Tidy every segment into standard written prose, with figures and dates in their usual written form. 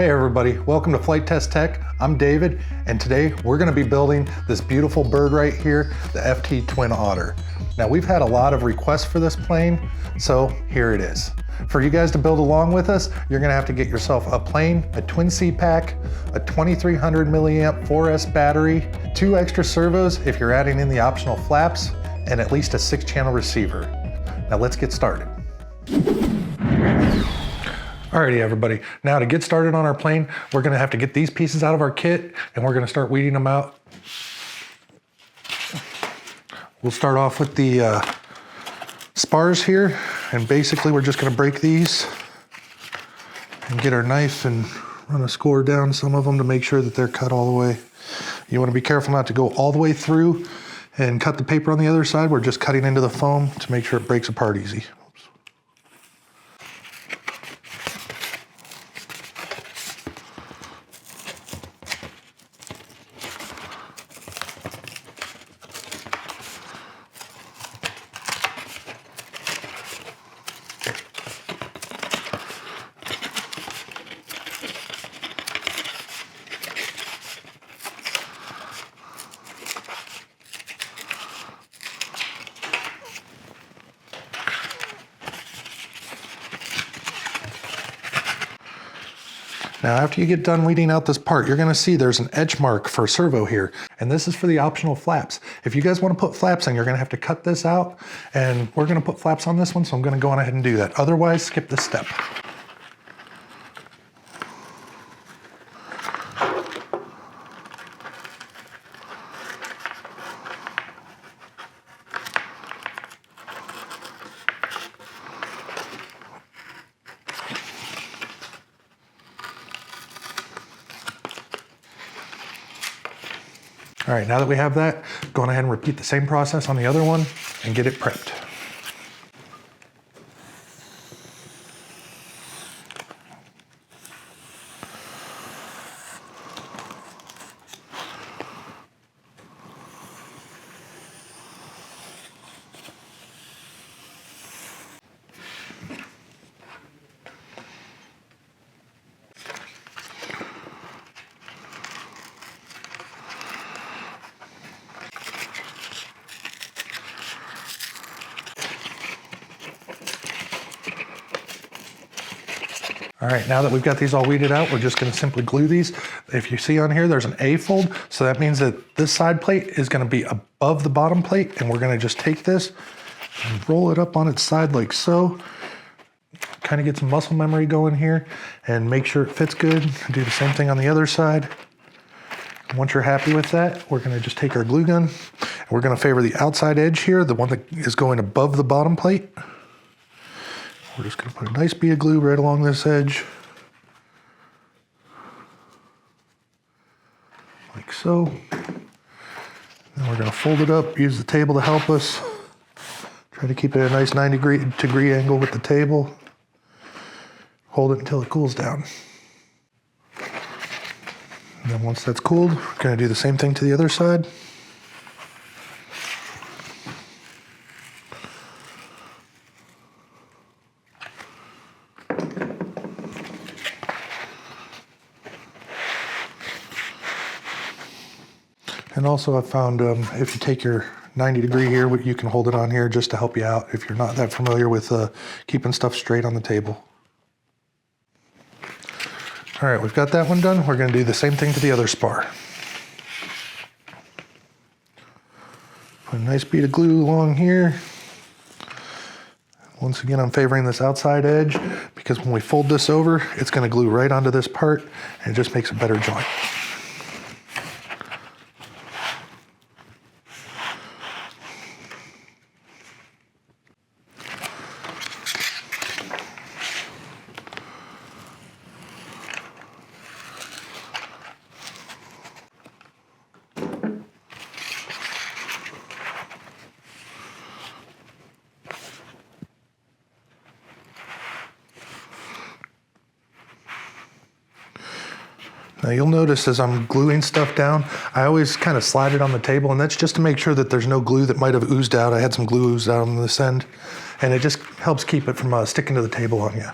Hey everybody, welcome to Flight Test Tech. I'm David, and today we're going to be building this beautiful bird right here, the FT Twin Otter. Now we've had a lot of requests for this plane, so here it is. For you guys to build along with us, you're going to have to get yourself a plane, a twin seat pack, a 2300 milliamp 4S battery, 2 extra servos if you're adding in the optional flaps, and at least a 6-channel receiver. Now let's get started. Alrighty everybody, now to get started on our plane, we're gonna have to get these pieces out of our kit and we're gonna start weeding them out. We'll start off with the spars here, and basically we're just gonna break these and get our knife and run a score down some of them to make sure that they're cut all the way. You wanna be careful not to go all the way through and cut the paper on the other side. We're just cutting into the foam to make sure it breaks apart easy. Now after you get done weeding out this part, you're gonna see there's an edge mark for servo here, and this is for the optional flaps. If you guys wanna put flaps in, you're gonna have to cut this out, and we're gonna put flaps on this one, so I'm gonna go on ahead and do that. Otherwise, skip this step. All right, now that we have that, go on ahead and repeat the same process on the other one and get it prepped. All right, now that we've got these all weeded out, we're just gonna simply glue these. If you see on here, there's an A fold, so that means that this side plate is gonna be above the bottom plate, and we're gonna just take this and roll it up on its side like so. Kind of get some muscle memory going here and make sure it fits good. Do the same thing on the other side. And once you're happy with that, we're gonna just take our glue gun, and we're gonna favor the outside edge here, the one that is going above the bottom plate. We're just gonna put a nice bead of glue right along this edge. Like so. Then we're gonna fold it up, use the table to help us. Try to keep it at a nice 90-degree angle with the table. Hold it until it cools down. And then once that's cooled, we're gonna do the same thing to the other side. And also I've found if you take your 90-degree here, you can hold it on here just to help you out if you're not that familiar with keeping stuff straight on the table. All right, we've got that one done. We're gonna do the same thing to the other spar. Put a nice bead of glue along here. Once again, I'm favoring this outside edge because when we fold this over, it's gonna glue right onto this part and it just makes a better joint. Now you'll notice as I'm gluing stuff down, I always kind of slide it on the table, and that's just to make sure that there's no glue that might have oozed out. I had some glue oozed out on this end, and it just helps keep it from sticking to the table on you.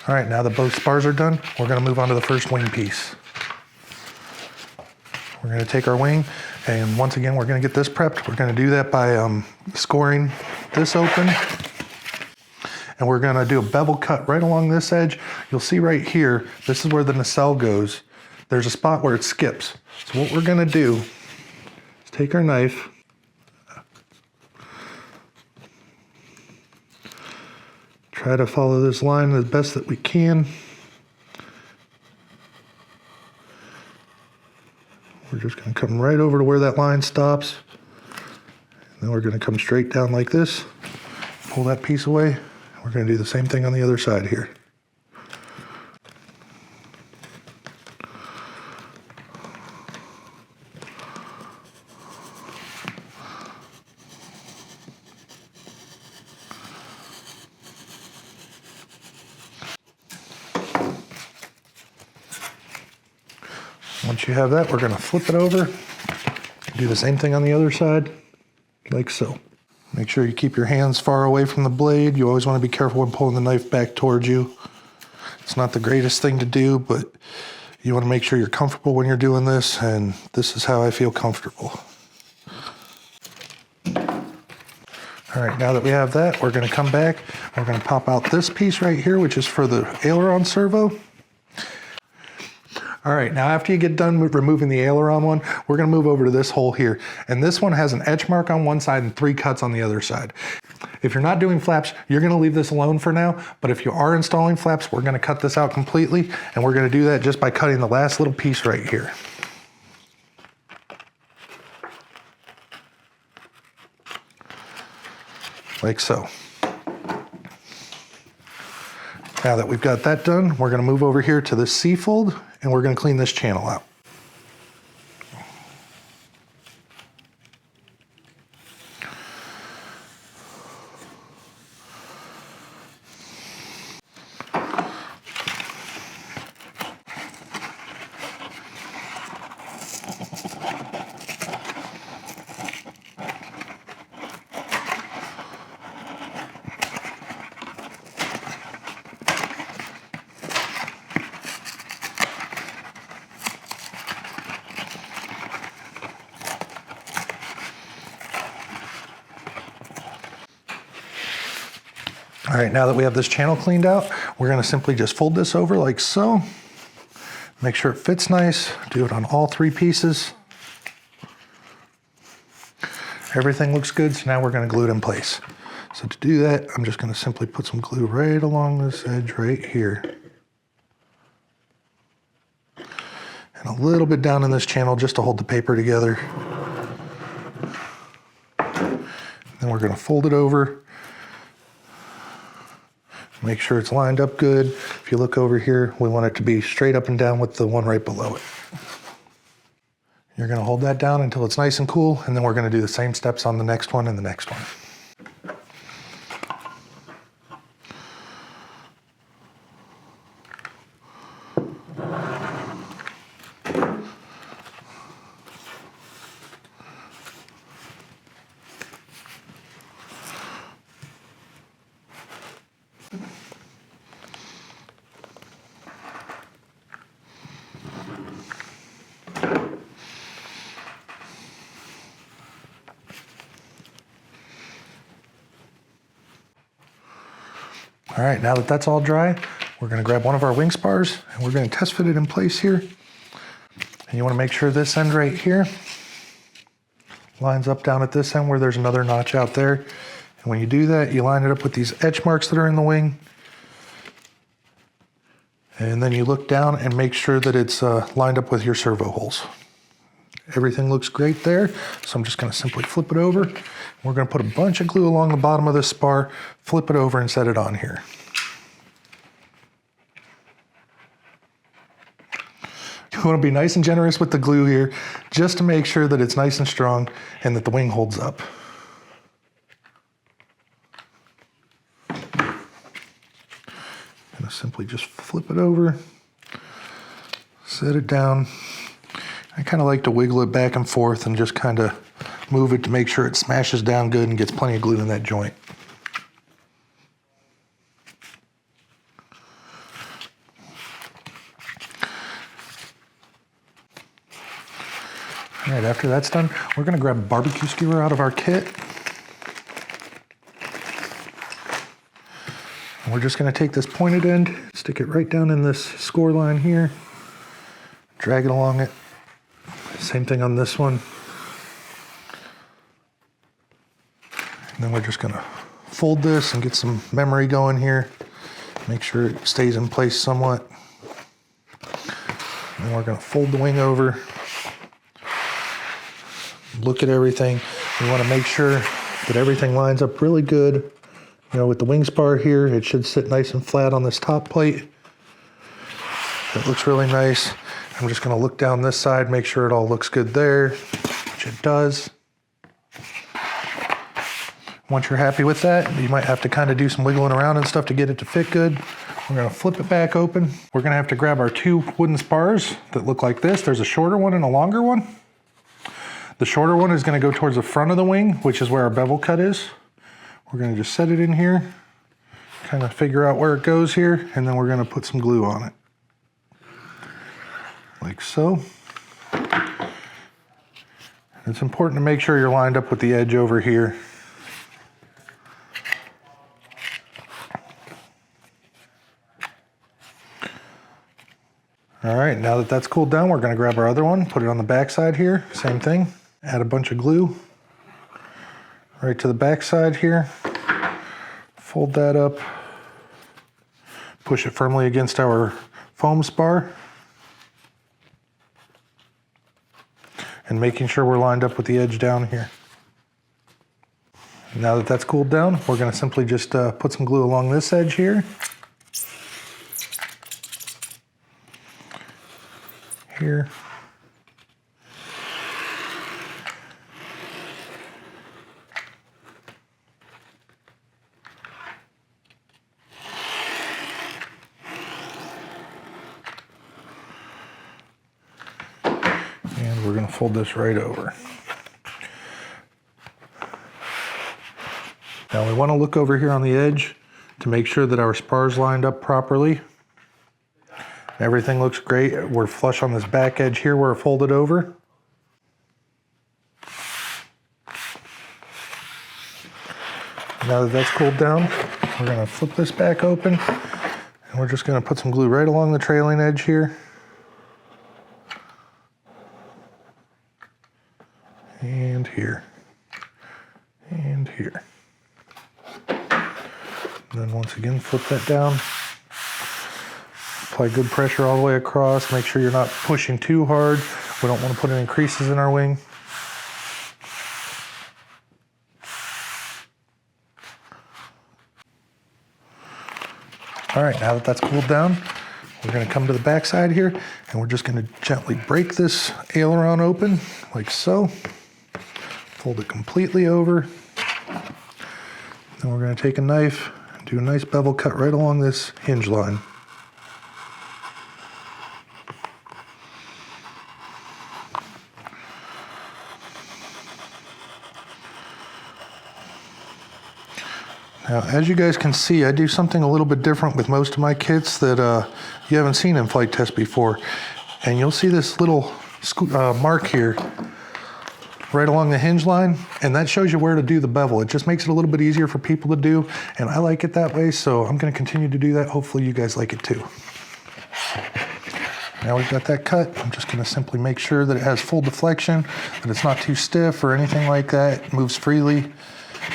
All right, now that both spars are done, we're gonna move on to the first wing piece. We're gonna take our wing, and once again, we're gonna get this prepped. We're gonna do that by scoring this open. And we're gonna do a bevel cut right along this edge. You'll see right here, this is where the nacelle goes. There's a spot where it skips. So what we're gonna do is take our knife, try to follow this line as best that we can. We're just gonna come right over to where that line stops. And then we're gonna come straight down like this, pull that piece away. We're gonna do the same thing on the other side here. Once you have that, we're gonna flip it over, do the same thing on the other side, like so. Make sure you keep your hands far away from the blade. You always wanna be careful when pulling the knife back towards you. It's not the greatest thing to do, but you wanna make sure you're comfortable when you're doing this, and this is how I feel comfortable. All right, now that we have that, we're gonna come back, we're gonna pop out this piece right here, which is for the aileron servo. All right, now after you get done removing the aileron one, we're gonna move over to this hole here. And this one has an etch mark on one side and 3 cuts on the other side. If you're not doing flaps, you're gonna leave this alone for now. But if you are installing flaps, we're gonna cut this out completely. And we're gonna do that just by cutting the last little piece right here. Like so. Now that we've got that done, we're gonna move over here to the C-fold and we're gonna clean this channel out. All right, now that we have this channel cleaned out, we're gonna simply just fold this over like so. Make sure it fits nice. Do it on all 3 pieces. Everything looks good, so now we're gonna glue it in place. So to do that, I'm just gonna simply put some glue right along this edge right here. And a little bit down in this channel just to hold the paper together. Then we're gonna fold it over. Make sure it's lined up good. If you look over here, we want it to be straight up and down with the one right below it. You're gonna hold that down until it's nice and cool, and then we're gonna do the same steps on the next one and the next one. All right, now that that's all dry, we're gonna grab one of our wing spars and we're gonna test fit it in place here. And you wanna make sure this end right here lines up down at this end where there's another notch out there. And when you do that, you line it up with these etch marks that are in the wing. And then you look down and make sure that it's lined up with your servo holes. Everything looks great there. So I'm just gonna simply flip it over. We're gonna put a bunch of glue along the bottom of this spar, flip it over and set it on here. You wanna be nice and generous with the glue here, just to make sure that it's nice and strong and that the wing holds up. Gonna simply just flip it over, set it down. I kind of like to wiggle it back and forth and just kind of move it to make sure it smashes down good and gets plenty of glue in that joint. All right, after that's done, we're gonna grab a barbecue skewer out of our kit. And we're just gonna take this pointed end, stick it right down in this score line here, drag it along it. Same thing on this one. And then we're just gonna fold this and get some memory going here. Make sure it stays in place somewhat. And we're gonna fold the wing over. Look at everything. We wanna make sure that everything lines up really good. You know, with the wing spar here, it should sit nice and flat on this top plate. That looks really nice. I'm just gonna look down this side, make sure it all looks good there, which it does. Once you're happy with that, you might have to kind of do some wiggling around and stuff to get it to fit good. We're gonna flip it back open. We're gonna have to grab our two wooden spars that look like this. There's a shorter one and a longer one. The shorter one is gonna go towards the front of the wing, which is where our bevel cut is. We're gonna just set it in here, kind of figure out where it goes here, and then we're gonna put some glue on it. Like so. It's important to make sure you're lined up with the edge over here. All right, now that that's cooled down, we're gonna grab our other one, put it on the back side here, same thing. Add a bunch of glue right to the back side here. Fold that up, push it firmly against our foam spar. And making sure we're lined up with the edge down here. Now that that's cooled down, we're gonna simply just put some glue along this edge here. Here. And we're gonna fold this right over. Now we wanna look over here on the edge to make sure that our spar's lined up properly. Everything looks great. We're flush on this back edge here where it folded over. Now that that's cooled down, we're gonna flip this back open and we're just gonna put some glue right along the trailing edge here. And here. And here. And then once again, flip that down. Apply good pressure all the way across. Make sure you're not pushing too hard. We don't want to put any creases in our wing. All right, now that that's cooled down, we're going to come to the back side here and we're just going to gently break this aileron open like so. Fold it completely over. Then we're going to take a knife and do a nice bevel cut right along this hinge line. Now, as you guys can see, I do something a little bit different with most of my kits that you haven't seen in flight test before. And you'll see this little mark here right along the hinge line, and that shows you where to do the bevel. It just makes it a little bit easier for people to do, and I like it that way, so I'm gonna continue to do that. Hopefully you guys like it too. Now we've got that cut. I'm just gonna simply make sure that it has full deflection, that it's not too stiff or anything like that. It moves freely.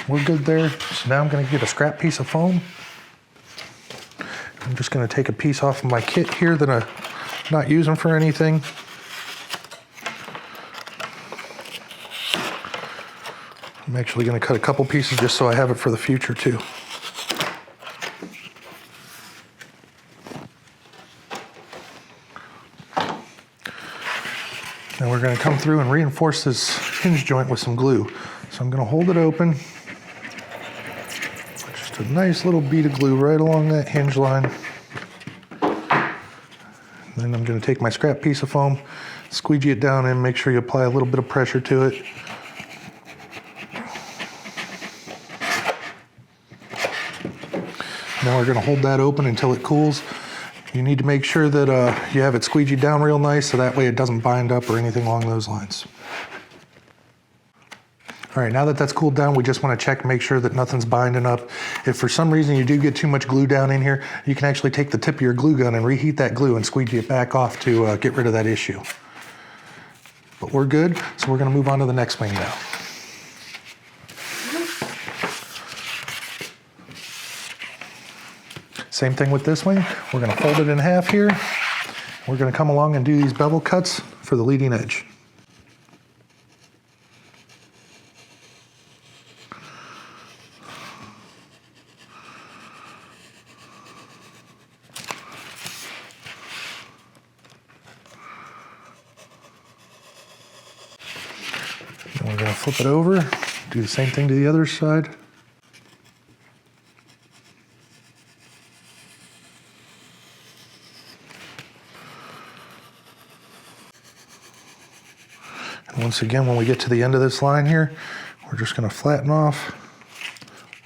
We're good there. So now I'm gonna get a scrap piece of foam. I'm just gonna take a piece off of my kit here that I'm not using for anything. I'm actually gonna cut a couple pieces just so I have it for the future too. Now we're gonna come through and reinforce this hinge joint with some glue. So I'm gonna hold it open. Just a nice little bead of glue right along that hinge line. Then I'm gonna take my scrap piece of foam, squeegee it down and make sure you apply a little bit of pressure to it. Now we're gonna hold that open until it cools. You need to make sure that you have it squeegeed down real nice so that way it doesn't bind up or anything along those lines. All right, now that that's cooled down, we just want to check, make sure that nothing's binding up. If for some reason you do get too much glue down in here, you can actually take the tip of your glue gun and reheat that glue and squeegee it back off to get rid of that issue. But we're good, so we're going to move on to the next wing now. Same thing with this wing. We're going to fold it in half here. We're going to come along and do these bevel cuts for the leading edge. And we're going to flip it over, do the same thing to the other side. And once again, when we get to the end of this line here, we're just going to flatten off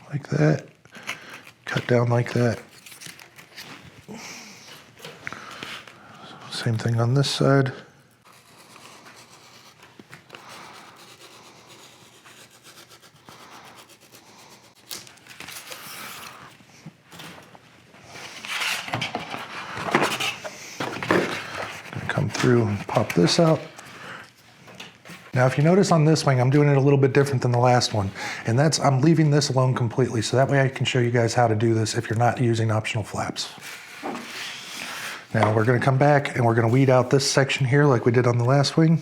like that, cut down like that. Same thing on this side. Come through and pop this out. Now, if you notice on this wing, I'm doing it a little bit different than the last one, and that's I'm leaving this alone completely, so that way I can show you guys how to do this if you're not using optional flaps. Now we're going to come back and we're going to weed out this section here like we did on the last wing.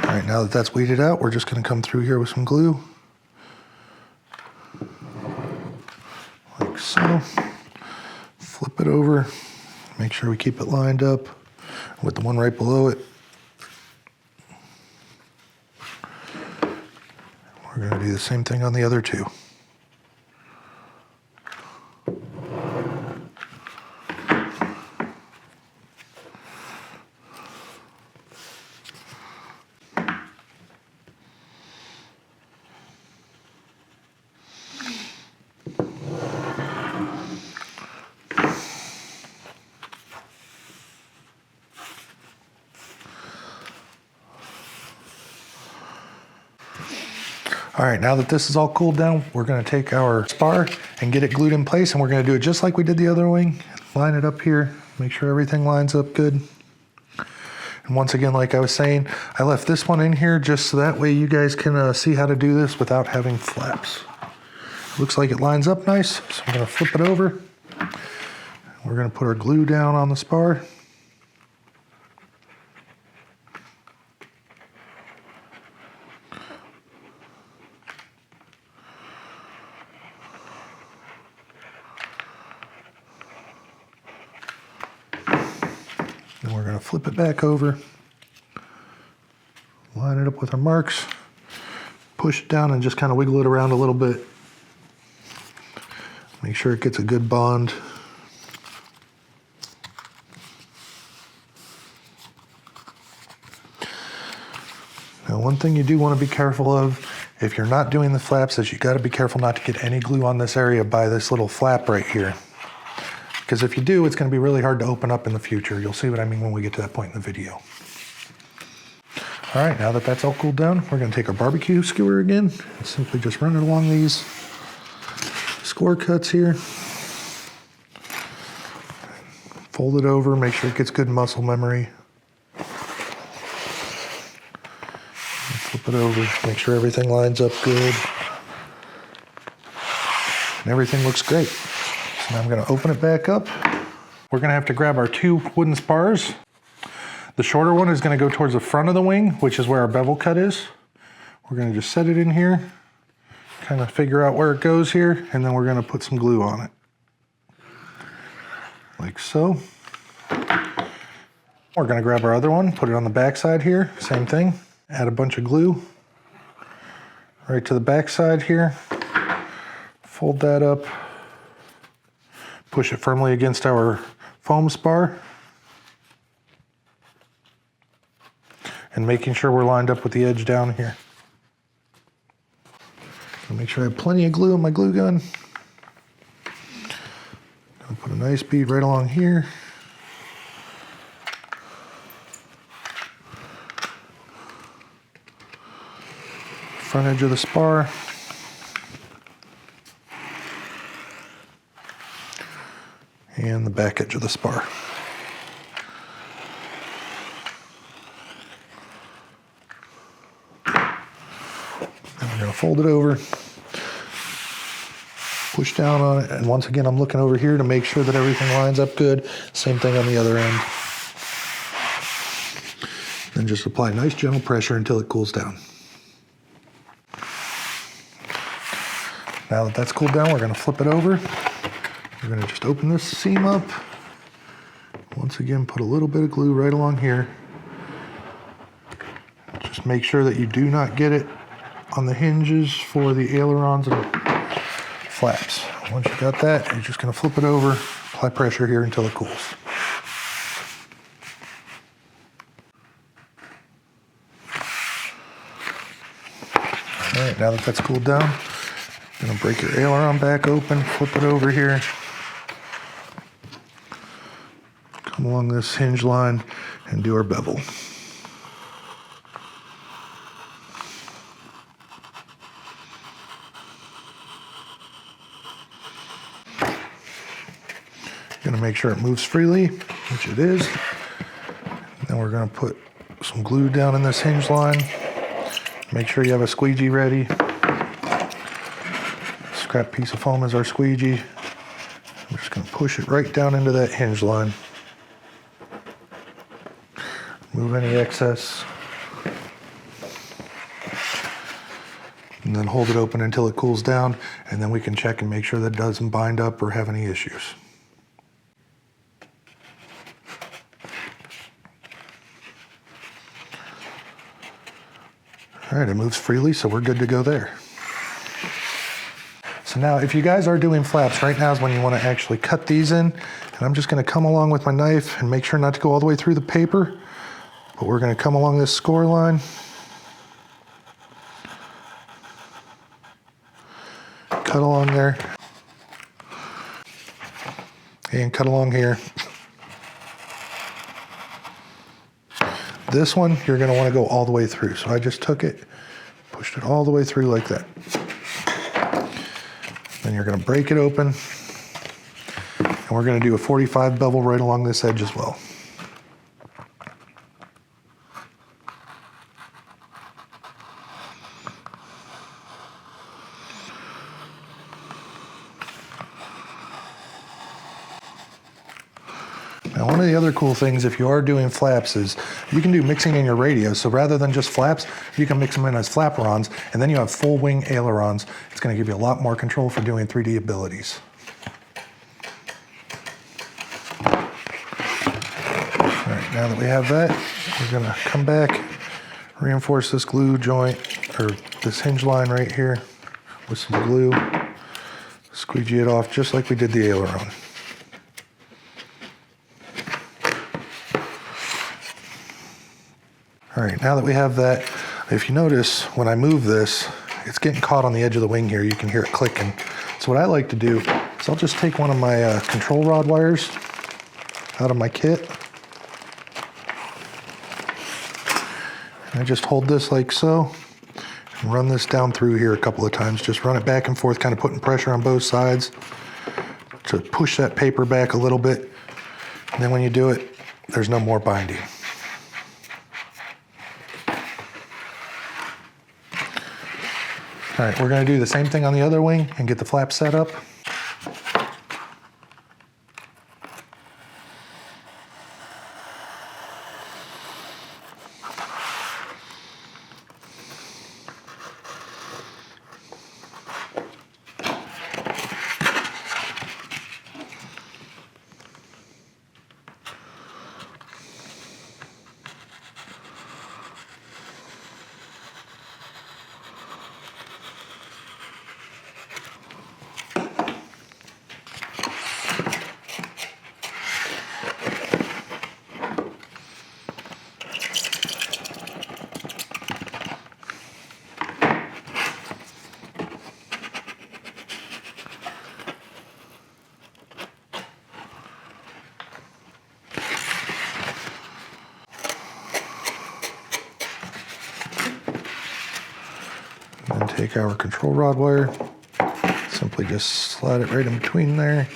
All right, now that that's weeded out, we're just going to come through here with some glue. Like so. Flip it over. Make sure we keep it lined up with the one right below it. We're going to do the same thing on the other two. All right, now that this is all cooled down, we're gonna take our spar and get it glued in place, and we're gonna do it just like we did the other wing. Line it up here, make sure everything lines up good. And once again, like I was saying, I left this one in here just so that way you guys can see how to do this without having flaps. Looks like it lines up nice, so I'm gonna flip it over. We're gonna put our glue down on the spar. Then we're going to flip it back over, line it up with our marks, push it down and just kind of wiggle it around a little bit. Make sure it gets a good bond. Now, one thing you do want to be careful of if you're not doing the flaps is you got to be careful not to get any glue on this area by this little flap right here. Because if you do, it's going to be really hard to open up in the future. You'll see what I mean when we get to that point in the video. All right, now that that's all cooled down, we're going to take our barbecue skewer again and simply just run it along these score cuts here. Fold it over, make sure it gets good muscle memory. Flip it over, make sure everything lines up good. And everything looks great. So now I'm going to open it back up. We're going to have to grab our two wooden spars. The shorter one is going to go towards the front of the wing, which is where our bevel cut is. We're going to just set it in here, kind of figure out where it goes here, and then we're going to put some glue on it. Like so. We're going to grab our other one, put it on the back side here, same thing. Add a bunch of glue right to the back side here. Fold that up. Push it firmly against our foam spar. And making sure we're lined up with the edge down here. So make sure I have plenty of glue in my glue gun. I'll put a nice bead right along here. Front edge of the spar. And the back edge of the spar. And we're going to fold it over, push down on it, and once again I'm looking over here to make sure that everything lines up good. Same thing on the other end. Then just apply nice gentle pressure until it cools down. Now that that's cooled down, we're going to flip it over. We're going to just open this seam up. Once again, put a little bit of glue right along here. Just make sure that you do not get it on the hinges for the ailerons and flaps. Once you got that, you're just going to flip it over, apply pressure here until it cools. All right, now that that's cooled down, you're going to break your aileron back open, flip it over here. Come along this hinge line and do our bevel. Going to make sure it moves freely, which it is. Then we're going to put some glue down in this hinge line. Make sure you have a squeegee ready. Scrap piece of foam is our squeegee. I'm just going to push it right down into that hinge line. Remove any excess. And then hold it open until it cools down, and then we can check and make sure that it doesn't bind up or have any issues. All right, it moves freely, so we're good to go there. So now, if you guys are doing flaps, right now is when you want to actually cut these in. And I'm just going to come along with my knife and make sure not to go all the way through the paper. But we're going to come along this score line. Cut along there. And cut along here. This one, you're going to want to go all the way through. So I just took it, pushed it all the way through like that. Then you're going to break it open. And we're going to do a 45 bevel right along this edge as well. Now, one of the other cool things if you are doing flaps is you can do mixing in your radios. So rather than just flaps, you can mix them in as flaperons, and then you have full wing ailerons. It's going to give you a lot more control for doing 3D abilities. All right, now that we have that, we're going to come back, reinforce this glue joint, or this hinge line right here with some glue, squeegee it off just like we did the aileron. All right, now that we have that, if you notice, when I move this, it's getting caught on the edge of the wing here. You can hear it clicking. So what I like to do is I'll just take one of my control rod wires out of my kit. And I just hold this like so, and run this down through here a couple of times. Just run it back and forth, kind of putting pressure on both sides to push that paper back a little bit. And then when you do it, there's no more binding. All right, we're going to do the same thing on the other wing and get the flap set up. And take our control rod wire, simply just slide it right in between there.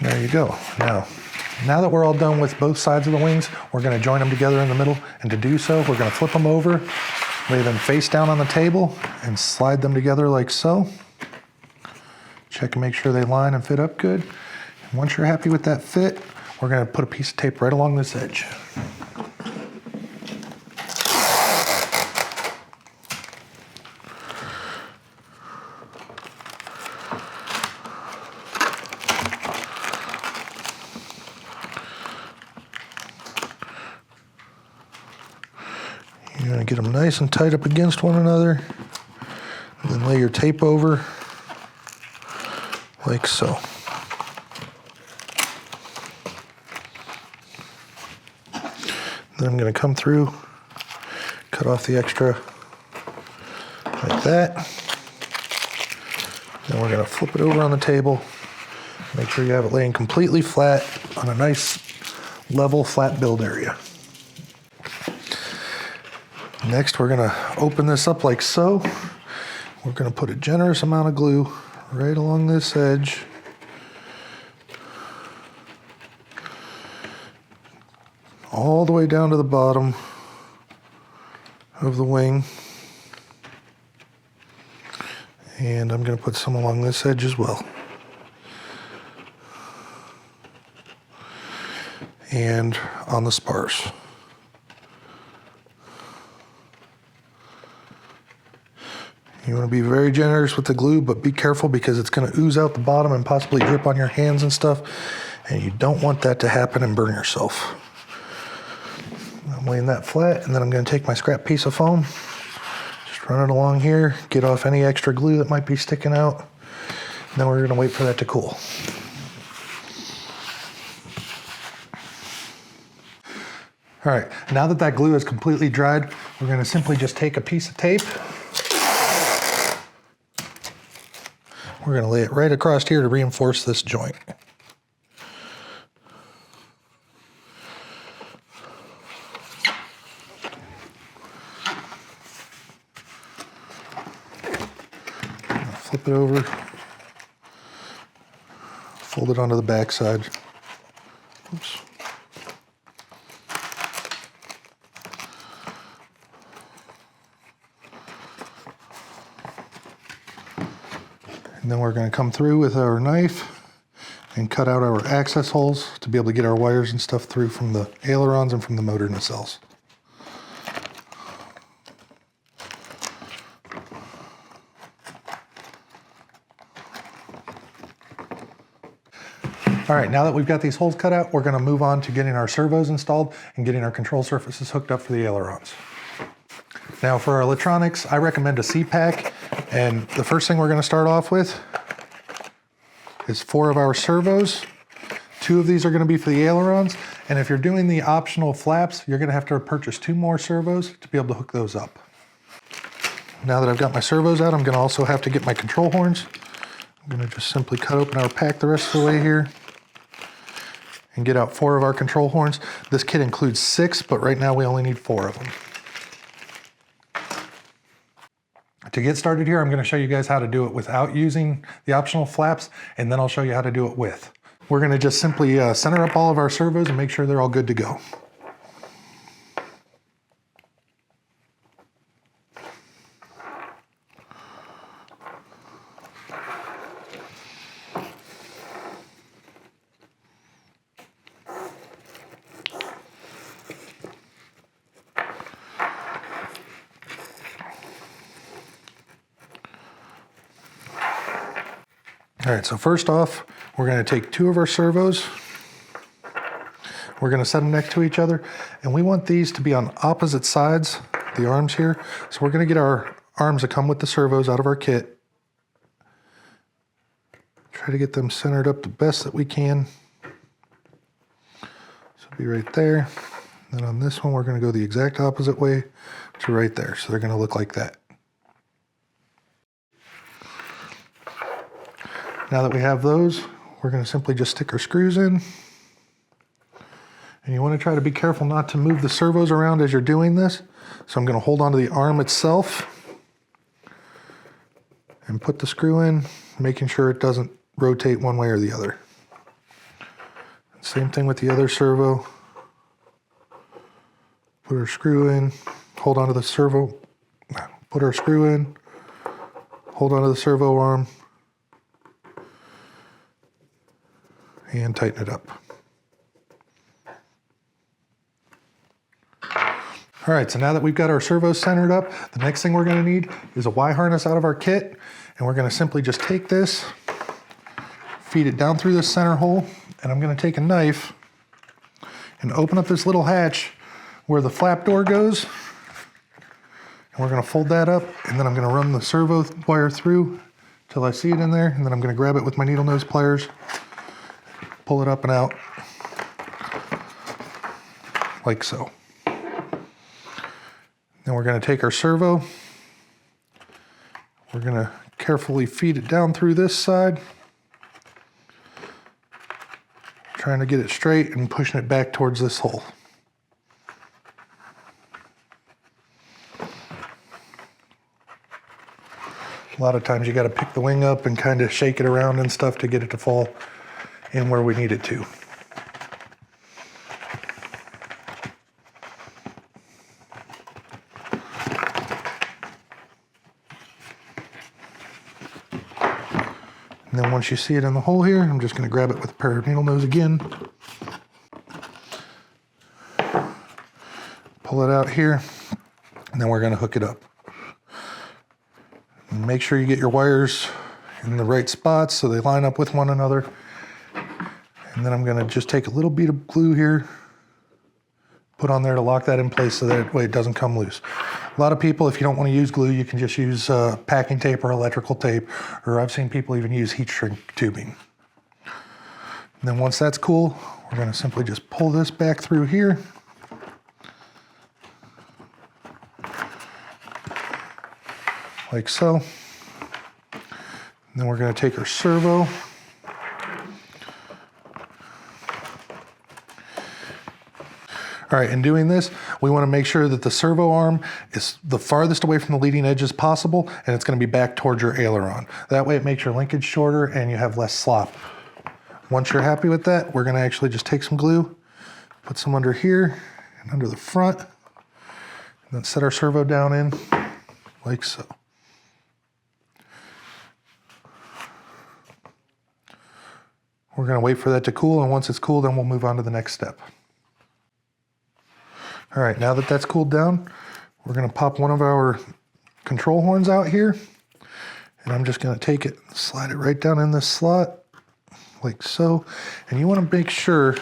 There you go. Now that we're all done with both sides of the wings, we're going to join them together in the middle. And to do so, we're going to flip them over, lay them face down on the table, and slide them together like so. Check and make sure they line and fit up good. And once you're happy with that fit, we're going to put a piece of tape right along this edge. You're going to get them nice and tight up against one another, and then lay your tape over like so. Then I'm going to come through, cut off the extra like that. Then we're going to flip it over on the table. Make sure you have it laying completely flat on a nice level flat build area. Next, we're going to open this up like so. We're going to put a generous amount of glue right along this edge. All the way down to the bottom of the wing. And I'm going to put some along this edge as well. And on the spars. You want to be very generous with the glue, but be careful because it's going to ooze out the bottom and possibly drip on your hands and stuff. And you don't want that to happen and burn yourself. I'm laying that flat, and then I'm going to take my scrap piece of foam, just run it along here, get off any extra glue that might be sticking out, and then we're going to wait for that to cool. All right, now that that glue is completely dried, we're going to simply just take a piece of tape. We're going to lay it right across here to reinforce this joint. Flip it over, fold it onto the back side. Oops. And then we're going to come through with our knife and cut out our access holes to be able to get our wires and stuff through from the ailerons and from the motor nacelles. All right, now that we've got these holes cut out, we're going to move on to getting our servos installed and getting our control surfaces hooked up for the ailerons. Now for our electronics, I recommend a C-pack, and the first thing we're going to start off with is 4 of our servos. 2 of these are going to be for the ailerons, and if you're doing the optional flaps, you're going to have to purchase 2 more servos to be able to hook those up. Now that I've got my servos out, I'm going to also have to get my control horns. I'm going to just simply cut open our pack the rest of the way here and get out 4 of our control horns. This kit includes 6, but right now we only need 4 of them. To get started here, I'm going to show you guys how to do it without using the optional flaps, and then I'll show you how to do it with. We're going to just simply center up all of our servos and make sure they're all good to go. All right, so first off, we're going to take 2 of our servos. We're going to set them next to each other, and we want these to be on opposite sides, the arms here. So we're going to get our arms that come with the servos out of our kit. Try to get them centered up the best that we can. So be right there. Then on this one, we're going to go the exact opposite way to right there. So they're going to look like that. Now that we have those, we're going to simply just stick our screws in. And you want to try to be careful not to move the servos around as you're doing this. So I'm going to hold onto the arm itself and put the screw in, making sure it doesn't rotate one way or the other. Same thing with the other servo. Put our screw in, hold onto the servo, put our screw in, hold onto the servo arm, and tighten it up. All right, so now that we've got our servos centered up, the next thing we're gonna need is a Y harness out of our kit, and we're gonna simply just take this, feed it down through this center hole, and I'm gonna take a knife and open up this little hatch where the flap door goes, and we're gonna fold that up, and then I'm gonna run the servo wire through till I see it in there, and then I'm gonna grab it with my needle nose pliers, pull it up and out, like so. Then we're going to take our servo, we're going to carefully feed it down through this side, trying to get it straight and pushing it back towards this hole. A lot of times you got to pick the wing up and kind of shake it around and stuff to get it to fall in where we need it to. And then once you see it in the hole here, I'm just going to grab it with a pair of needle nose again. Pull it out here, and then we're going to hook it up. And make sure you get your wires in the right spots so they line up with one another. And then I'm going to just take a little bead of glue here, put on there to lock that in place so that way it doesn't come loose. A lot of people, if you don't want to use glue, you can just use packing tape or electrical tape, or I've seen people even use heat shrink tubing. And then once that's cool, we're going to simply just pull this back through here. Like so. And then we're going to take our servo. All right, in doing this, we want to make sure that the servo arm is the farthest away from the leading edge as possible, and it's going to be back towards your aileron. That way it makes your linkage shorter and you have less slop. Once you're happy with that, we're going to actually just take some glue, put some under here and under the front, and then set our servo down in like so. We're going to wait for that to cool, and once it's cool, then we'll move on to the next step. All right, now that that's cooled down, we're going to pop one of our control horns out here, and I'm just going to take it, slide it right down in this slot, like so. And you want to make sure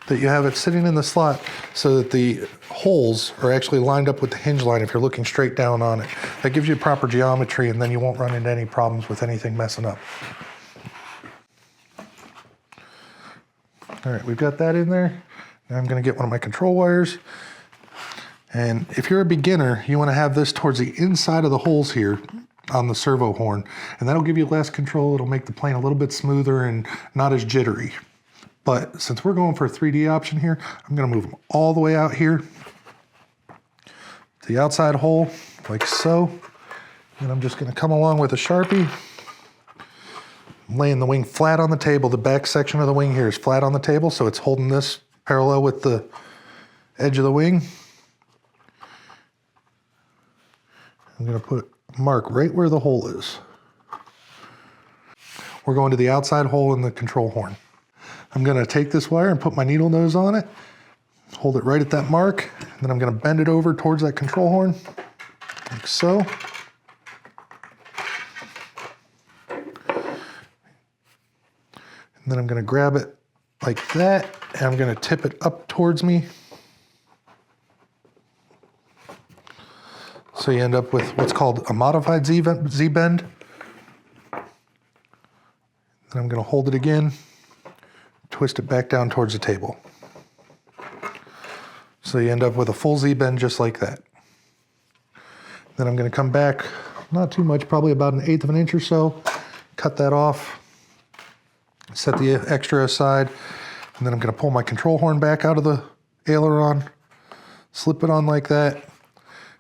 that you have it sitting in the slot so that the holes are actually lined up with the hinge line if you're looking straight down on it. That gives you proper geometry, and then you won't run into any problems with anything messing up. All right, we've got that in there. Now I'm going to get one of my control wires. And if you're a beginner, you want to have this towards the inside of the holes here on the servo horn. And that'll give you less control. It'll make the plane a little bit smoother and not as jittery. But since we're going for a 3D option here, I'm going to move them all the way out here to the outside hole, like so. And I'm just going to come along with a Sharpie. I'm laying the wing flat on the table. The back section of the wing here is flat on the table, so it's holding this parallel with the edge of the wing. I'm going to put a mark right where the hole is. We're going to the outside hole in the control horn. I'm going to take this wire and put my needle nose on it, hold it right at that mark, and then I'm going to bend it over towards that control horn, like so. And then I'm going to grab it like that, and I'm going to tip it up towards me. So you end up with what's called a modified Z-bend. Then I'm going to hold it again, twist it back down towards the table. So you end up with a full Z-bend just like that. Then I'm going to come back, not too much, probably about 1/8 of an inch or so, cut that off, set the extra aside, And then I'm going to pull my control horn back out of the aileron, slip it on like that,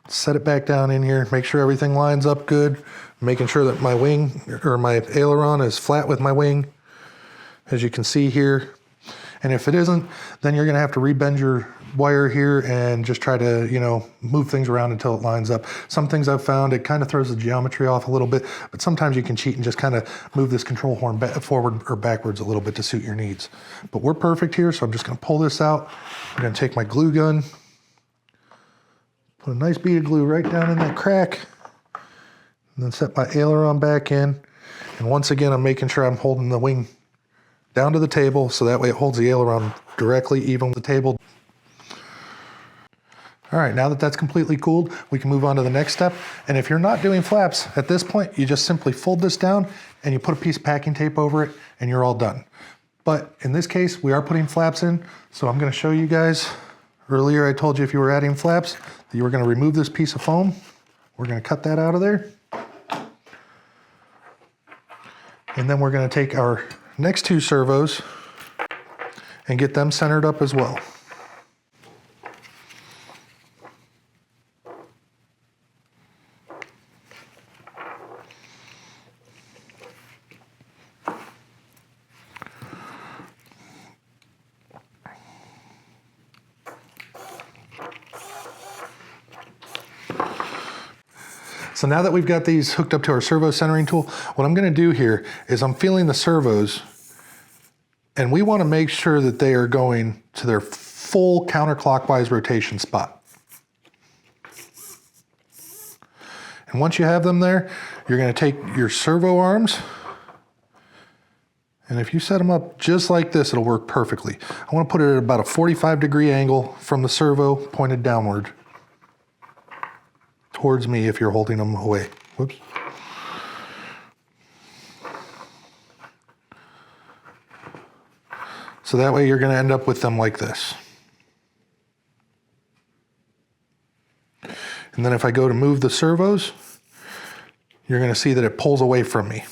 set it back down in here, make sure everything lines up good, making sure that my wing or my aileron is flat with my wing, as you can see here. And if it isn't, then you're going to have to rebend your wire here and just try to, you know, move things around until it lines up. Some things I've found, it kind of throws the geometry off a little bit, but sometimes you can cheat and just kind of move this control horn back, forward or backwards a little bit to suit your needs. But we're perfect here, so I'm just going to pull this out. I'm going to take my glue gun, put a nice bead of glue right down in that crack, and then set my aileron back in. And once again, I'm making sure I'm holding the wing down to the table, so that way it holds the aileron directly even with the table. All right, now that that's completely cooled, we can move on to the next step. And if you're not doing flaps, at this point, you just simply fold this down and you put a piece of packing tape over it and you're all done. But in this case, we are putting flaps in, so I'm gonna show you guys. Earlier, I told you if you were adding flaps, that you were gonna remove this piece of foam. We're gonna cut that out of there. And then we're gonna take our next two servos and get them centered up as well. So now that we've got these hooked up to our servo centering tool, what I'm going to do here is I'm feeling the servos, and we want to make sure that they are going to their full counterclockwise rotation spot. And once you have them there, you're going to take your servo arms, and if you set them up just like this, it'll work perfectly. I want to put it at about a 45-degree angle from the servo pointed downward towards me if you're holding them away. Whoops. So that way you're going to end up with them like this. And then if I go to move the servos, you're going to see that it pulls away from me.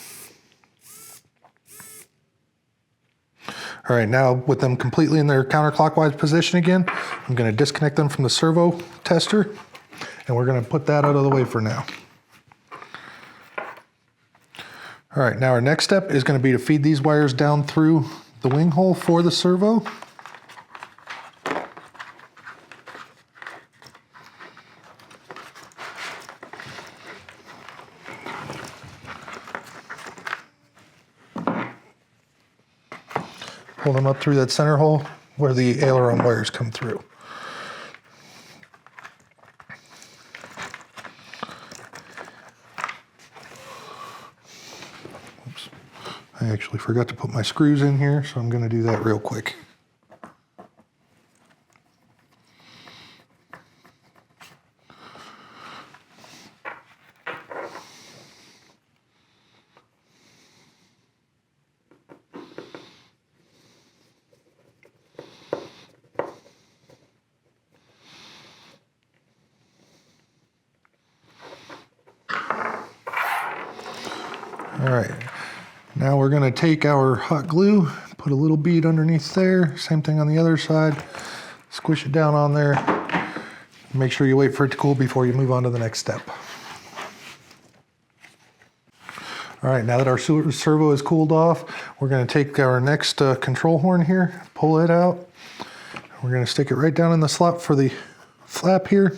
All right, now with them completely in their counterclockwise position again, I'm going to disconnect them from the servo tester, and we're going to put that out of the way for now. All right, now our next step is going to be to feed these wires down through the wing hole for the servo. Pull them up through that center hole where the aileron wires come through. Oops. I actually forgot to put my screws in here, so I'm going to do that real quick. All right, now we're going to take our hot glue, put a little bead underneath there, same thing on the other side, squish it down on there. Make sure you wait for it to cool before you move on to the next step. All right, now that our servo is cooled off, we're going to take our next control horn here, pull it out. We're going to stick it right down in the slot for the flap here.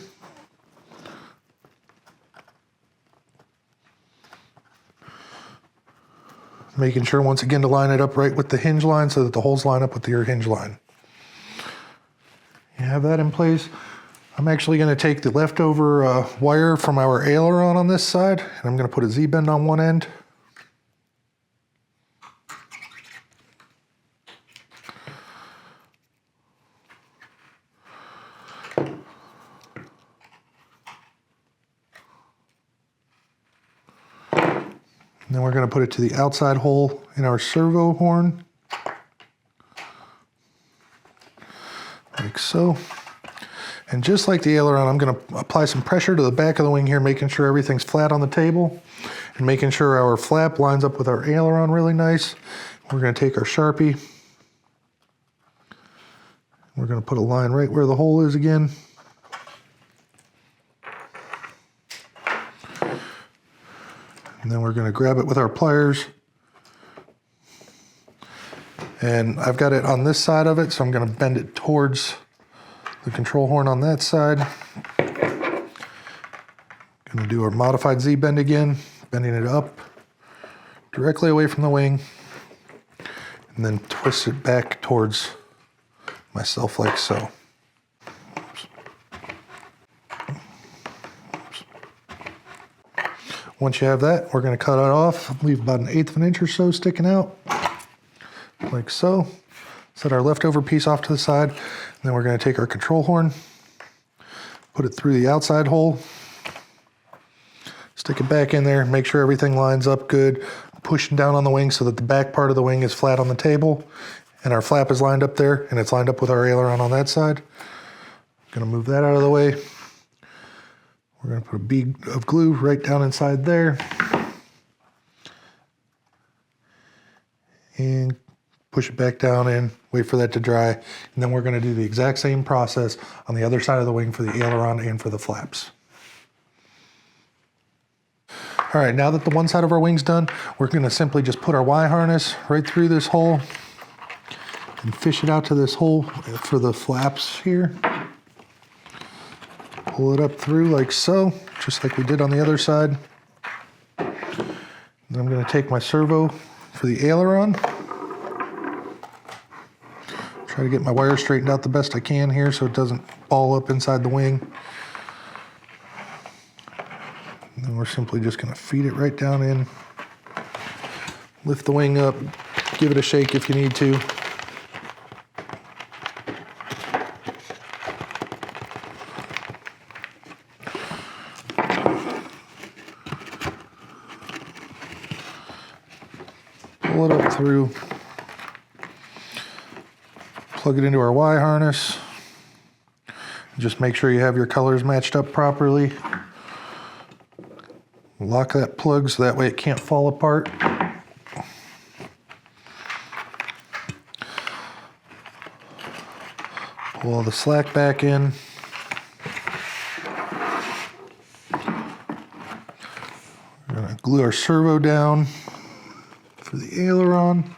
Making sure once again to line it up right with the hinge line so that the holes line up with your hinge line. You have that in place. I'm actually going to take the leftover wire from our aileron on this side, and I'm going to put a Z-bend on one end. And then we're going to put it to the outside hole in our servo horn, like so. And just like the aileron, I'm going to apply some pressure to the back of the wing here, making sure everything's flat on the table, and making sure our flap lines up with our aileron really nice. We're going to take our Sharpie, We're going to put a line right where the hole is again. And then we're going to grab it with our pliers. And I've got it on this side of it, so I'm going to bend it towards the control horn on that side. Going to do our modified Z-bend again, bending it up directly away from the wing, and then twist it back towards myself like so. Once you have that, we're going to cut it off, leave about 1/8 of an inch or so sticking out, like so. Set our leftover piece off to the side, and then we're going to take our control horn, put it through the outside hole, stick it back in there, make sure everything lines up good, pushing down on the wing so that the back part of the wing is flat on the table, and our flap is lined up there, and it's lined up with our aileron on that side. Going to move that out of the way. We're going to put a bead of glue right down inside there. And push it back down in, wait for that to dry. And then we're going to do the exact same process on the other side of the wing for the aileron and for the flaps. All right, now that the one side of our wing's done, we're going to simply just put our Y harness right through this hole and fish it out to this hole for the flaps here. Pull it up through like so, just like we did on the other side. Then I'm going to take my servo for the aileron. Try to get my wire straightened out the best I can here so it doesn't ball up inside the wing. And then we're simply just going to feed it right down in. Lift the wing up, give it a shake if you need to. Pull it up through, plug it into our Y harness. Just make sure you have your colors matched up properly. Lock that plug so that way it can't fall apart. Pull all the slack back in. We're going to glue our servo down for the aileron.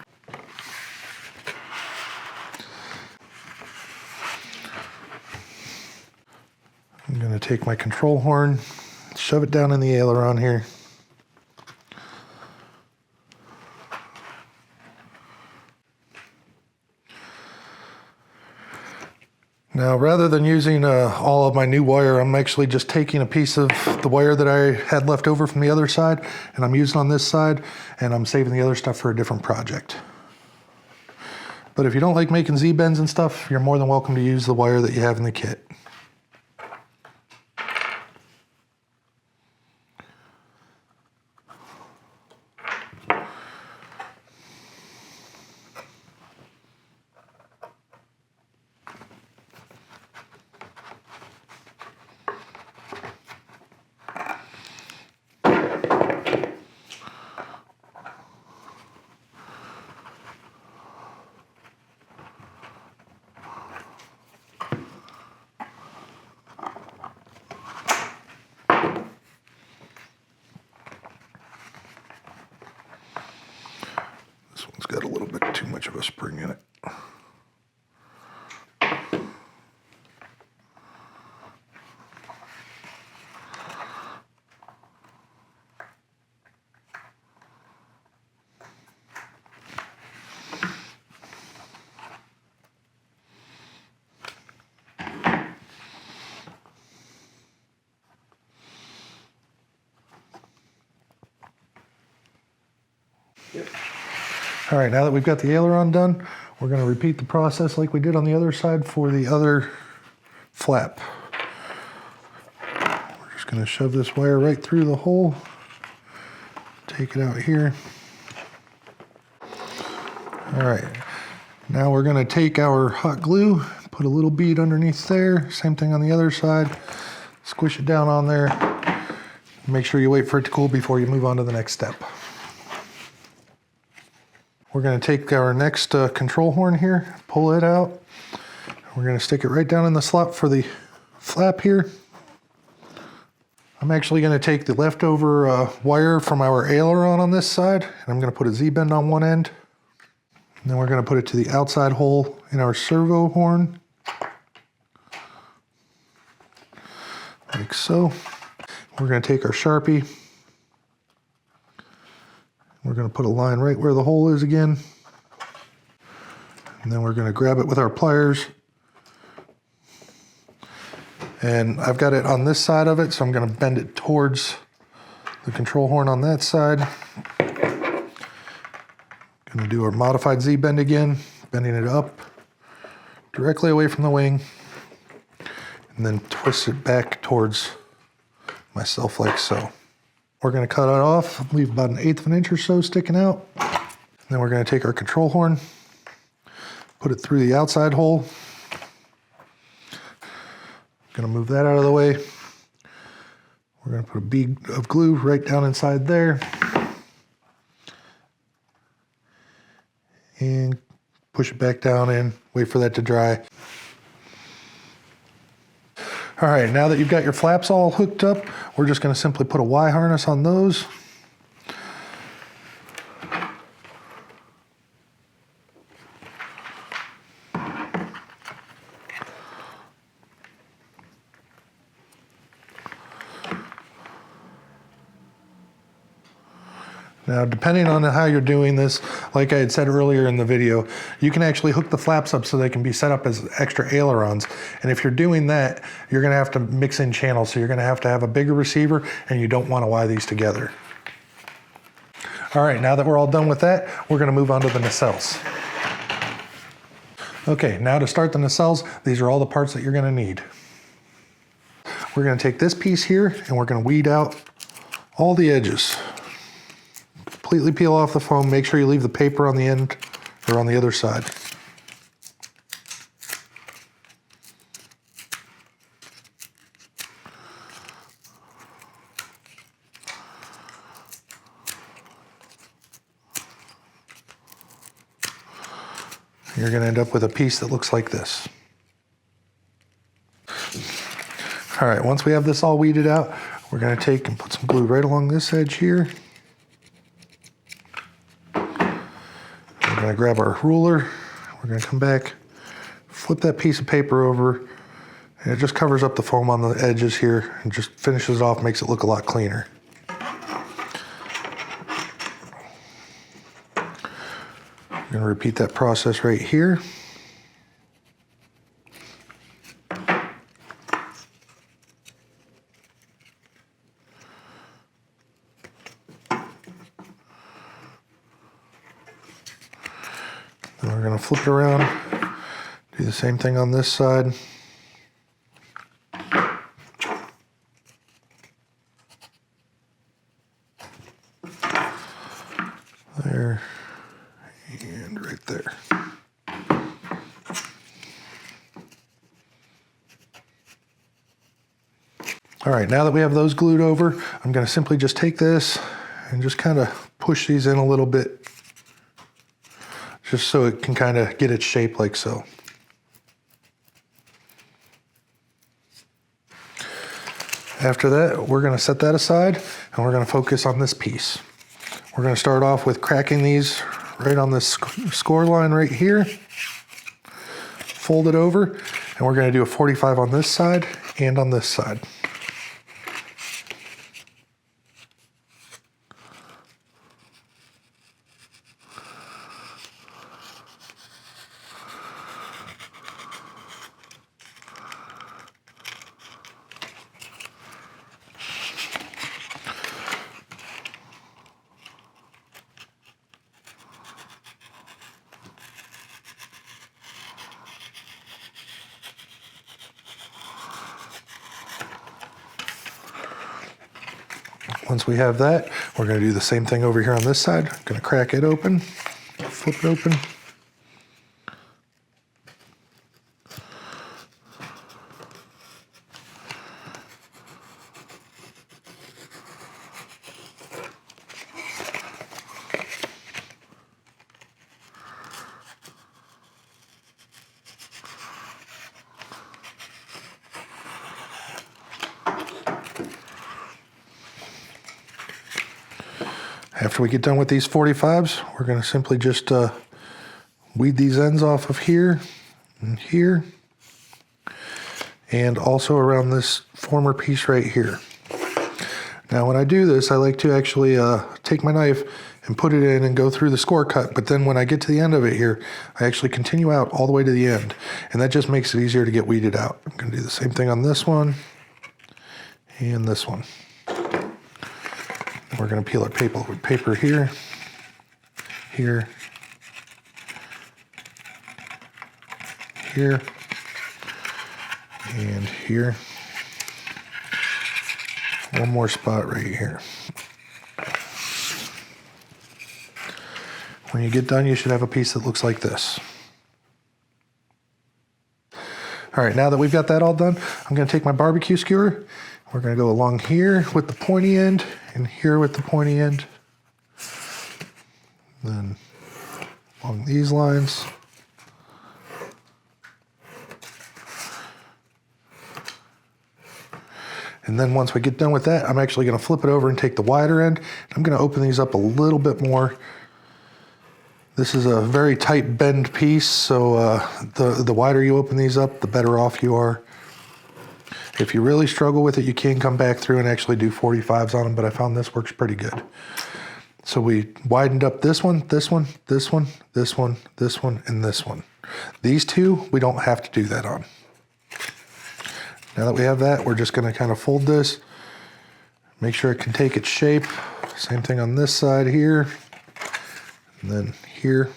I'm going to take my control horn, shove it down in the aileron here. Now, rather than using all of my new wire, I'm actually just taking a piece of the wire that I had left over from the other side, and I'm using on this side, and I'm saving the other stuff for a different project. But if you don't like making Z-bends and stuff, you're more than welcome to use the wire that you have in the kit. This one's got a little bit too much of a spring in it. Yep. All right, now that we've got the aileron done, we're going to repeat the process like we did on the other side for the other flap. We're just going to shove this wire right through the hole, take it out here. All right, now we're going to take our hot glue, put a little bead underneath there, same thing on the other side, squish it down on there. Make sure you wait for it to cool before you move on to the next step. We're going to take our next control horn here, pull it out. We're going to stick it right down in the slot for the flap here. I'm actually going to take the leftover wire from our aileron on this side, and I'm going to put a Z-bend on one end. And then we're going to put it to the outside hole in our servo horn, like so. We're going to take our Sharpie. We're going to put a line right where the hole is again. And then we're going to grab it with our pliers. And I've got it on this side of it, so I'm going to bend it towards the control horn on that side. Going to do our modified Z-bend again, bending it up directly away from the wing, and then twist it back towards myself like so. We're going to cut it off, leave about 1/8 of an inch or so sticking out. And then we're going to take our control horn, put it through the outside hole. Going to move that out of the way. We're going to put a bead of glue right down inside there. And push it back down in, wait for that to dry. All right, now that you've got your flaps all hooked up, we're just going to simply put a Y harness on those. Now, depending on how you're doing this, like I had said earlier in the video, you can actually hook the flaps up so they can be set up as extra ailerons. And if you're doing that, you're going to have to mix in channels. So you're going to have a bigger receiver, and you don't want to wire these together. All right, now that we're all done with that, we're going to move on to the nacelles. Okay, now to start the nacelles, these are all the parts that you're going to need. We're going to take this piece here, and we're going to weed out all the edges. Completely peel off the foam. Make sure you leave the paper on the end or on the other side. You're going to end up with a piece that looks like this. All right, once we have this all weeded out, we're going to take and put some glue right along this edge here. We're going to grab our ruler, we're going to come back, flip that piece of paper over, and it just covers up the foam on the edges here and just finishes it off, makes it look a lot cleaner. We're going to repeat that process right here. Then we're going to flip it around, do the same thing on this side. There, and right there. All right, now that we have those glued over, I'm going to simply just take this and just kind of push these in a little bit, just so it can kind of get its shape like so. After that, we're going to set that aside and we're going to focus on this piece. We're going to start off with cracking these right on this score line right here. Fold it over, and we're going to do a 45 on this side and on this side. Once we have that, we're going to do the same thing over here on this side. I'm going to crack it open, flip it open. After we get done with these 45s, we're going to simply just weed these ends off of here and here, and also around this former piece right here. Now when I do this, I like to actually take my knife and put it in and go through the score cut, but then when I get to the end of it here, I actually continue out all the way to the end, and that just makes it easier to get weeded out. I'm going to do the same thing on this one and this one. We're going to peel our paper here, here, here, and here. One more spot right here. When you get done, you should have a piece that looks like this. All right, now that we've got that all done, I'm going to take my barbecue skewer. We're going to go along here with the pointy end and here with the pointy end. Then along these lines. And then once we get done with that, I'm actually going to flip it over and take the wider end. I'm going to open these up a little bit more. This is a very tight bend piece, so the wider you open these up, the better off you are. If you really struggle with it, you can come back through and actually do 45s on them, but I found this works pretty good. So we widened up this one, this one, this one, this one, this one, and this one. These two, we don't have to do that on. Now that we have that, we're just going to kind of fold this, make sure it can take its shape. Same thing on this side here, and then here.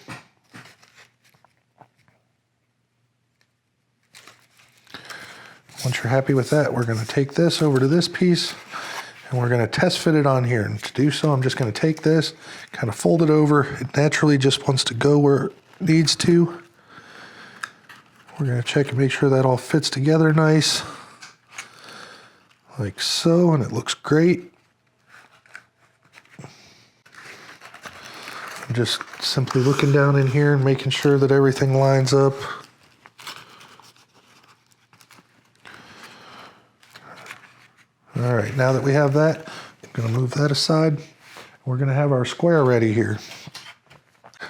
Once you're happy with that, we're going to take this over to this piece, and we're going to test fit it on here. And to do so, I'm just going to take this, kind of fold it over. It naturally just wants to go where it needs to. We're going to check and make sure that all fits together nice. Like so, and it looks great. I'm just simply looking down in here and making sure that everything lines up. All right, now that we have that, I'm going to move that aside. We're going to have our square ready here.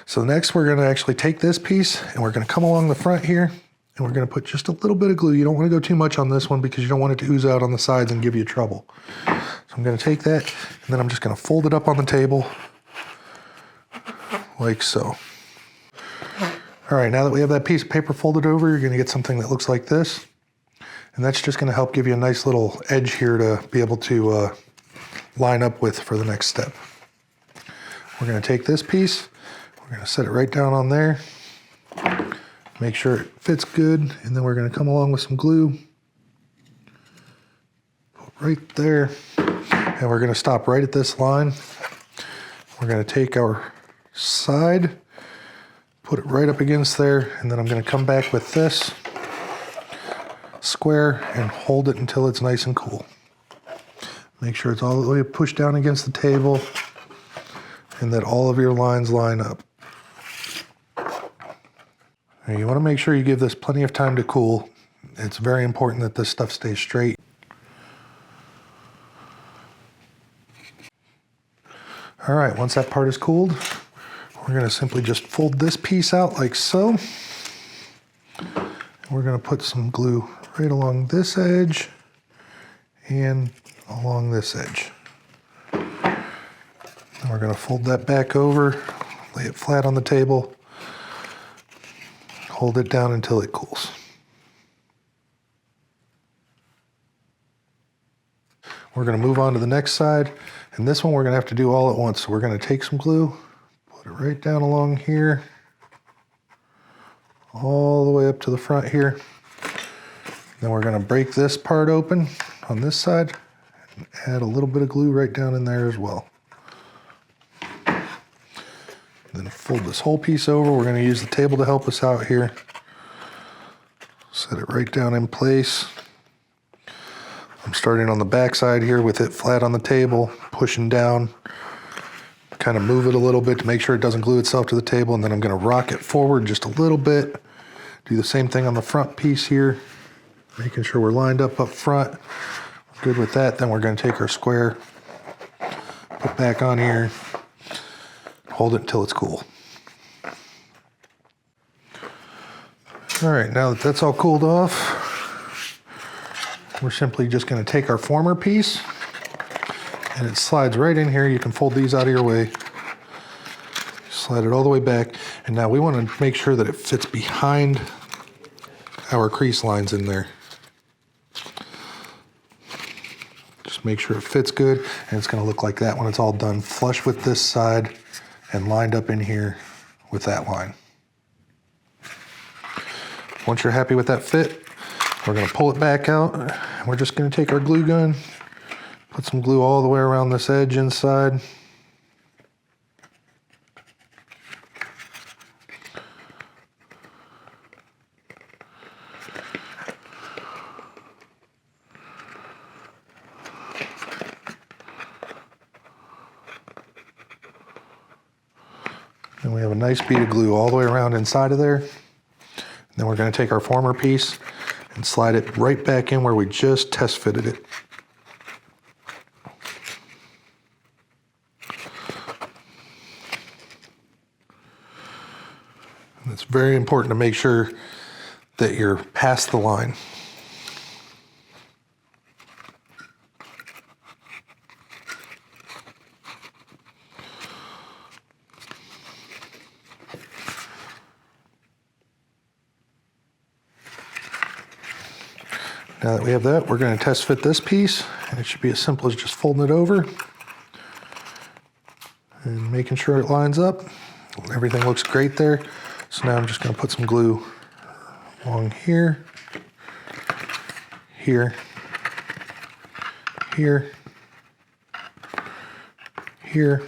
So next we're going to actually take this piece and we're going to come along the front here. And we're going to put just a little bit of glue. You don't want to go too much on this one because you don't want it to ooze out on the sides and give you trouble. So I'm going to take that and then I'm just going to fold it up on the table like so. All right, now that we have that piece of paper folded over, you're going to get something that looks like this. And that's just going to help give you a nice little edge here to be able to line up with for the next step. We're going to take this piece, we're going to set it right down on there. Make sure it fits good, and then we're going to come along with some glue. Put right there, and we're going to stop right at this line. We're going to take our side, put it right up against there, and then I'm going to come back with this square and hold it until it's nice and cool. Make sure it's all the way pushed down against the table and that all of your lines line up. You want to make sure you give this plenty of time to cool. It's very important that this stuff stays straight. All right, once that part is cooled, we're going to simply just fold this piece out like so. We're going to put some glue right along this edge and along this edge. And we're going to fold that back over, lay it flat on the table. Hold it down until it cools. We're going to move on to the next side, and this one we're going to have to do all at once. So we're going to take some glue, put it right down along here, all the way up to the front here. Then we're going to break this part open on this side and add a little bit of glue right down in there as well. Then fold this whole piece over. We're going to use the table to help us out here. Set it right down in place. I'm starting on the back side here with it flat on the table, pushing down, kind of move it a little bit to make sure it doesn't glue itself to the table, and then I'm going to rock it forward just a little bit. Do the same thing on the front piece here, making sure we're lined up front. We're good with that. Then we're going to take our square, put back on here. hold it until it's cool. All right, now that that's all cooled off, we're simply just going to take our former piece, and it slides right in here. You can fold these out of your way. Slide it all the way back, and now we want to make sure that it fits behind our crease lines in there. Just make sure it fits good, and it's going to look like that when it's all done, flush with this side and lined up in here with that line. Once you're happy with that fit, we're going to pull it back out. We're just going to take our glue gun, put some glue all the way around this edge inside. And we have a nice bead of glue all the way around inside of there. Then we're going to take our former piece and slide it right back in where we just test fitted it. And it's very important to make sure that you're past the line. Now that we have that, we're going to test fit this piece, and it should be as simple as just folding it over and making sure it lines up. Everything looks great there. So now I'm just going to put some glue along here, here, here, here,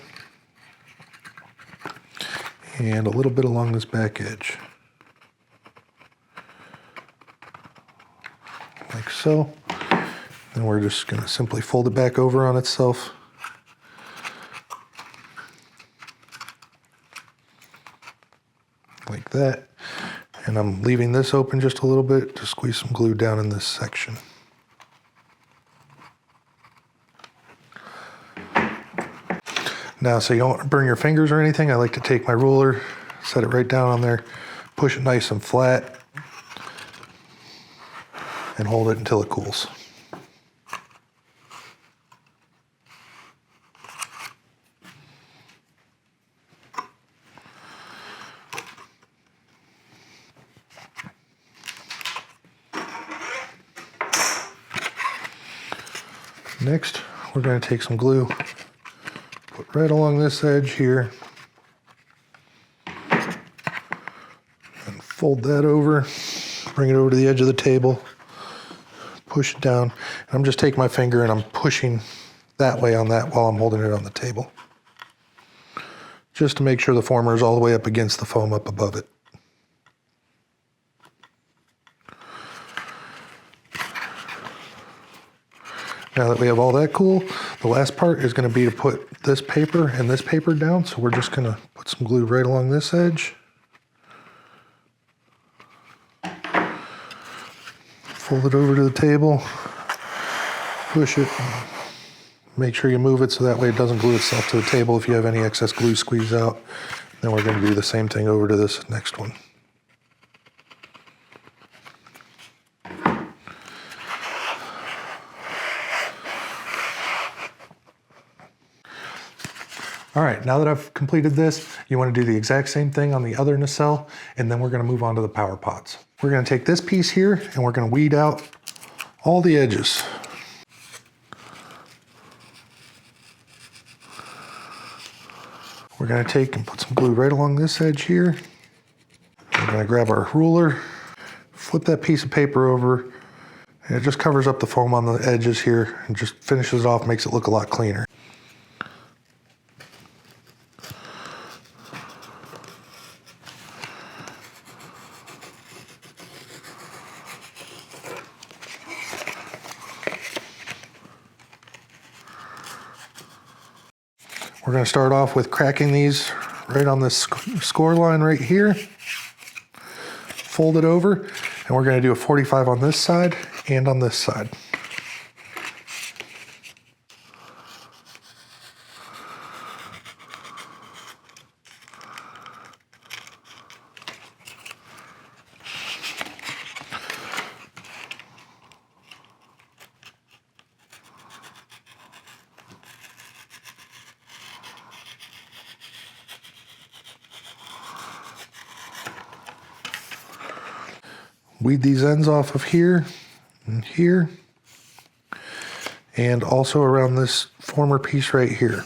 and a little bit along this back edge. Like so. Then we're just going to simply fold it back over on itself. Like that. And I'm leaving this open just a little bit to squeeze some glue down in this section. Now, so you don't burn your fingers or anything, I like to take my ruler, set it right down on there, push it nice and flat, and hold it until it cools. Next, we're going to take some glue, put right along this edge here, and fold that over, bring it over to the edge of the table, push it down. And I'm just taking my finger and I'm pushing that way on that while I'm holding it on the table, just to make sure the former is all the way up against the foam up above it. Now that we have all that cool, the last part is going to be to put this paper and this paper down. So we're just going to put some glue right along this edge. Fold it over to the table, push it, make sure you move it so that way it doesn't glue itself to the table. If you have any excess glue, squeeze out. Then we're going to do the same thing over to this next one. All right, now that I've completed this, you want to do the exact same thing on the other nacelle, and then we're going to move on to the power pods. We're going to take this piece here and we're going to weed out all the edges. We're going to take and put some glue right along this edge here. We're going to grab our ruler, flip that piece of paper over, and it just covers up the foam on the edges here and just finishes it off, makes it look a lot cleaner. We're going to start off with cracking these right on this score line right here. Fold it over, and we're going to do a 45 on this side and on this side. weed these ends off of here and here, and also around this former piece right here.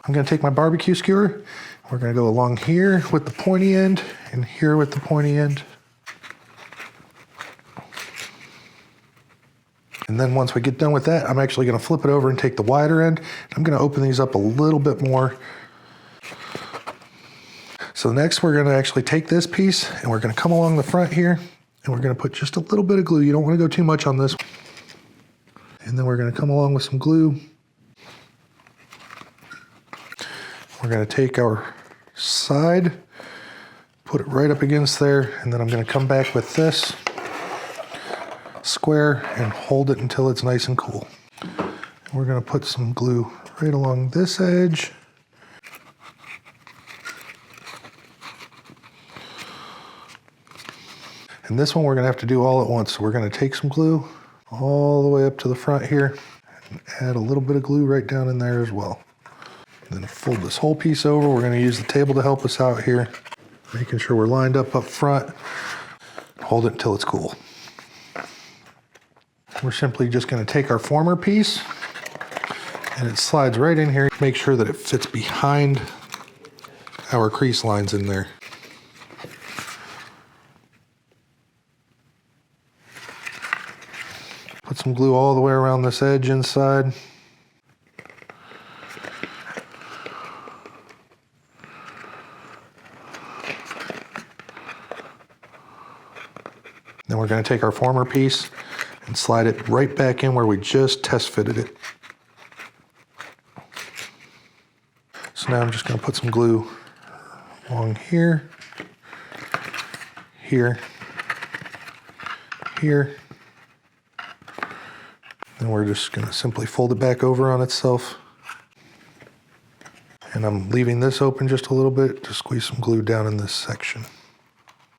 I'm going to take my barbecue skewer. We're going to go along here with the pointy end and here with the pointy end. And then once we get done with that, I'm actually going to flip it over and take the wider end. I'm going to open these up a little bit more. So next we're going to actually take this piece and we're going to come along the front here and we're going to put just a little bit of glue. You don't want to go too much on this. And then we're going to come along with some glue. We're going to take our side, put it right up against there, and then I'm going to come back with this square and hold it until it's nice and cool. We're going to put some glue right along this edge. And this one we're going to have to do all at once. So we're going to take some glue all the way up to the front here and add a little bit of glue right down in there as well. Then fold this whole piece over. We're going to use the table to help us out here, making sure we're lined up front. Hold it until it's cool. We're simply just going to take our former piece and it slides right in here. Make sure that it fits behind our crease lines in there. Put some glue all the way around this edge inside. Then we're going to take our former piece and slide it right back in where we just test fitted it. So now I'm just going to put some glue along here, here, here. Then we're just going to simply fold it back over on itself. And I'm leaving this open just a little bit to squeeze some glue down in this section.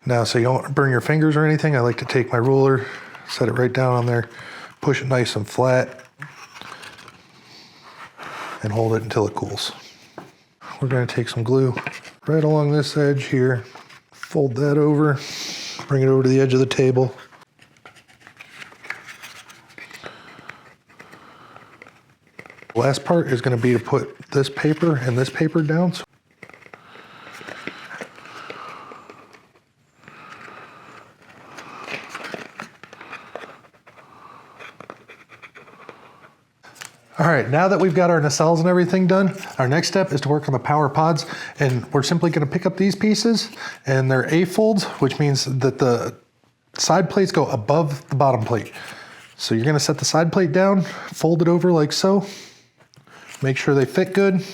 Now, so you don't burn your fingers or anything, I like to take my ruler, set it right down on there, push it nice and flat, and hold it until it cools. We're going to take some glue right along this edge here, fold that over, bring it over to the edge of the table. The last part is going to be to put this paper and this paper down. All right, now that we've got our nacelles and everything done, our next step is to work on the power pods, and we're simply going to pick up these pieces, and they're A-folds, which means that the side plates go above the bottom plate. So you're going to set the side plate down, fold it over like so, make sure they fit good.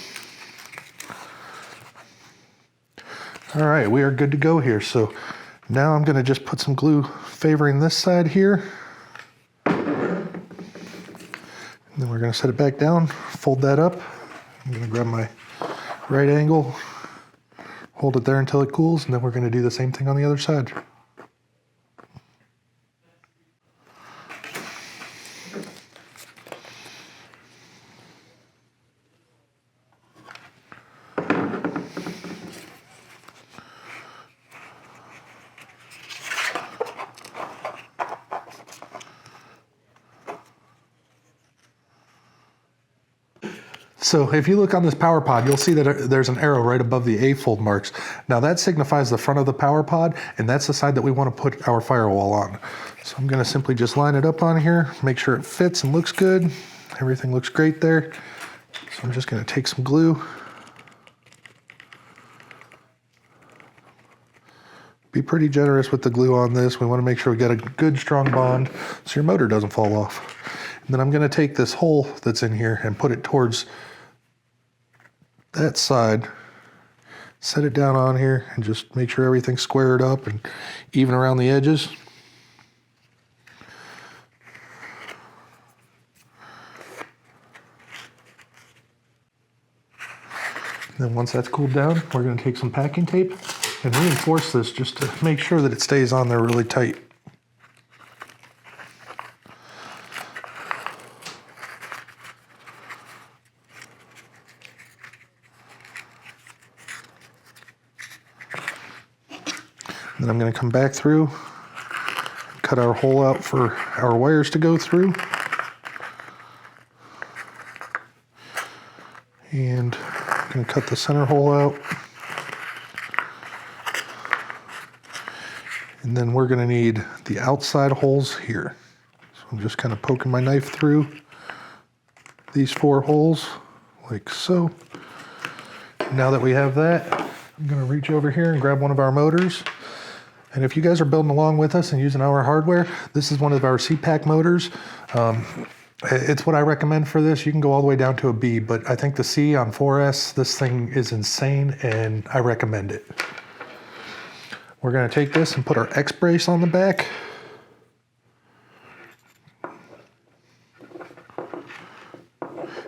All right, we are good to go here. So now I'm going to just put some glue favoring this side here. Then we're going to set it back down, fold that up. I'm going to grab my right angle, hold it there until it cools, and then we're going to do the same thing on the other side. So if you look on this power pod, you'll see that there's an arrow right above the A-fold marks. Now that signifies the front of the power pod, and that's the side that we want to put our firewall on. So I'm going to simply just line it up on here, make sure it fits and looks good. Everything looks great there. So I'm just going to take some glue. Be pretty generous with the glue on this. We want to make sure we get a good strong bond so your motor doesn't fall off. And then I'm going to take this hole that's in here and put it towards that side, set it down on here, and just make sure everything's squared up and even around the edges. And then once that's cooled down, we're going to take some packing tape and reinforce this just to make sure that it stays on there really tight. Then I'm going to come back through, cut our hole out for our wires to go through. And I'm going to cut the center hole out. And then we're going to need the outside holes here. So I'm just kind of poking my knife through these 4 holes, like so. Now that we have that, I'm going to reach over here and grab one of our motors. And if you guys are building along with us and using our hardware, this is one of our CPAC motors. It's what I recommend for this. You can go all the way down to a B, but I think the C on 4S, this thing is insane and I recommend it. We're going to take this and put our X brace on the back.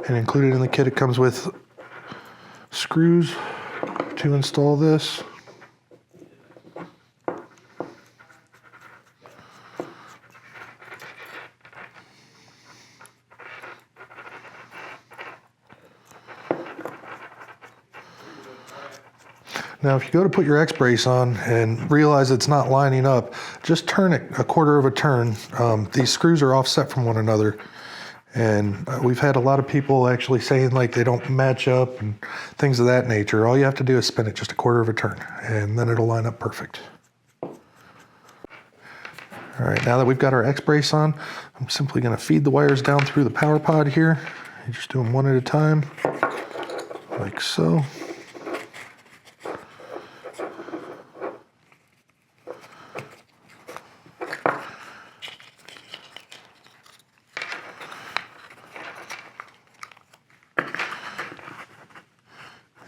And included in the kit, it comes with screws to install this. Now, if you go to put your X brace on and realize it's not lining up, just turn it a quarter of a turn. These screws are offset from one another. And we've had a lot of people actually saying like they don't match up and things of that nature. All you have to do is spin it just a quarter of a turn and then it'll line up perfect. All right, now that we've got our X brace on, I'm simply going to feed the wires down through the power pod here. You just do them one at a time, like so.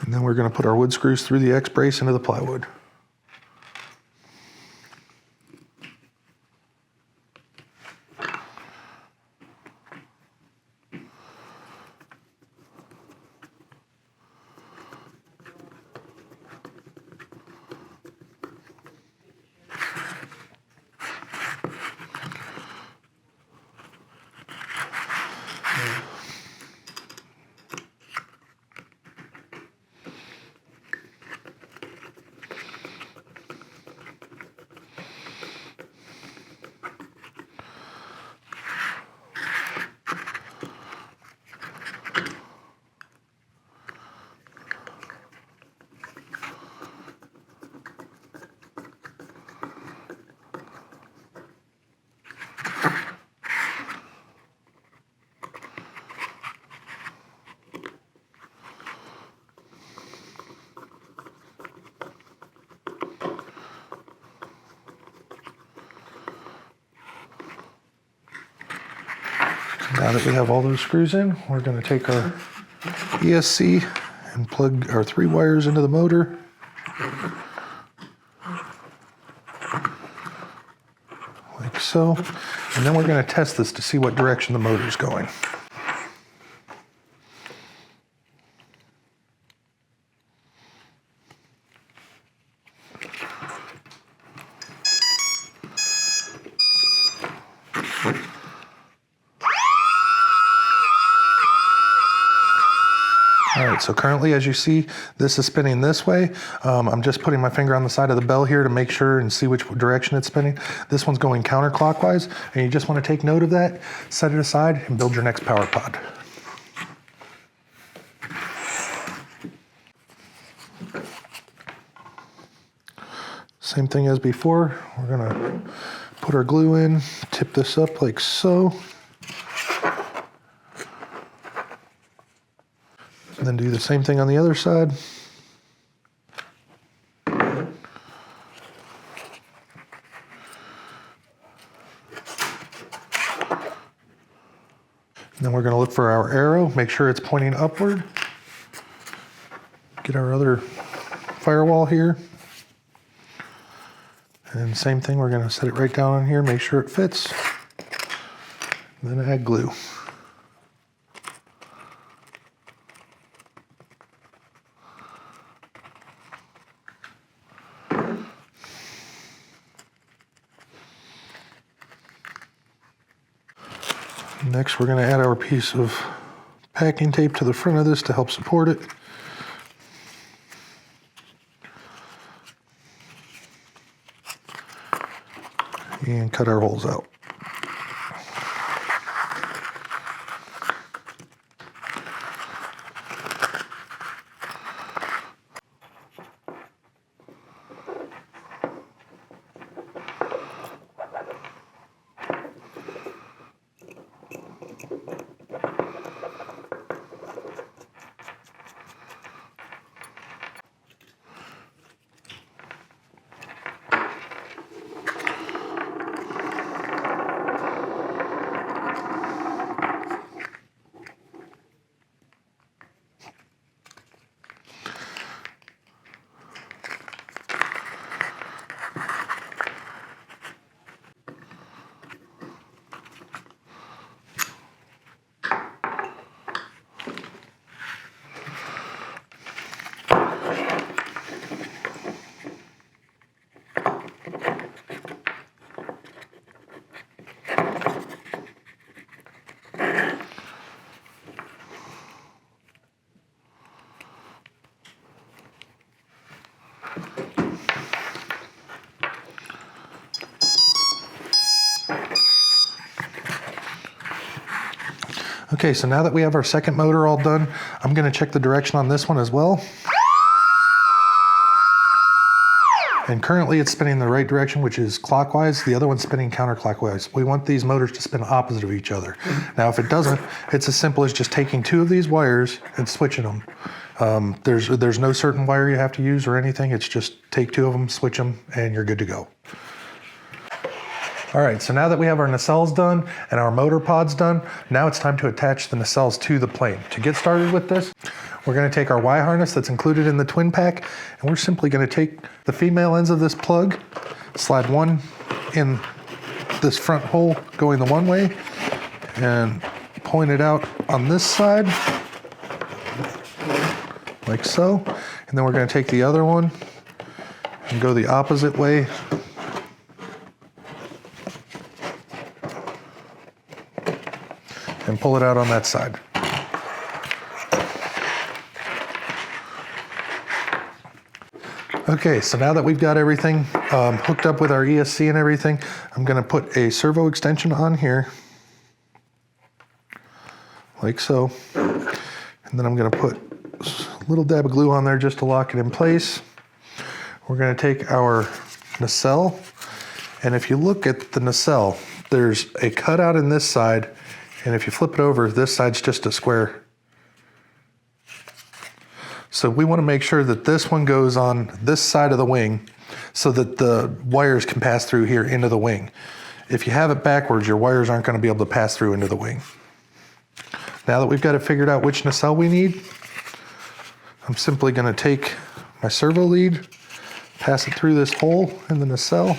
And then we're going to put our wood screws through the X brace into the plywood. Now that we have all those screws in, we're going to take our ESC and plug our 3 wires into the motor. Like so. And then we're going to test this to see what direction the motor's going. All right, so currently, as you see, this is spinning this way. I'm just putting my finger on the side of the bell here to make sure and see which direction it's spinning. This one's going counterclockwise, and you just want to take note of that, set it aside, and build your next power pod. Same thing as before. We're gonna put our glue in, tip this up like so. And then do the same thing on the other side. And then we're going to look for our arrow, make sure it's pointing upward. Get our other firewall here. And same thing, we're going to set it right down on here, make sure it fits. And then add glue. Next, we're going to add our piece of packing tape to the front of this to help support it. and cut our holes out. Okay, so now that we have our second motor all done, I'm going to check the direction on this one as well. And currently it's spinning the right direction, which is clockwise. The other one's spinning counterclockwise. We want these motors to spin opposite of each other. Now, if it doesn't, it's as simple as just taking two of these wires and switching them. There's no certain wire you have to use or anything. It's just take two of them, switch them, and you're good to go. All right, so now that we have our nacelles done and our motor pods done, now it's time to attach the nacelles to the plane. To get started with this, we're gonna take our Y harness that's included in the twin pack, and we're simply gonna take the female ends of this plug, slide one in this front hole going the one way, and point it out on this side, like so. And then we're gonna take the other one and go the opposite way, and pull it out on that side. Okay, so now that we've got everything hooked up with our ESC and everything, I'm gonna put a servo extension on here, like so. And then I'm gonna put a little dab of glue on there just to lock it in place. We're gonna take our nacelle, and if you look at the nacelle, there's a cutout in this side, and if you flip it over, this side's just a square. So we want to make sure that this one goes on this side of the wing so that the wires can pass through here into the wing. If you have it backwards, your wires aren't going to be able to pass through into the wing. Now that we've got it figured out which nacelle we need, I'm simply going to take my servo lead, pass it through this hole in the nacelle,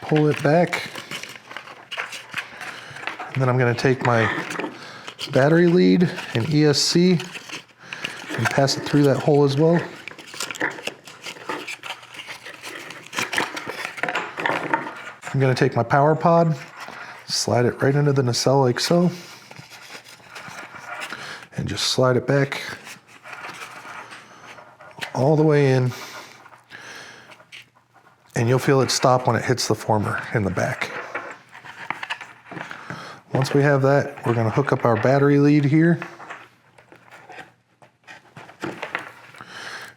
pull it back, and then I'm going to take my battery lead and ESC and pass it through that hole as well. I'm going to take my power pod, slide it right into the nacelle like so, and just slide it back all the way in, and you'll feel it stop when it hits the former in the back. Once we have that, we're going to hook up our battery lead here.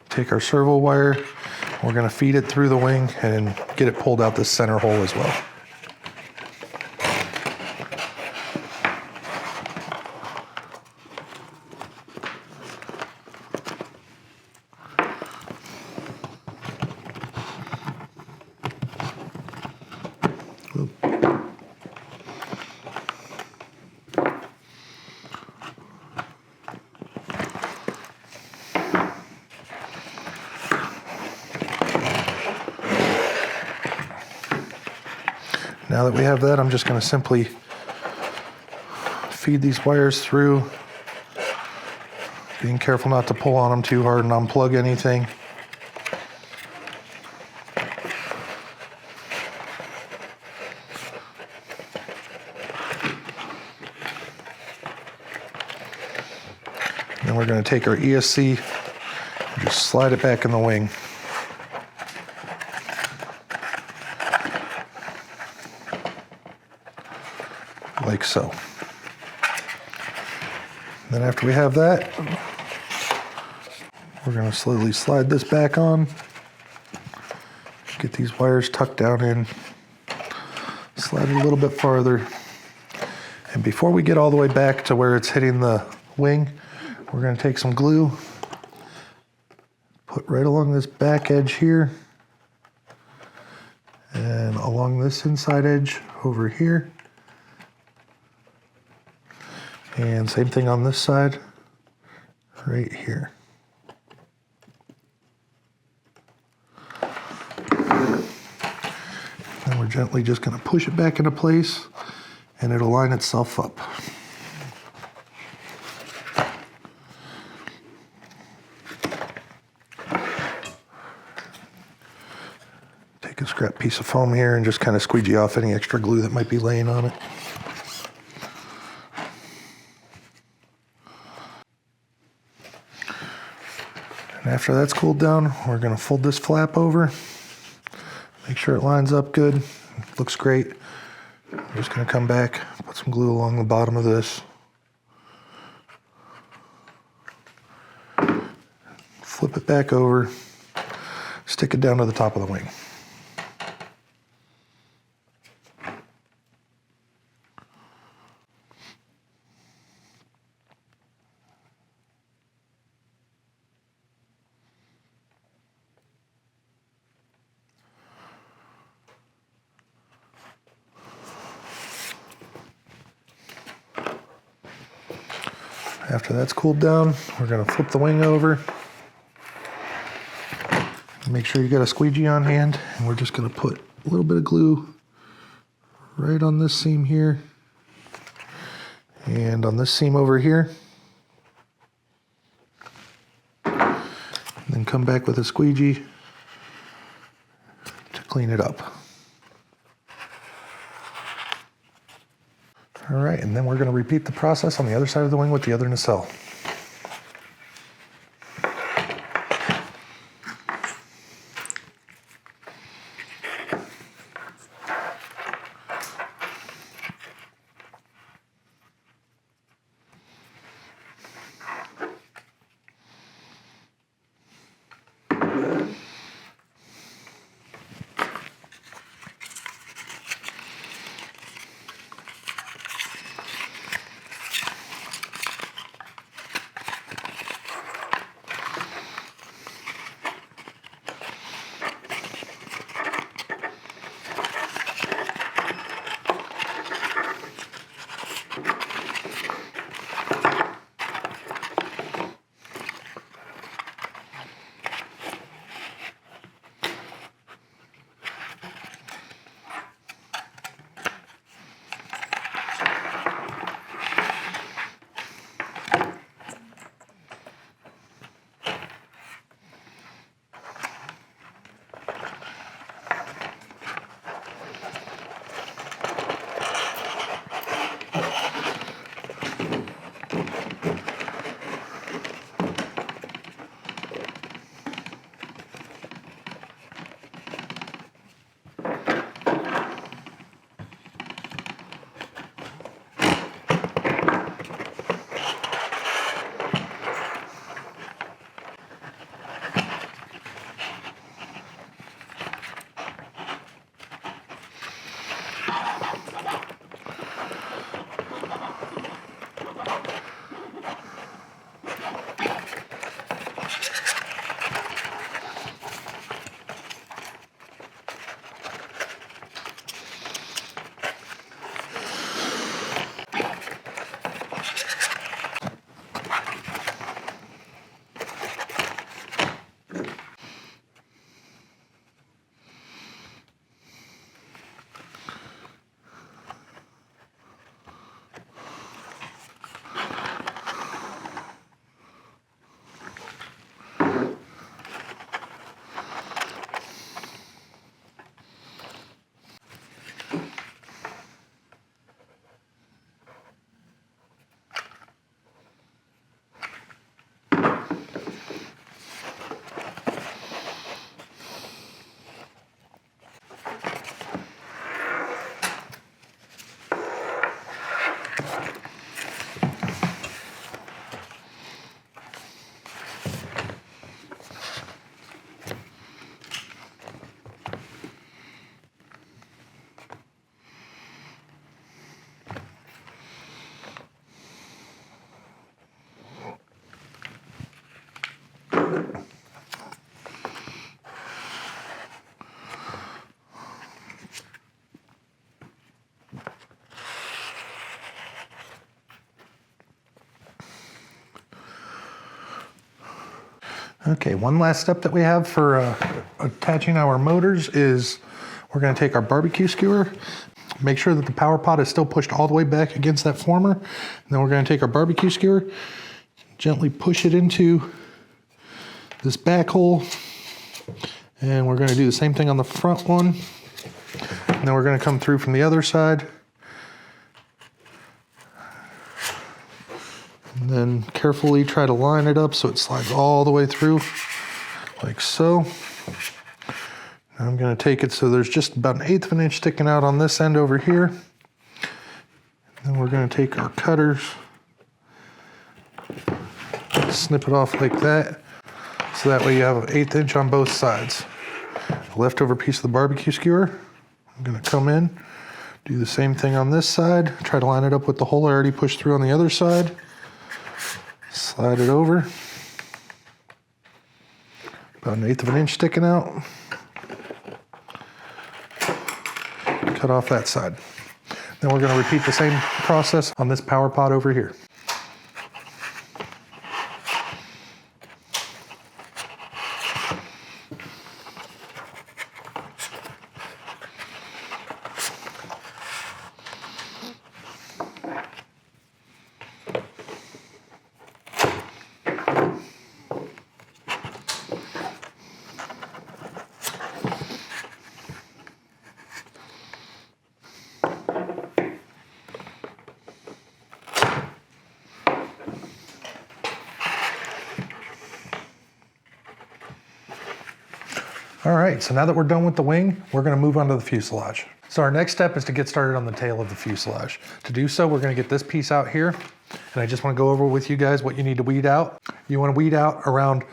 Take our servo wire, we're going to feed it through the wing and get it pulled out this center hole as well. Now that we have that, I'm just going to simply feed these wires through, being careful not to pull on them too hard and unplug anything. Then we're going to take our ESC and just slide it back in the wing. like so. Then after we have that, we're going to slowly slide this back on. Get these wires tucked down in. Slide it a little bit farther. And before we get all the way back to where it's hitting the wing, we're going to take some glue, put right along this back edge here, and along this inside edge over here. And same thing on this side, right here. And we're gently just going to push it back into place, and it'll line itself up. Take a scrap piece of foam here and just kind of squeegee off any extra glue that might be laying on it. And after that's cooled down, we're going to fold this flap over, make sure it lines up good. It looks great. We're just going to come back, put some glue along the bottom of this. Flip it back over, stick it down to the top of the wing. After that's cooled down, we're going to flip the wing over. Make sure you got a squeegee on hand, and we're just going to put a little bit of glue right on this seam here and on this seam over here. And then come back with a squeegee to clean it up. All right, and then we're going to repeat the process on the other side of the wing with the other nacelle. Okay, one last step that we have for attaching our motors is we're going to take our barbecue skewer, make sure that the power pot is still pushed all the way back against that former, and then we're going to take our barbecue skewer, gently push it into this back hole, and we're going to do the same thing on the front one, and then we're going to come through from the other side, and then carefully try to line it up so it slides all the way through, like so. Now I'm going to take it so there's just about 1/8 of an inch sticking out on this end over here. Then we're going to take our cutters, snip it off like that, so that way you have 1/8 inch on both sides. The leftover piece of the barbecue skewer, I'm going to come in, do the same thing on this side, try to line it up with the hole I already pushed through on the other side, slide it over, about 1/8 of an inch sticking out, cut off that side. Then we're going to repeat the same process on this power pot over here. All right, so now that we're done with the wing, we're gonna move on to the fuselage. So our next step is to get started on the tail of the fuselage. To do so, we're gonna get this piece out here, and I just wanna go over with you guys what you need to weed out. You wanna weed out around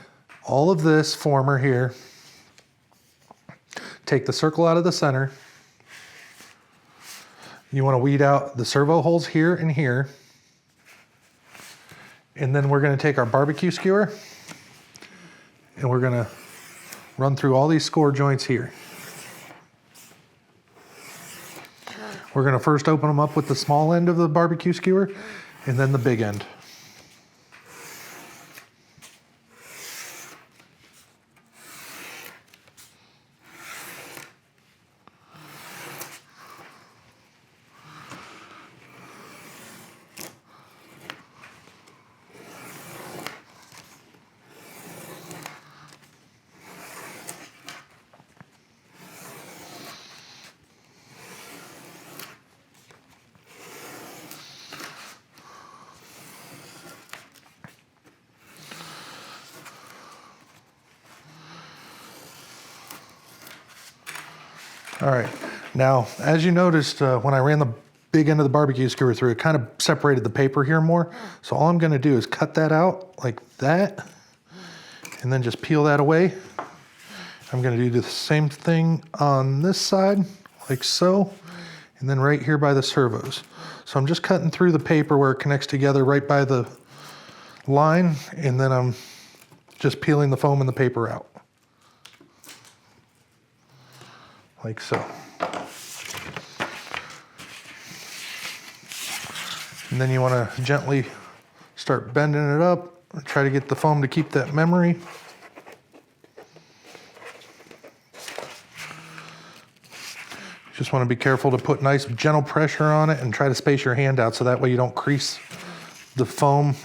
all of this former here. Take the circle out of the center. You wanna weed out the servo holes here and here. And then we're gonna take our barbecue skewer, and we're gonna run through all these score joints here. We're going to first open them up with the small end of the barbecue skewer and then the big end. All right, now, as you noticed, when I ran the big end of the barbecue skewer through, it kind of separated the paper here more. So all I'm gonna do is cut that out like that, and then just peel that away. I'm gonna do the same thing on this side, like so, and then right here by the servos. So I'm just cutting through the paper where it connects together right by the line, and then I'm just peeling the foam and the paper out. Like so. And then you want to gently start bending it up, try to get the foam to keep that memory. Just want to be careful to put nice gentle pressure on it and try to space your hand out so that way you don't crease the foam.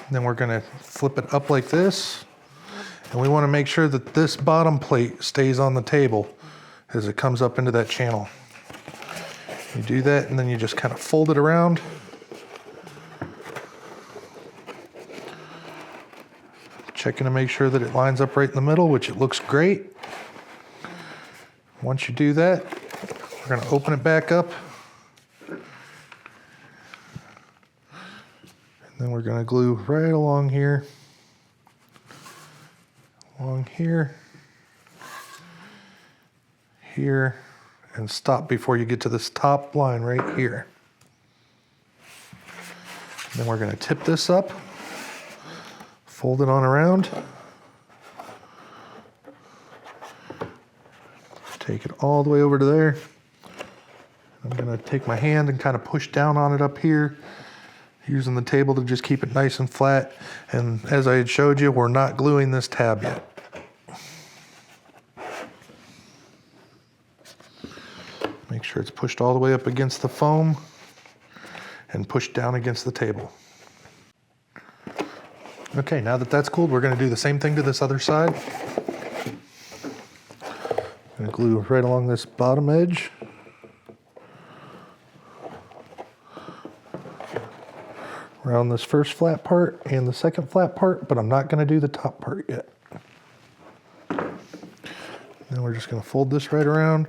Then we're going to flip it up like this, and we want to make sure that this bottom plate stays on the table as it comes up into that channel. You do that, and then you just kind of fold it around. Checking to make sure that it lines up right in the middle, which it looks great. Once you do that, we're going to open it back up. Then we're going to glue right along here, here, and stop before you get to this top line right here. Then we're going to tip this up, fold it on around, Take it all the way over to there. I'm gonna take my hand and kind of push down on it up here, using the table to just keep it nice and flat. And as I had showed you, we're not gluing this tab yet. Make sure it's pushed all the way up against the foam and pushed down against the table. Okay, now that that's cooled, we're gonna do the same thing to this other side. I'm gonna glue right along this bottom edge. Around this first flat part and the second flat part, but I'm not gonna do the top part yet. Then we're just gonna fold this right around,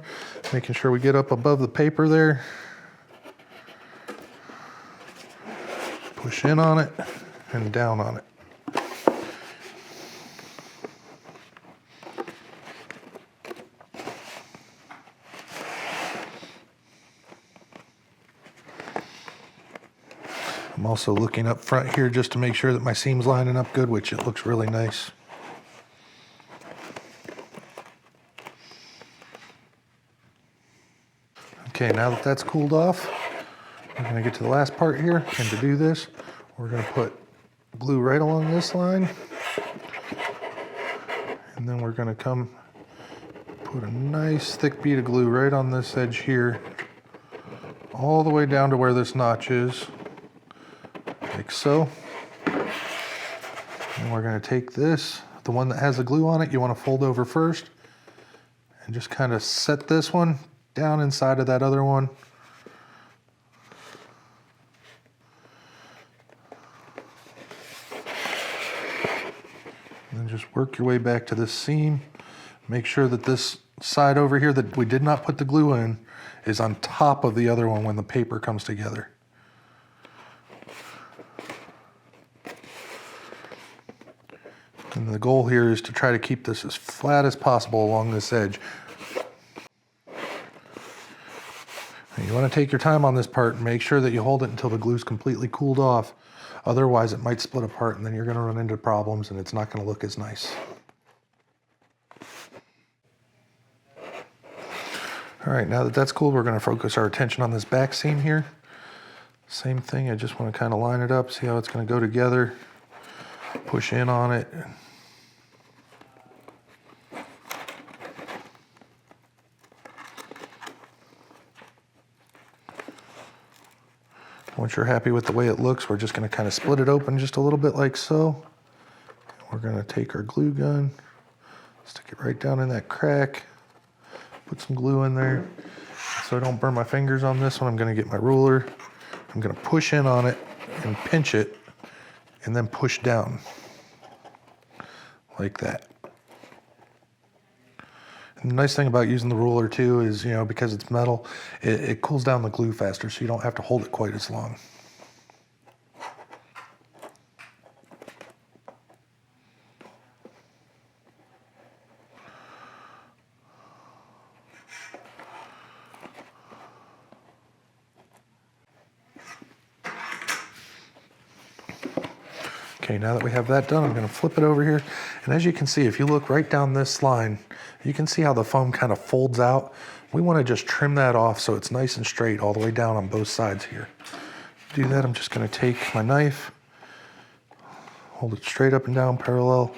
making sure we get up above the paper there. Push in on it and down on it. I'm also looking up front here just to make sure that my seam's lining up good, which it looks really nice. Okay, now that that's cooled off, we're gonna get to the last part here, and to do this, we're gonna put glue right along this line, and then we're gonna come put a nice thick bead of glue right on this edge here, all the way down to where this notch is. Like so. And we're going to take this, the one that has the glue on it, you want to fold over first, and just kind of set this one down inside of that other one. And then just work your way back to this seam. Make sure that this side over here that we did not put the glue in is on top of the other one when the paper comes together. And the goal here is to try to keep this as flat as possible along this edge. And you want to take your time on this part and make sure that you hold it until the glue's completely cooled off. Otherwise it might split apart and then you're going to run into problems and it's not going to look as nice. All right, now that that's cool, we're going to focus our attention on this back seam here. Same thing, I just want to kind of line it up, see how it's going to go together. Push in on it. Once you're happy with the way it looks, we're just going to kind of split it open just a little bit like so. We're going to take our glue gun, stick it right down in that crack, put some glue in there. So I don't burn my fingers on this one, I'm going to get my ruler. I'm going to push in on it and pinch it and then push down like that. And the nice thing about using the ruler too is, you know, because it's metal, it cools down the glue faster, so you don't have to hold it quite as long. Okay, now that we have that done, I'm going to flip it over here. And as you can see, if you look right down this line, you can see how the foam kind of folds out. We want to just trim that off so it's nice and straight all the way down on both sides here. To do that, I'm just going to take my knife, hold it straight up and down parallel.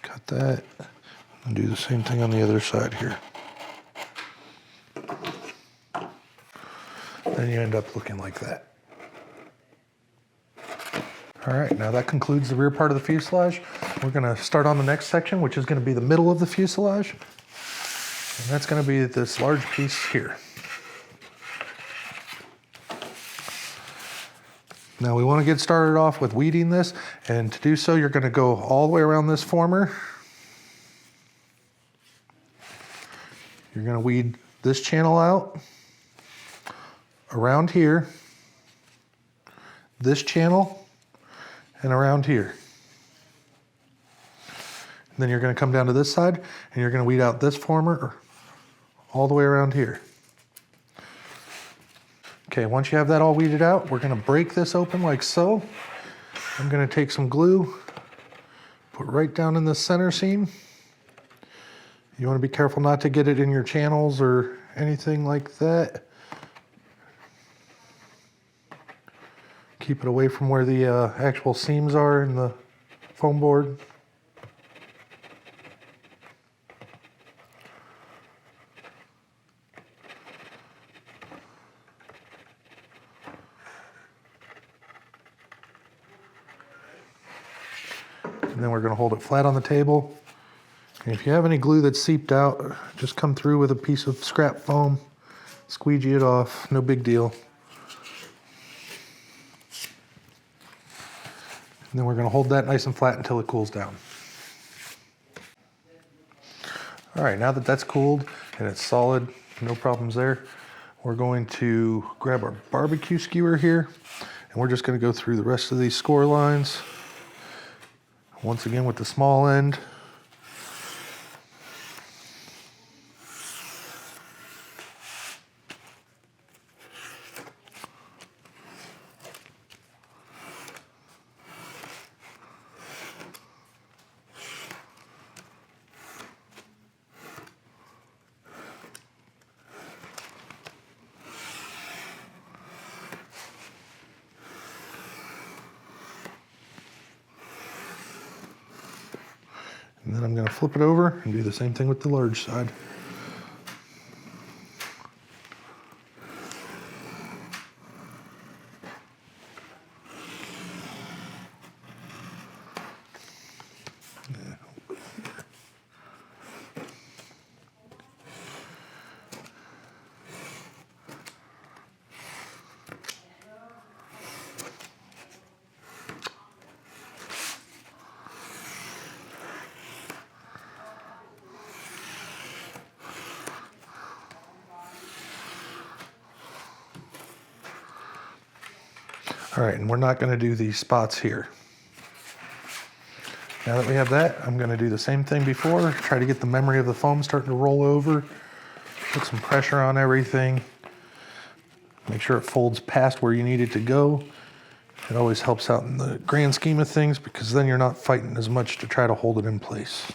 Cut that, and do the same thing on the other side here. Then you end up looking like that. All right, now that concludes the rear part of the fuselage. We're gonna start on the next section, which is gonna be the middle of the fuselage. And that's gonna be this large piece here. Now we wanna get started off with weeding this, and to do so, you're gonna go all the way around this former. You're gonna weed this channel out, around here, this channel, and around here. And then you're going to come down to this side and you're going to weed out this former all the way around here. Okay, once you have that all weeded out, we're going to break this open like so. I'm going to take some glue Put right down in the center seam. You want to be careful not to get it in your channels or anything like that. Keep it away from where the actual seams are in the foam board. And then we're going to hold it flat on the table. And if you have any glue that's seeped out, just come through with a piece of scrap foam, squeegee it off, no big deal. And then we're going to hold that nice and flat until it cools down. All right, now that that's cooled and it's solid, no problems there, we're going to grab our barbecue skewer here, and we're just going to go through the rest of these score lines. Once again with the small end. And then I'm going to flip it over and do the same thing with the large side. All right, and we're not going to do these spots here. Now that we have that, I'm going to do the same thing before, try to get the memory of the foam starting to roll over, put some pressure on everything, make sure it folds past where you need it to go. It always helps out in the grand scheme of things because then you're not fighting as much to try to hold it in place.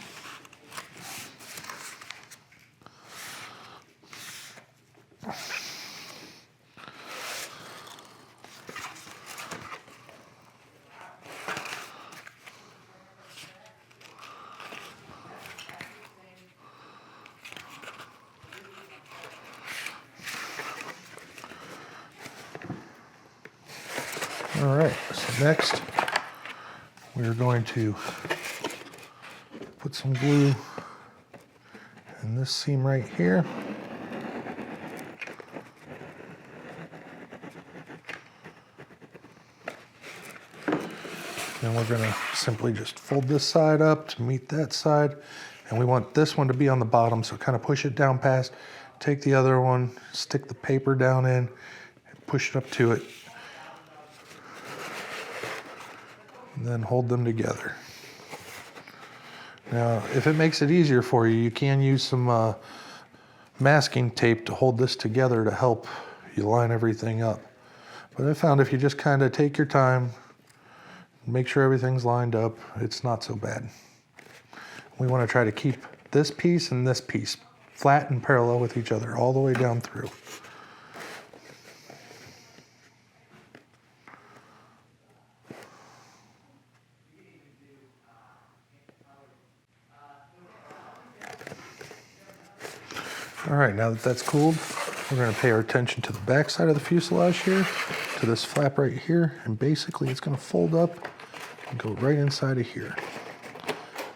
All right, so next we're going to put some glue in this seam right here. Then we're going to simply just fold this side up to meet that side. And we want this one to be on the bottom, so kind of push it down past, take the other one, stick the paper down in, and push it up to it. And then hold them together. Now, if it makes it easier for you, you can use some masking tape to hold this together to help you line everything up. But I found if you just kind of take your time, make sure everything's lined up, it's not so bad. We want to try to keep this piece and this piece flat and parallel with each other all the way down through. All right, now that that's cooled, we're going to pay our attention to the back side of the fuselage here, to this flap right here, and basically it's going to fold up and go right inside of here.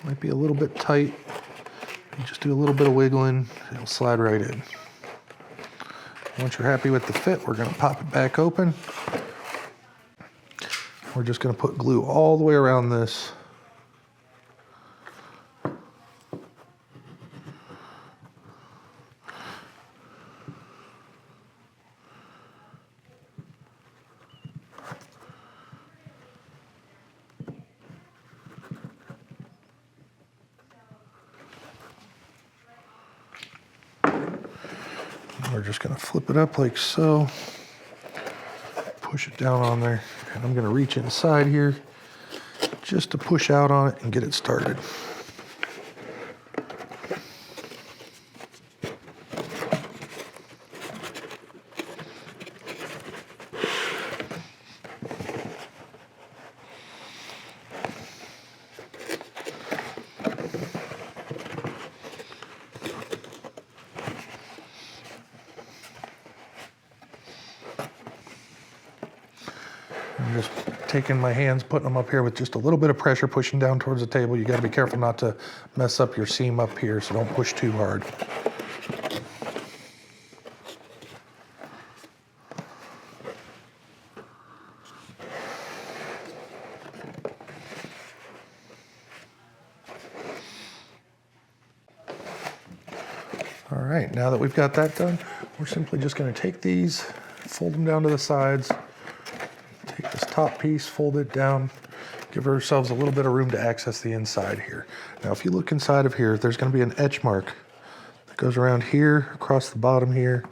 Might be a little bit tight. You just do a little bit of wiggling, it'll slide right in. Once you're happy with the fit, we're going to pop it back open. We're just going to put glue all the way around this. We're just going to flip it up like so, push it down on there, and I'm going to reach inside here just to push out on it and get it started. I'm just taking my hands, putting them up here with just a little bit of pressure, pushing down towards the table. You got to be careful not to mess up your seam up here, so don't push too hard. All right, now that we've got that done, we're simply just going to take these, fold them down to the sides, take this top piece, fold it down, give ourselves a little bit of room to access the inside here. Now, if you look inside of here, there's going to be an etch mark that goes around here, across the bottom here,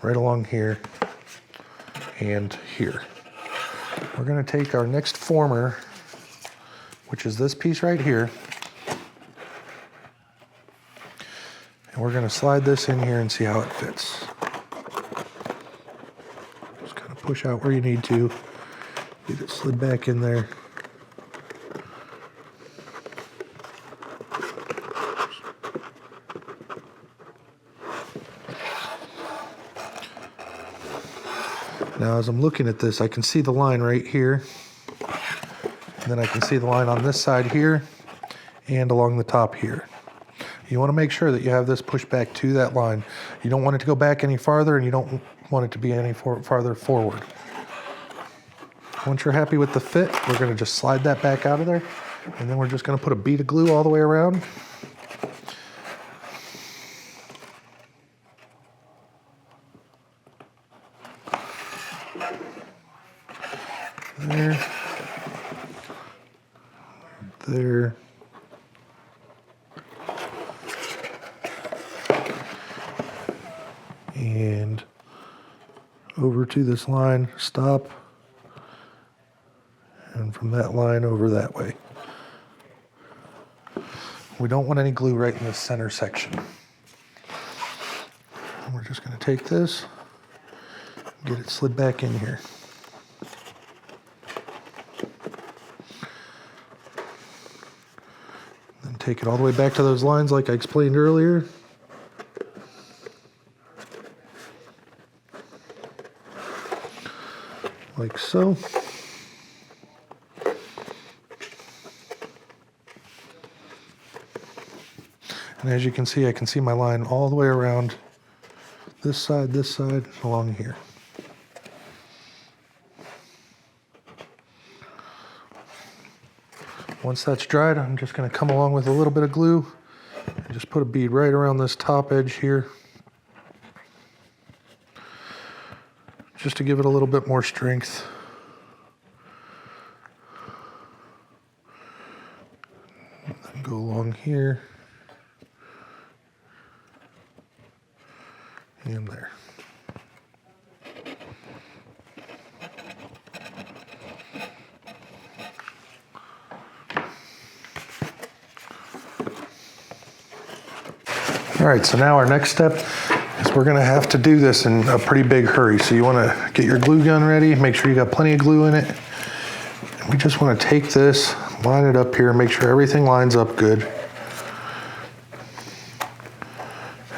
right along here, and here. We're going to take our next former, which is this piece right here, and we're going to slide this in here and see how it fits. Just kind of push out where you need to, get it slid back in there. Now, as I'm looking at this, I can see the line right here, and then I can see the line on this side here and along the top here. You want to make sure that you have this pushed back to that line. You don't want it to go back any farther, and you don't want it to be any farther forward. Once you're happy with the fit, we're going to just slide that back out of there, and then we're just going to put a bead of glue all the way around. There. There. And over to this line, stop, and from that line over that way. We don't want any glue right in the center section. And we're just going to take this, get it slid back in here. Then take it all the way back to those lines like I explained earlier. Like so. And as you can see, I can see my line all the way around this side, along here. Once that's dried, I'm just going to come along with a little bit of glue and just put a bead right around this top edge here, just to give it a little bit more strength. And then go along here and there. All right, so now our next step is we're gonna have to do this in a pretty big hurry. So you wanna get your glue gun ready, make sure you got plenty of glue in it. And we just wanna take this, line it up here, make sure everything lines up good.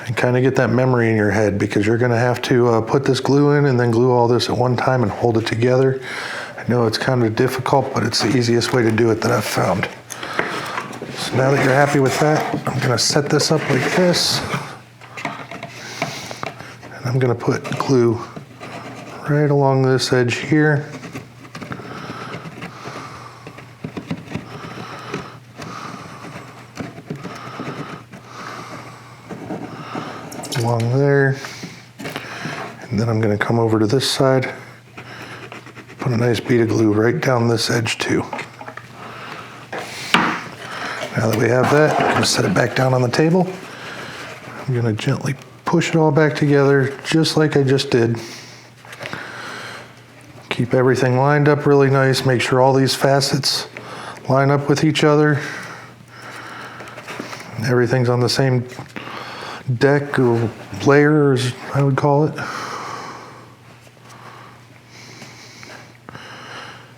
And kind of get that memory in your head, because you're gonna have to put this glue in and then glue all this at one time and hold it together. I know it's kind of difficult, but it's the easiest way to do it that I've found. So now that you're happy with that, I'm gonna set this up like this. And I'm gonna put glue right along this edge here. Along there. And then I'm gonna come over to this side, put a nice bead of glue right down this edge too. Now that we have that, I'm going to set it back down on the table. I'm going to gently push it all back together, just like I just did. Keep everything lined up really nice. Make sure all these facets line up with each other. Everything's on the same deck or layer, as I would call it.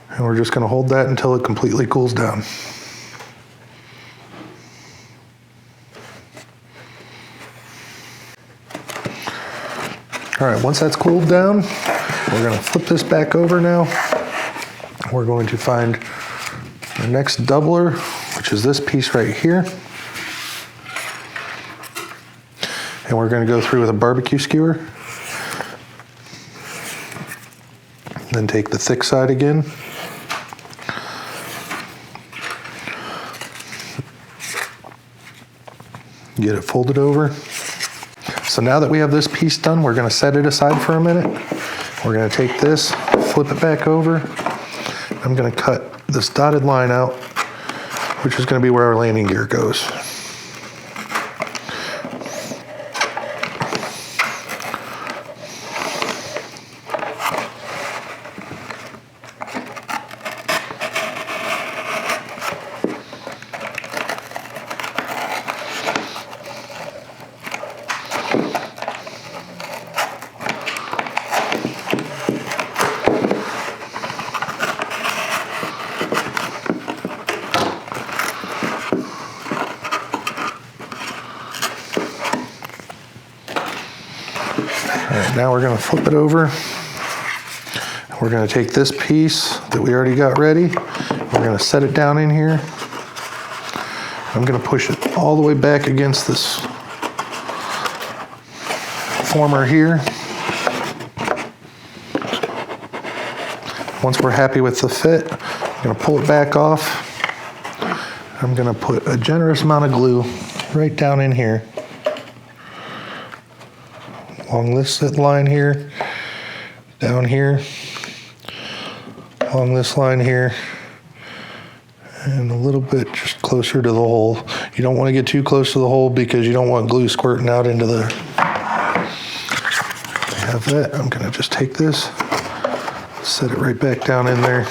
And we're just going to hold that until it completely cools down. All right, once that's cooled down, we're going to flip this back over now. We're going to find the next doubler, which is this piece right here. And we're going to go through with a barbecue skewer. Then take the thick side again. Get it folded over. So now that we have this piece done, we're going to set it aside for a minute. We're going to take this, flip it back over. I'm going to cut this dotted line out, which is going to be where our landing gear goes. Now we're going to flip it over. We're going to take this piece that we already got ready. We're going to set it down in here. I'm going to push it all the way back against this former here. Once we're happy with the fit, I'm going to pull it back off. I'm going to put a generous amount of glue right down in here. Along this line here, down here, along this line here, and a little bit just closer to the hole. You don't want to get too close to the hole because you don't want glue squirting out into there. I have that. I'm going to just take this, set it right back down in there.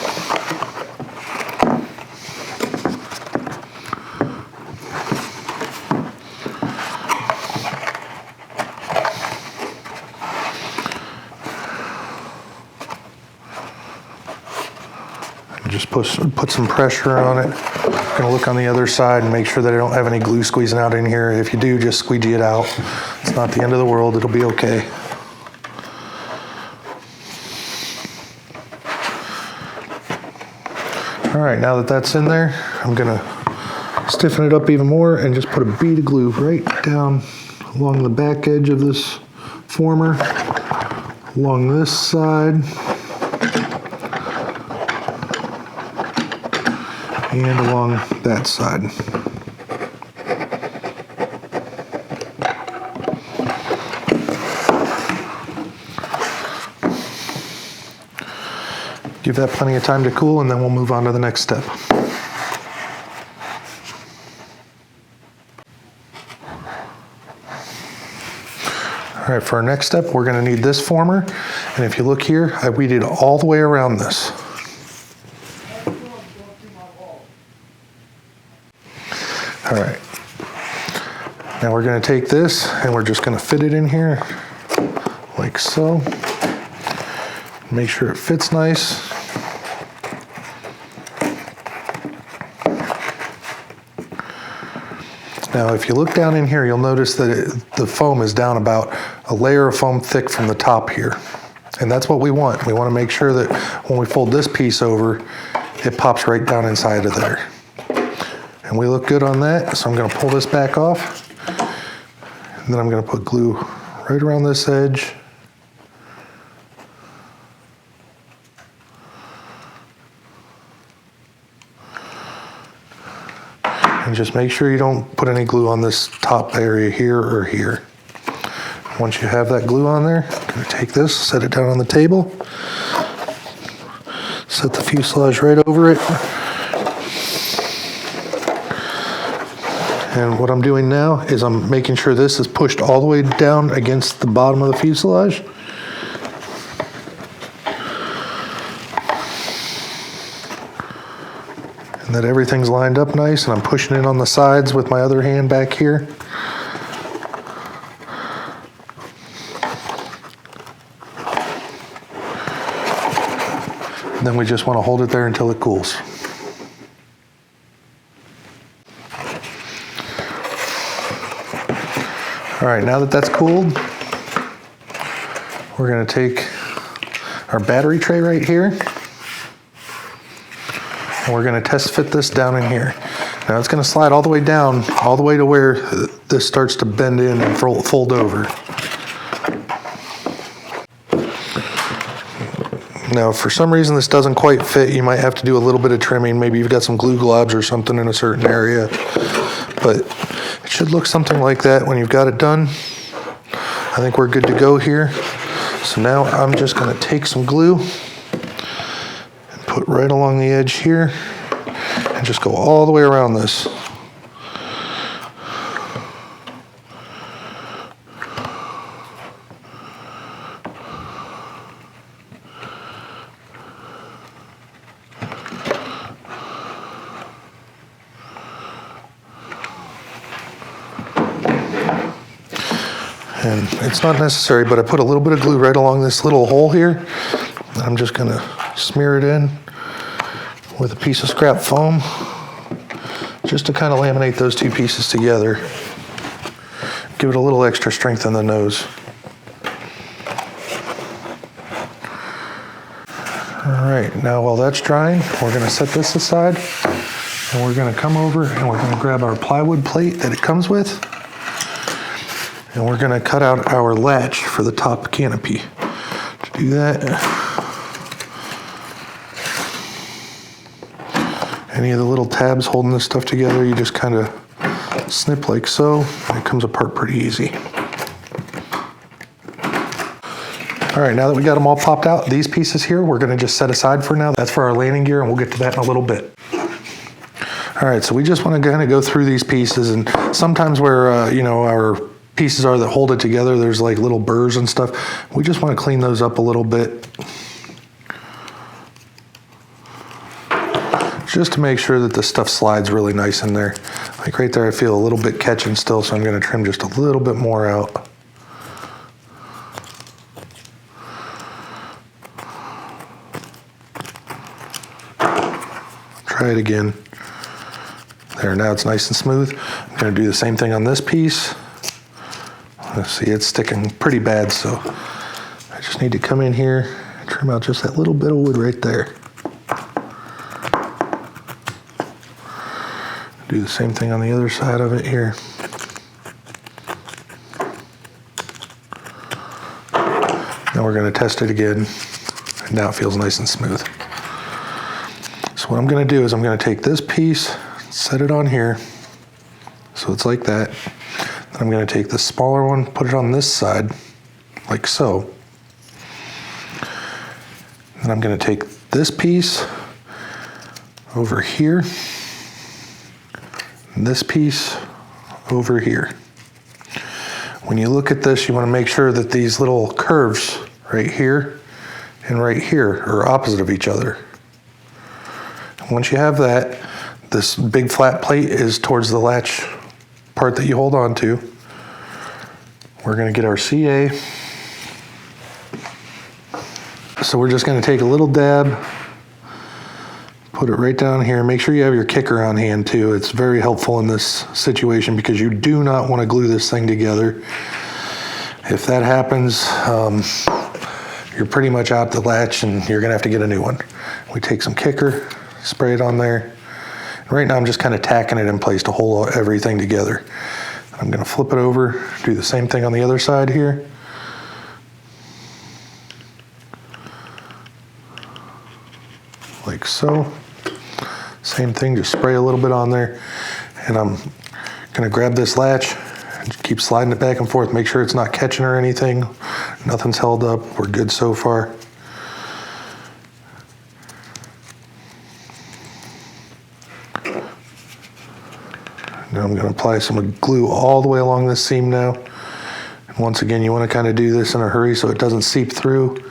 Just put some pressure on it. I'm gonna look on the other side and make sure that I don't have any glue squeezing out in here. If you do, just squeegee it out. It's not the end of the world, it'll be okay. All right, now that that's in there, I'm gonna stiffen it up even more and just put a bead of glue right down along the back edge of this former, along this side, and along that side. Give that plenty of time to cool, and then we'll move on to the next step. All right, for our next step, we're going to need this former, and if you look here, I weeded all the way around this. All right, now we're going to take this and we're just going to fit it in here like so. Make sure it fits nice. Now if you look down in here, you'll notice that the foam is down about a layer of foam thick from the top here. And that's what we want. We want to make sure that when we fold this piece over, it pops right down inside of there. And we look good on that, so I'm going to pull this back off. And then I'm going to put glue right around this edge. And just make sure you don't put any glue on this top area here or here. Once you have that glue on there, I'm going to take this, set it down on the table, set the fuselage right over it. And what I'm doing now is I'm making sure this is pushed all the way down against the bottom of the fuselage. And and that everything's lined up nice, and I'm pushing it on the sides with my other hand back here. And then we just want to hold it there until it cools. All right, now that that's cooled, we're going to take our battery tray right here, and we're going to test fit this down in here. Now it's going to slide all the way down, all the way to where this starts to bend in and fold over. Now, if for some reason this doesn't quite fit, you might have to do a little bit of trimming. Maybe you've got some glue globs or something in a certain area, but it should look something like that when you've got it done. I think we're good to go here. So now I'm just going to take some glue and put right along the edge here and just go all the way around this. And it's not necessary, but I put a little bit of glue right along this little hole here. And I'm just gonna smear it in with a piece of scrap foam just to kind of laminate those two pieces together. Give it a little extra strength in the nose. All right, now while that's drying, we're gonna set this aside, and we're gonna come over and we're gonna grab our plywood plate that it comes with, and we're gonna cut out our latch for the top canopy. To do that, any of the little tabs holding this stuff together, you just kind of snip like so, and it comes apart pretty easy. All right, now that we got them all popped out, these pieces here, we're gonna just set aside for now. That's for our landing gear, and we'll get to that in a little bit. All right, so we just wanna kind of go through these pieces, and sometimes where, you know, our pieces are that hold it together, there's like little burrs and stuff. We just want to clean those up a little bit, just to make sure that the stuff slides really nice in there. Like right there, I feel a little bit catching still, so I'm going to trim just a little bit more out. Try it again. There, now it's nice and smooth. I'm going to do the same thing on this piece. Let's see, it's sticking pretty bad, so I just need to come in here and trim out just that little bit of wood right there. Do the same thing on the other side of it here. Now we're going to test it again, and now it feels nice and smooth. So what I'm going to do is I'm going to take this piece, set it on here, so it's like that. I'm going to take the smaller one, put it on this side, like so. Then I'm going to take this piece over here, and this piece over here. When you look at this, you want to make sure that these little curves right here and right here are opposite of each other. And once you have that, this big flat plate is towards the latch part that you hold on to. We're going to get our CA. So we're just going to take a little dab, put it right down here. Make sure you have your kicker on hand too. It's very helpful in this situation because you do not want to glue this thing together. If that happens, you're pretty much out the latch and you're going to have to get a new one. We take some kicker, spray it on there. Right now I'm just kind of tacking it in place to hold everything together. I'm going to flip it over, do the same thing on the other side here. Like so. Same thing, just spray a little bit on there. And I'm going to grab this latch and keep sliding it back and forth. Make sure it's not catching or anything. Nothing's held up. We're good so far. Now I'm going to apply some glue all the way along this seam now. And once again, you want to kind of do this in a hurry so it doesn't seep through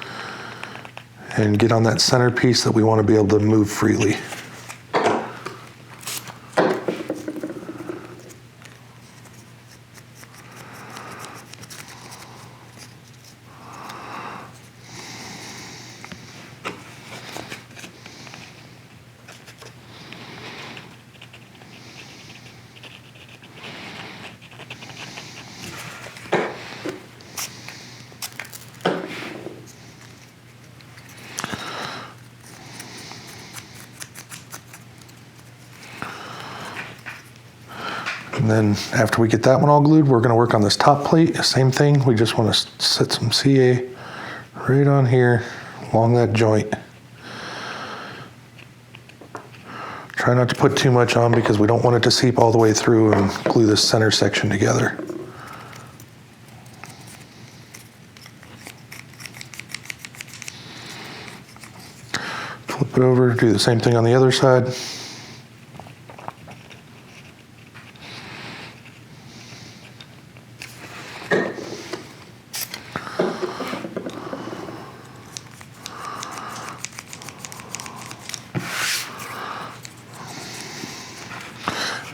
and get on that center piece that we want to be able to move freely. And then after we get that one all glued, we're gonna work on this top plate. Same thing, we just wanna set some CA right on here along that joint. Try not to put too much on because we don't want it to seep all the way through and glue this center section together. Flip it over, do the same thing on the other side.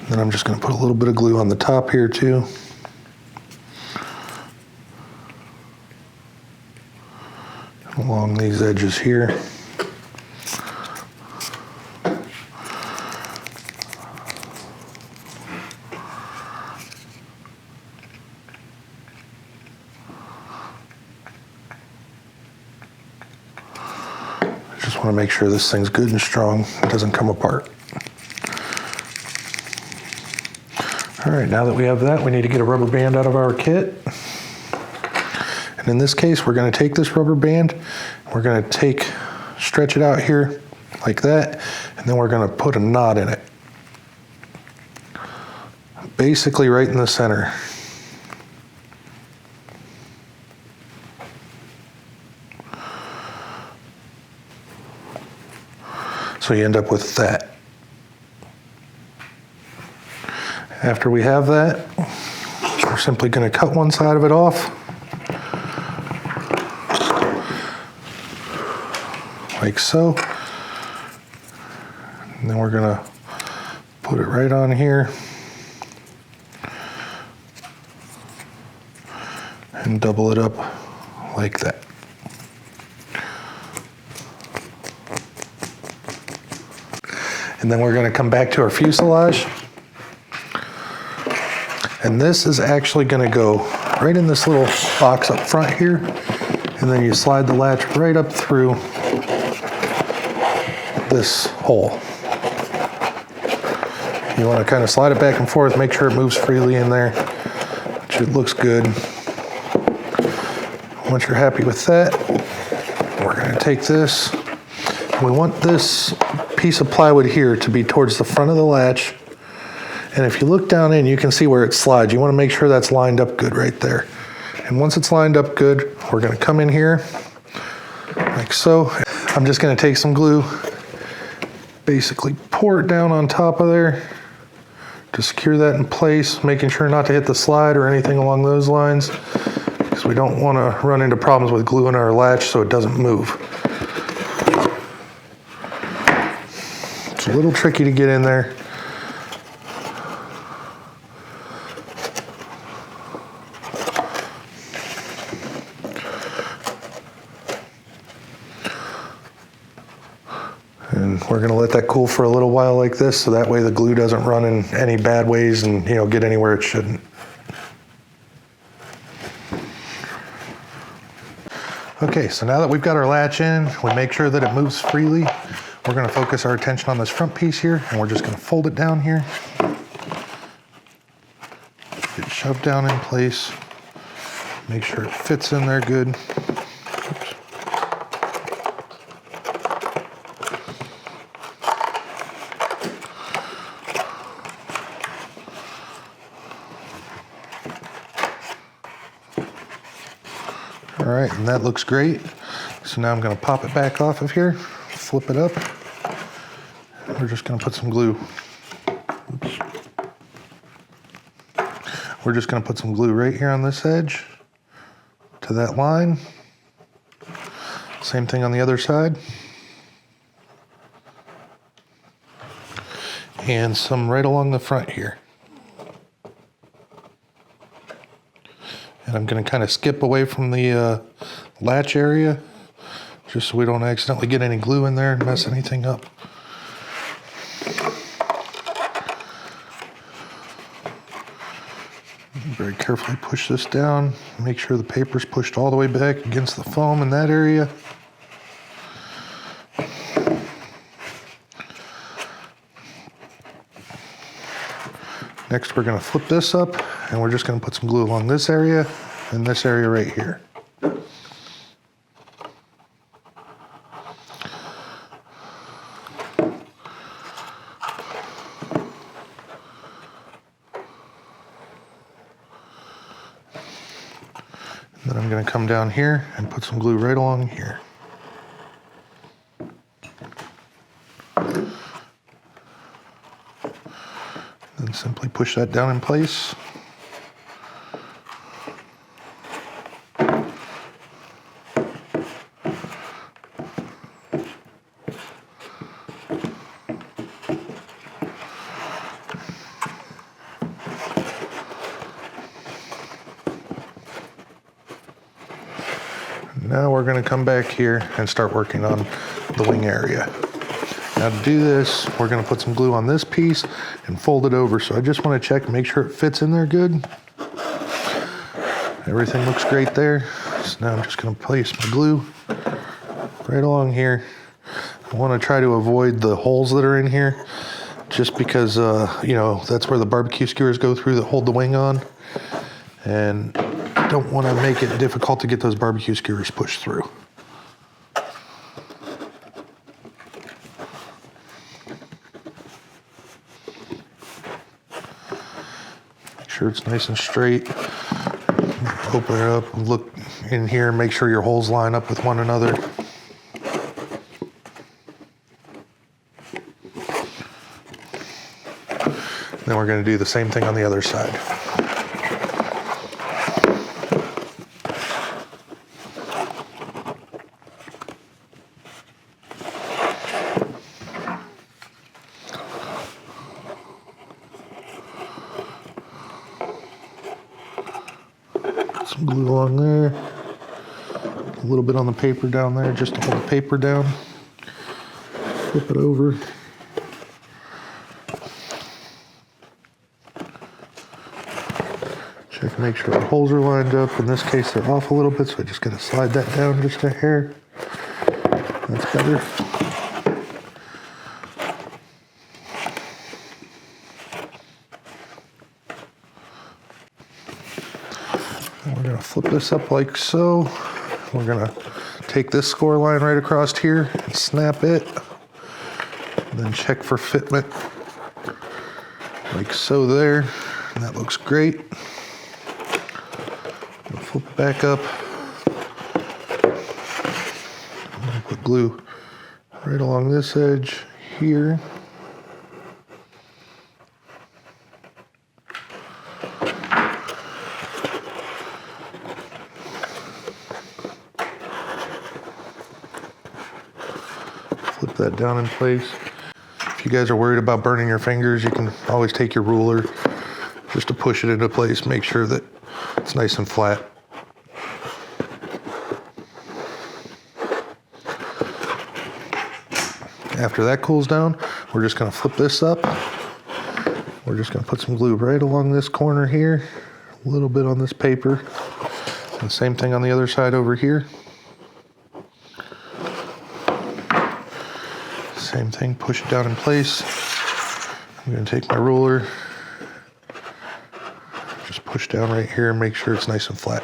Then I'm just going to put a little bit of glue on the top here too. Along these edges here. I just want to make sure this thing's good and strong, it doesn't come apart. All right, now that we have that, we need to get a rubber band out of our kit. And in this case, we're gonna take this rubber band, we're gonna stretch it out here like that, and then we're gonna put a knot in it. Basically right in the center. So you end up with that. After we have that, we're simply going to cut one side of it off, like so. And then we're going to put it right on here and double it up like that. And then we're going to come back to our fuselage. And this is actually going to go right in this little box up front here. And then you slide the latch right up through this hole. You want to kind of slide it back and forth, make sure it moves freely in there, which it looks good. Once you're happy with that, we're going to take this. We want this piece of plywood here to be towards the front of the latch. And if you look down in, you can see where it slides. You want to make sure that's lined up good right there. And once it's lined up good, we're going to come in here like so. I'm just going to take some glue, basically pour it down on top of there to secure that in place, making sure not to hit the slide or anything along those lines, because we don't want to run into problems with glue in our latch so it doesn't move. It's a little tricky to get in there. And we're going to let that cool for a little while like this, so that way the glue doesn't run in any bad ways and, get anywhere it shouldn't. Okay, so now that we've got our latch in, we make sure that it moves freely. We're going to focus our attention on this front piece here, and we're just going to fold it down here. Get it shoved down in place. Make sure it fits in there good. Oops. All right, and that looks great. So now I'm going to pop it back off of here, flip it up. We're just going to put some glue. Oops. We're just going to put some glue right here on this edge to that line. Same thing on the other side. And some right along the front here. And I'm going to kind of skip away from the latch area, just so we don't accidentally get any glue in there and mess anything up. Very carefully push this down, make sure the paper's pushed all the way back against the foam in that area. Next, we're gonna flip this up and we're just gonna put some glue along this area and this area right here. Then I'm going to come down here and put some glue right along here. Then simply push that down in place. Now we're going to come back here and start working on the wing area. Now to do this, we're going to put some glue on this piece and fold it over. So I just want to check and make sure it fits in there good. Everything looks great there. So now I'm just going to place my glue right along here. I want to try to avoid the holes that are in here just because, you know, that's where the barbecue skewers go through that hold the wing on. And don't want to make it difficult to get those barbecue skewers pushed through. Make sure it's nice and straight. Open it up and look in here and make sure your holes line up with one another. Then we're going to do the same thing on the other side. Some glue along there, a little bit on the paper down there just to hold the paper down. Flip it over. Check and make sure the holes are lined up. In this case, they're off a little bit, so I just gotta slide that down just a hair. That's better. We're going to flip this up like so. We're going to take this score line right across here and snap it. And then check for fitment like so there. And that looks great. We'll flip it back up. I'm going to put glue right along this edge here. Flip that down in place. If you guys are worried about burning your fingers, you can always take your ruler just to push it into place, make sure that it's nice and flat. After that cools down, we're just going to flip this up. We're just going to put some glue right along this corner here, a little bit on this paper, and same thing on the other side over here. Same thing, push it down in place. I'm going to take my ruler, just push down right here and make sure it's nice and flat.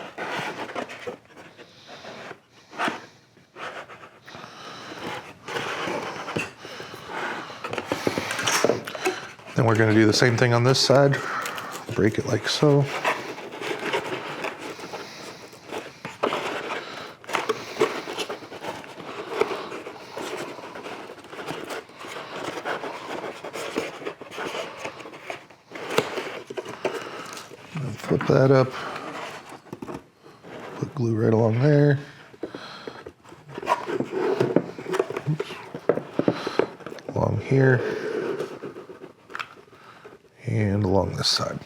Then we're going to do the same thing on this side. Break it like so. Flip that up, put glue right along there. Oops. Along here, and along this side.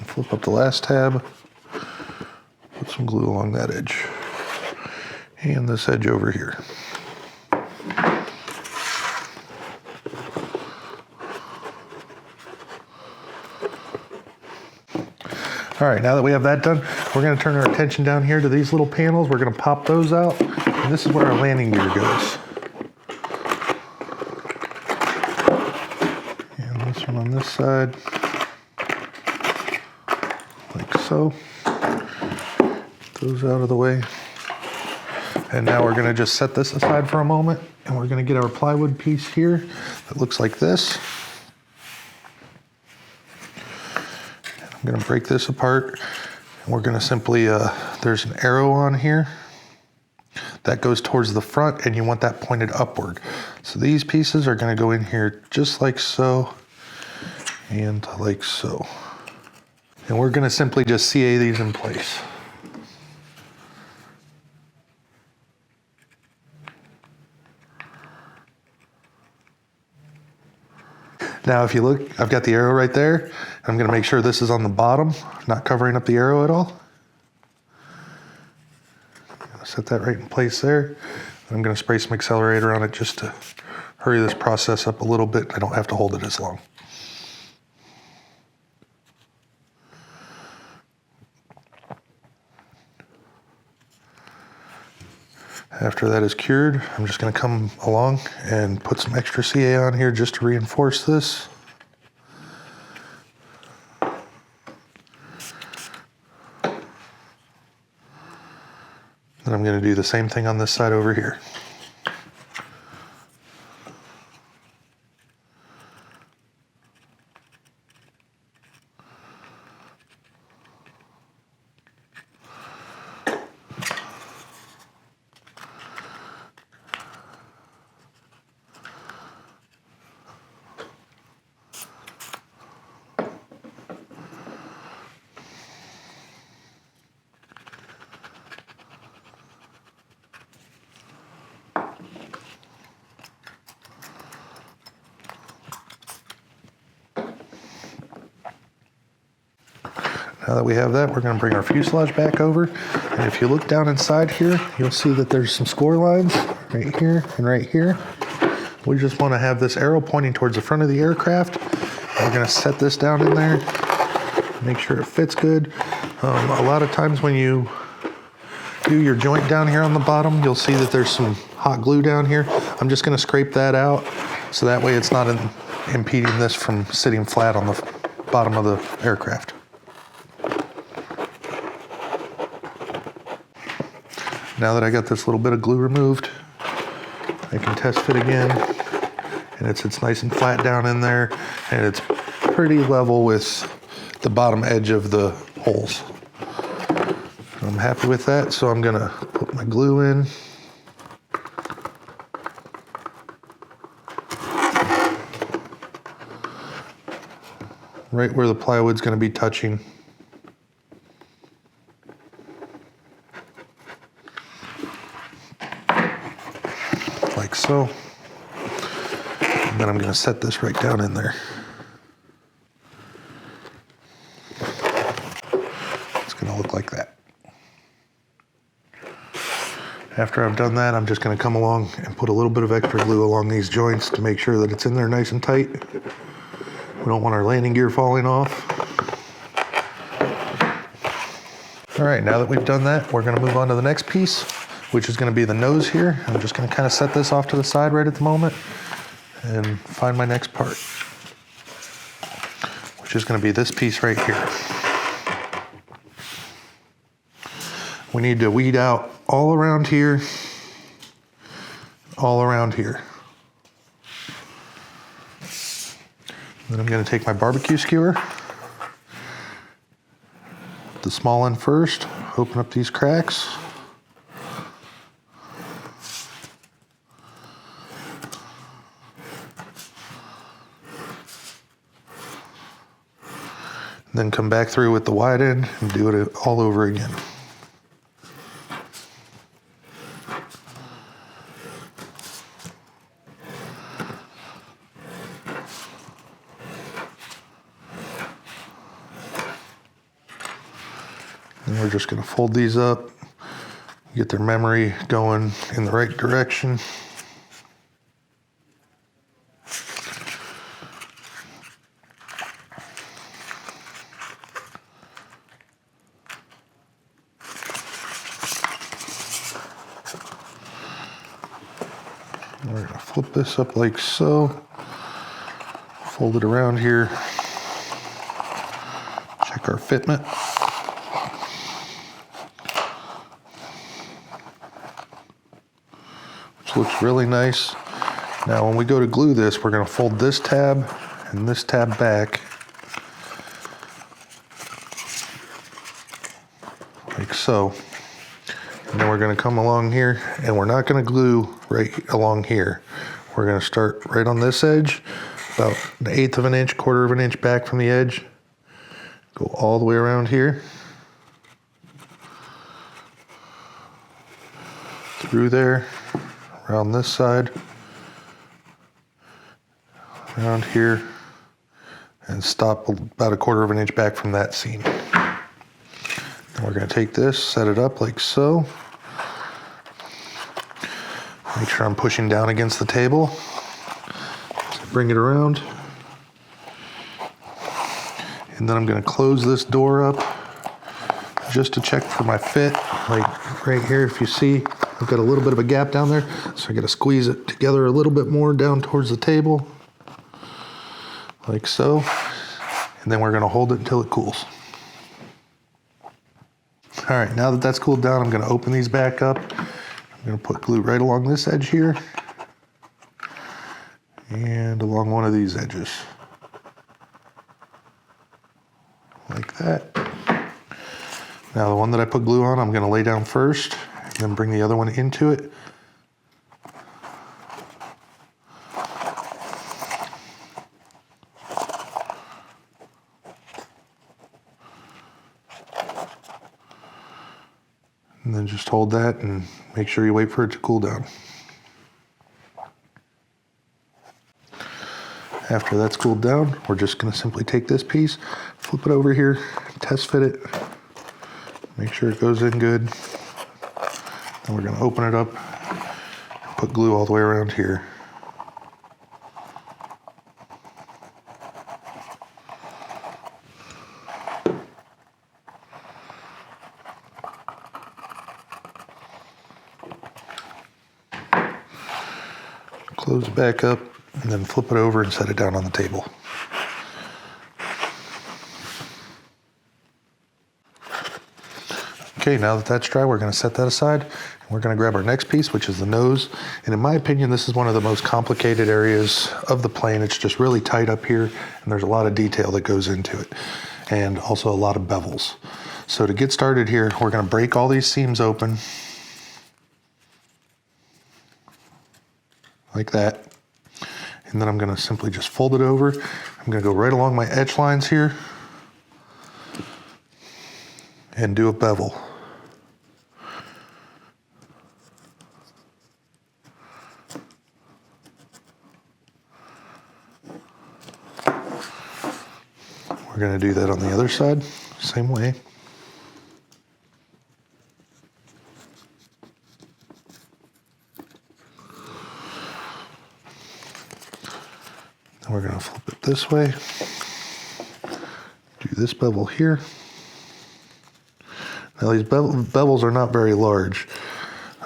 Flip up the last tab, put some glue along that edge, and this edge over here. All right, now that we have that done, we're gonna turn our attention down here to these little panels. We're gonna pop those out, and this is where our landing gear goes. And this one on this side, like so. Those out of the way. And now we're gonna just set this aside for a moment, and we're gonna get our plywood piece here that looks like this. I'm gonna break this apart, and we're gonna simply, there's an arrow on here that goes towards the front, and you want that pointed upward. So these pieces are gonna go in here just like so, and like so. And we're gonna simply just CA these in place. Now, if you look, I've got the arrow right there. I'm gonna make sure this is on the bottom, not covering up the arrow at all. Set that right in place there. I'm gonna spray some accelerator on it just to hurry this process up a little bit. I don't have to hold it as long. After that is cured, I'm just gonna come along and put some extra CA on here just to reinforce this. Then I'm gonna do the same thing on this side over here. Now that we have that, we're going to bring our fuselage back over. And if you look down inside here, you'll see that there's some score lines right here and right here. We just want to have this arrow pointing towards the front of the aircraft. We're going to set this down in there, make sure it fits good. A lot of times when you do your joint down here on the bottom, you'll see that there's some hot glue down here. I'm just going to scrape that out so that way it's not impeding this from sitting flat on the bottom of the aircraft. Now that I got this little bit of glue removed, I can test fit again, and it sits nice and flat down in there, and it's pretty level with the bottom edge of the holes. I'm happy with that, so I'm gonna put my glue in. Right where the plywood's gonna be touching. Like so. And then I'm gonna set this right down in there. It's gonna look like that. After I've done that, I'm just gonna come along and put a little bit of extra glue along these joints to make sure that it's in there nice and tight. We don't want our landing gear falling off. All right, now that we've done that, we're gonna move on to the next piece, which is gonna be the nose here. I'm just gonna kind of set this off to the side right at the moment and find my next part, which is gonna be this piece right here. We need to weed out all around here, all around here. Then I'm gonna take my barbecue skewer, the small end first, open up these cracks. Then come back through with the wide end and do it all over again. And we're just going to fold these up, get their memory going in the right direction. gonna flip this up like so, fold it around here, check our fitment. Which looks really nice. Now when we go to glue this, we're gonna fold this tab and this tab back, like so. And then we're gonna come along here, and we're not gonna glue right along here. We're gonna start right on this edge, about 1/8 of an inch, 1/4 of an inch back from the edge. Go all the way around here. Through there, around this side, around here, and stop about 1/4 of an inch back from that seam. Then we're gonna take this, set it up like so. Make sure I'm pushing down against the table. So bring it around. And then I'm gonna close this door up just to check for my fit. Like right here, if you see, I've got a little bit of a gap down there. So I gotta squeeze it together a little bit more down towards the table. Like so. And then we're gonna hold it until it cools. All right, now that that's cooled down, I'm gonna open these back up. I'm gonna put glue right along this edge here and along one of these edges. Like that. Now the one that I put glue on, I'm gonna lay down first and then bring the other one into it. And then just hold that and make sure you wait for it to cool down. After that's cooled down, we're just gonna simply take this piece, flip it over here, test fit it, make sure it goes in good. Then we're gonna open it up and put glue all the way around here. Close it back up and then flip it over and set it down on the table. Okay, now that that's dry, we're gonna set that aside. And we're gonna grab our next piece, which is the nose. And in my opinion, this is one of the most complicated areas of the plane. It's just really tight up here, and there's a lot of detail that goes into it. And also a lot of bevels. So to get started here, we're gonna break all these seams open. Like that. And then I'm gonna simply just fold it over. I'm gonna go right along my edge lines here and do a bevel. We're gonna do that on the other side, same way. We're going to flip it this way, do this bevel here. Now these bevels are not very large.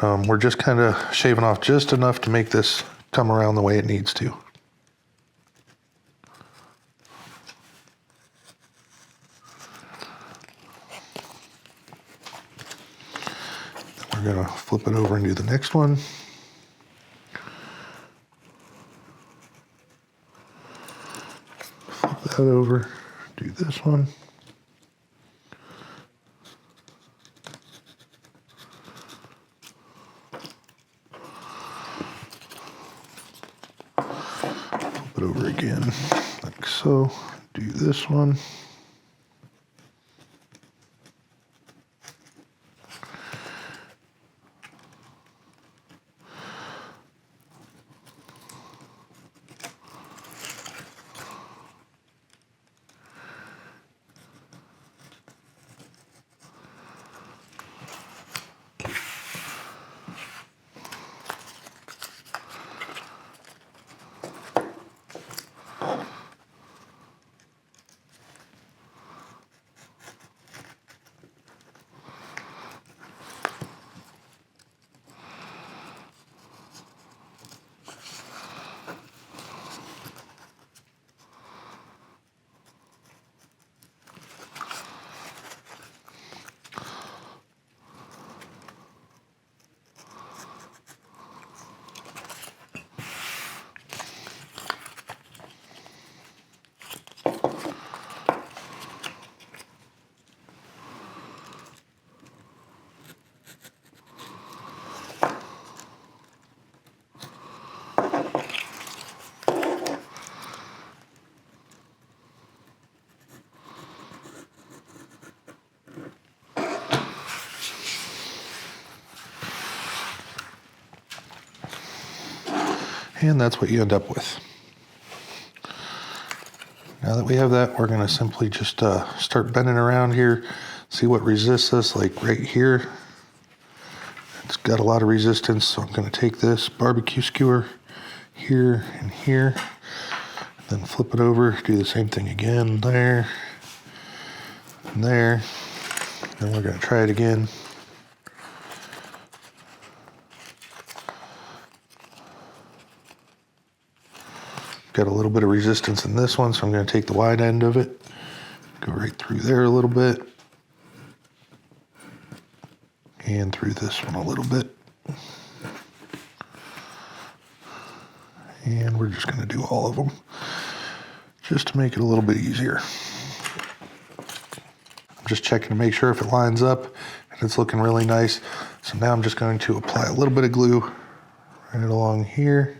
We're just kind of shaving off just enough to make this come around the way it needs to. Then we're going to flip it over and do the next one. That over, do this one. Flip it over again, like so. Do this one. And that's what you end up with. Now that we have that, we're gonna simply just start bending around here, see what resists us, like right here. It's got a lot of resistance, so I'm gonna take this barbecue skewer here and here, then flip it over, do the same thing again, there, and there. Then we're gonna try it again. Got a little bit of resistance in this one, so I'm going to take the wide end of it, go right through there a little bit, and through this one a little bit. And we're just going to do all of them, just to make it a little bit easier. I'm just checking to make sure if it lines up, and it's looking really nice. So now I'm just going to apply a little bit of glue right along here.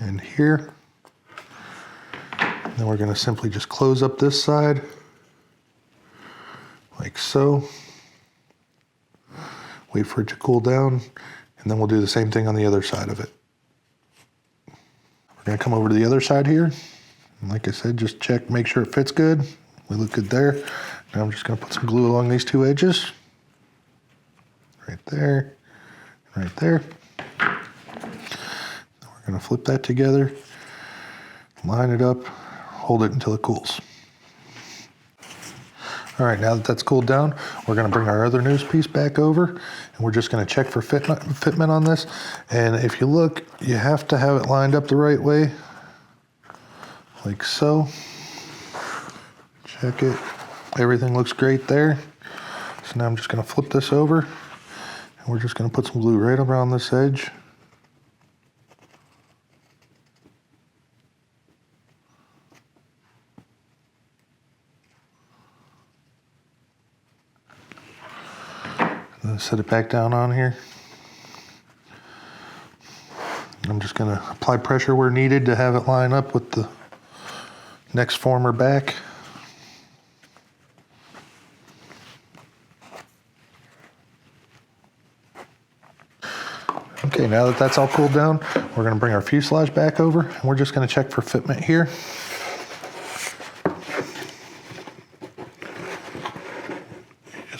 And here. And then we're going to simply just close up this side like so. Wait for it to cool down, and then we'll do the same thing on the other side of it. We're going to come over to the other side here, and like I said, just check, make sure it fits good. We look good there. Now I'm just going to put some glue along these two edges, right there, right there. We're going to flip that together, line it up, hold it until it cools. All right, now that that's cooled down, we're going to bring our other nose piece back over, and we're just going to check for fitment on this. And if you look, you have to have it lined up the right way, like so. Check it. Everything looks great there. So now I'm just going to flip this over, and we're just going to put some glue right around this edge. Set it back down on here. I'm just going to apply pressure where needed to have it line up with the next former back. Okay, now that that's all cooled down, we're going to bring our fuselage back over, and we're just going to check for fitment here.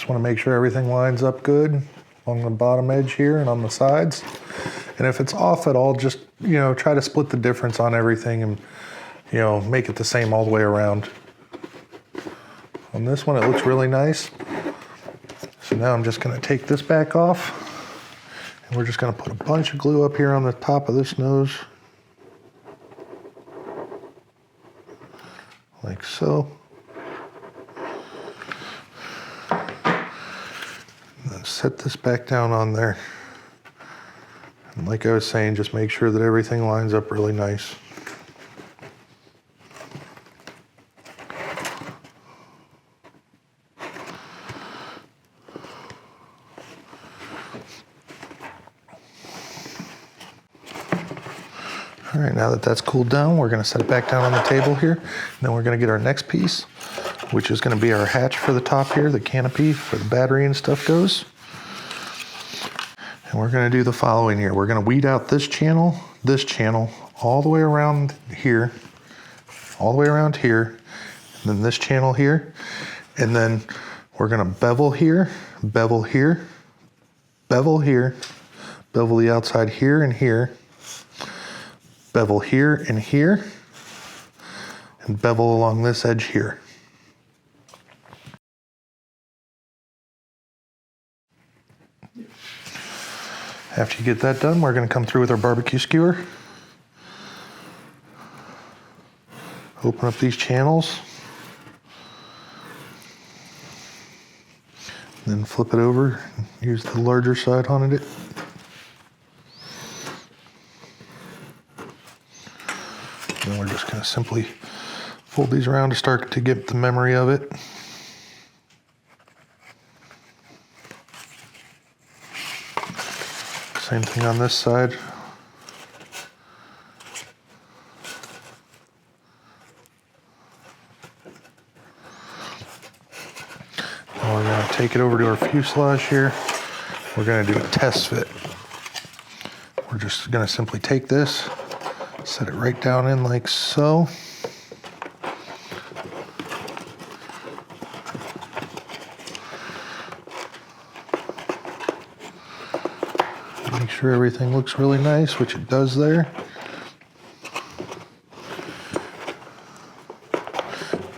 Want to make sure everything lines up good on the bottom edge here and on the sides. And if it's off at all, just, try to split the difference on everything and, make it the same all the way around. On this one, it looks really nice. So now I'm just going to take this back off, and we're just going to put a bunch of glue up here on the top of this nose, like so. Set this back down on there. And like I was saying, just make sure that everything lines up really nice. All right, now that that's cooled down, we're going to set it back down on the table here. And then we're going to get our next piece, which is going to be our hatch for the top here, the canopy where the battery and stuff goes. And we're going to do the following here. We're going to weed out this channel, all the way around here, all the way around here, and then this channel here. And then we're going to bevel here, bevel here, bevel here, bevel the outside here and here, bevel here and here, and bevel along this edge here. After you get that done, we're going to come through with our barbecue skewer. Open up these channels. Then flip it over and use the larger side on it. Then we're just going to simply fold these around to start to get the memory of it. Same thing on this side. Now we're going to take it over to our fuselage here. We're going to do a test fit. We're We're just gonna simply take this, set it right down in like so. Make sure everything looks really nice, which it does there.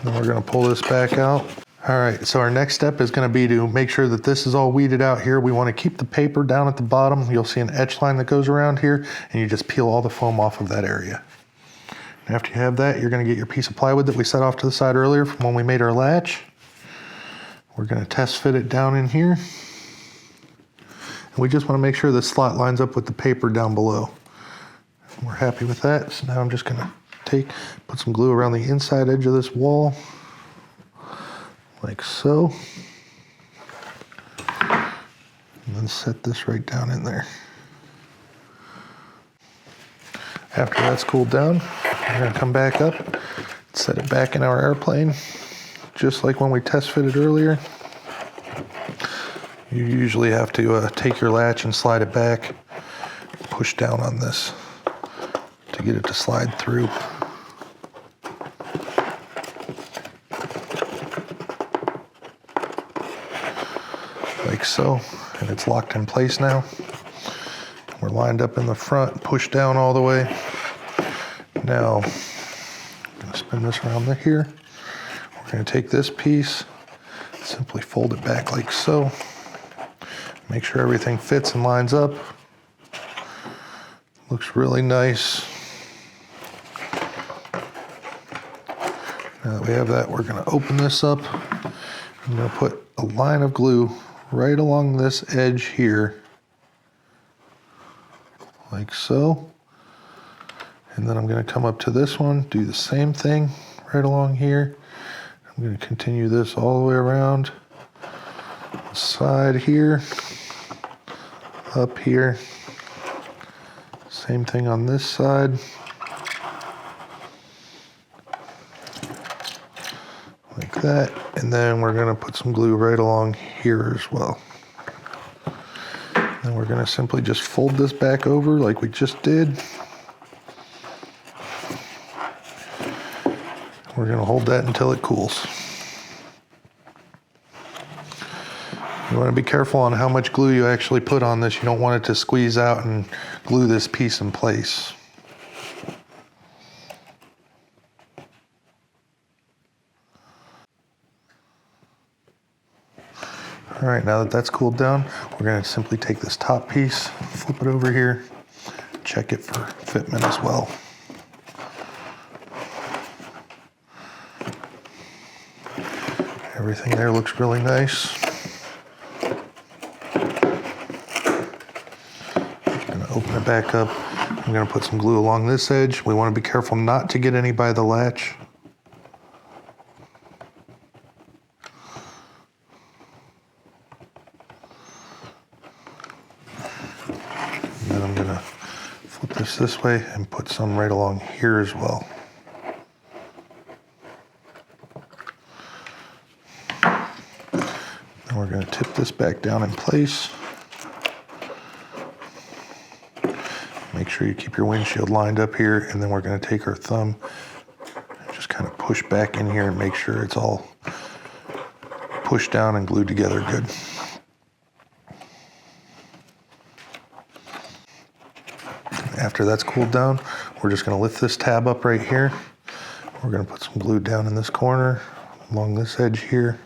Then we're gonna pull this back out. All right, so our next step is gonna be to make sure that this is all weeded out here. We wanna keep the paper down at the bottom. You'll see an etch line that goes around here, and you just peel all the foam off of that area. And after you have that, you're gonna get your piece of plywood that we set off to the side earlier from when we made our latch. We're gonna test fit it down in here. And we just wanna make sure the slot lines up with the paper down below. And we're happy with that, so now I'm just gonna put some glue around the inside edge of this wall, like so. And then set this right down in there. After that's cooled down, we're gonna come back up, set it back in our airplane, just like when we test fitted earlier. You usually have to take your latch and slide it back, push down on this to get it to slide through. Like so, and it's locked in place now. We're lined up in the front, push down all the way. Now, I'm gonna spin this around here. We're gonna take this piece, simply fold it back like so. Make sure everything fits and lines up. Looks really nice. Now that we have that, we're gonna open this up. I'm gonna put a line of glue right along this edge here, like so. And then I'm gonna come up to this one, do the same thing right along here. I'm gonna continue this all the way around the side here, up here. Same thing on this side. Like that. And then we're gonna put some glue right along here as well. Then we're gonna simply just fold this back over like we just did. We're gonna hold that until it cools. You wanna be careful on how much glue you actually put on this. You don't want it to squeeze out and glue this piece in place. All right, now that that's cooled down, we're gonna simply take this top piece, flip it over here, check it for fitment as well. Everything there looks really nice. Gonna open it back up. I'm gonna put some glue along this edge. We wanna be careful not to get any by the latch. And then I'm gonna flip this way and put some right along here as well. And we're going to tip this back down in place. Make sure you keep your windshield lined up here, and then we're going to take our thumb and just kind of push back in here and make sure it's all pushed down and glued together good. After that's cooled down, we're just going to lift this tab up right here. We're going to put some glue down in this corner, along this edge here,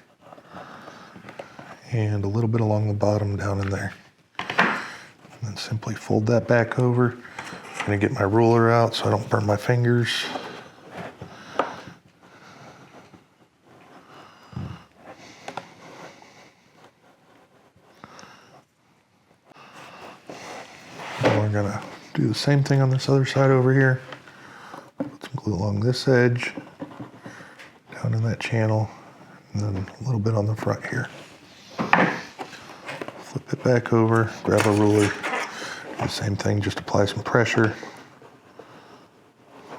and a little bit along the bottom down in there. And then simply fold that back over. I'm going to get my ruler out so I don't burn my fingers. And we're going to do the same thing on this other side over here. Put some glue along this edge, down in that channel, and then a little bit on the front here. Flip it back over, grab a ruler, do the same thing, just apply some pressure,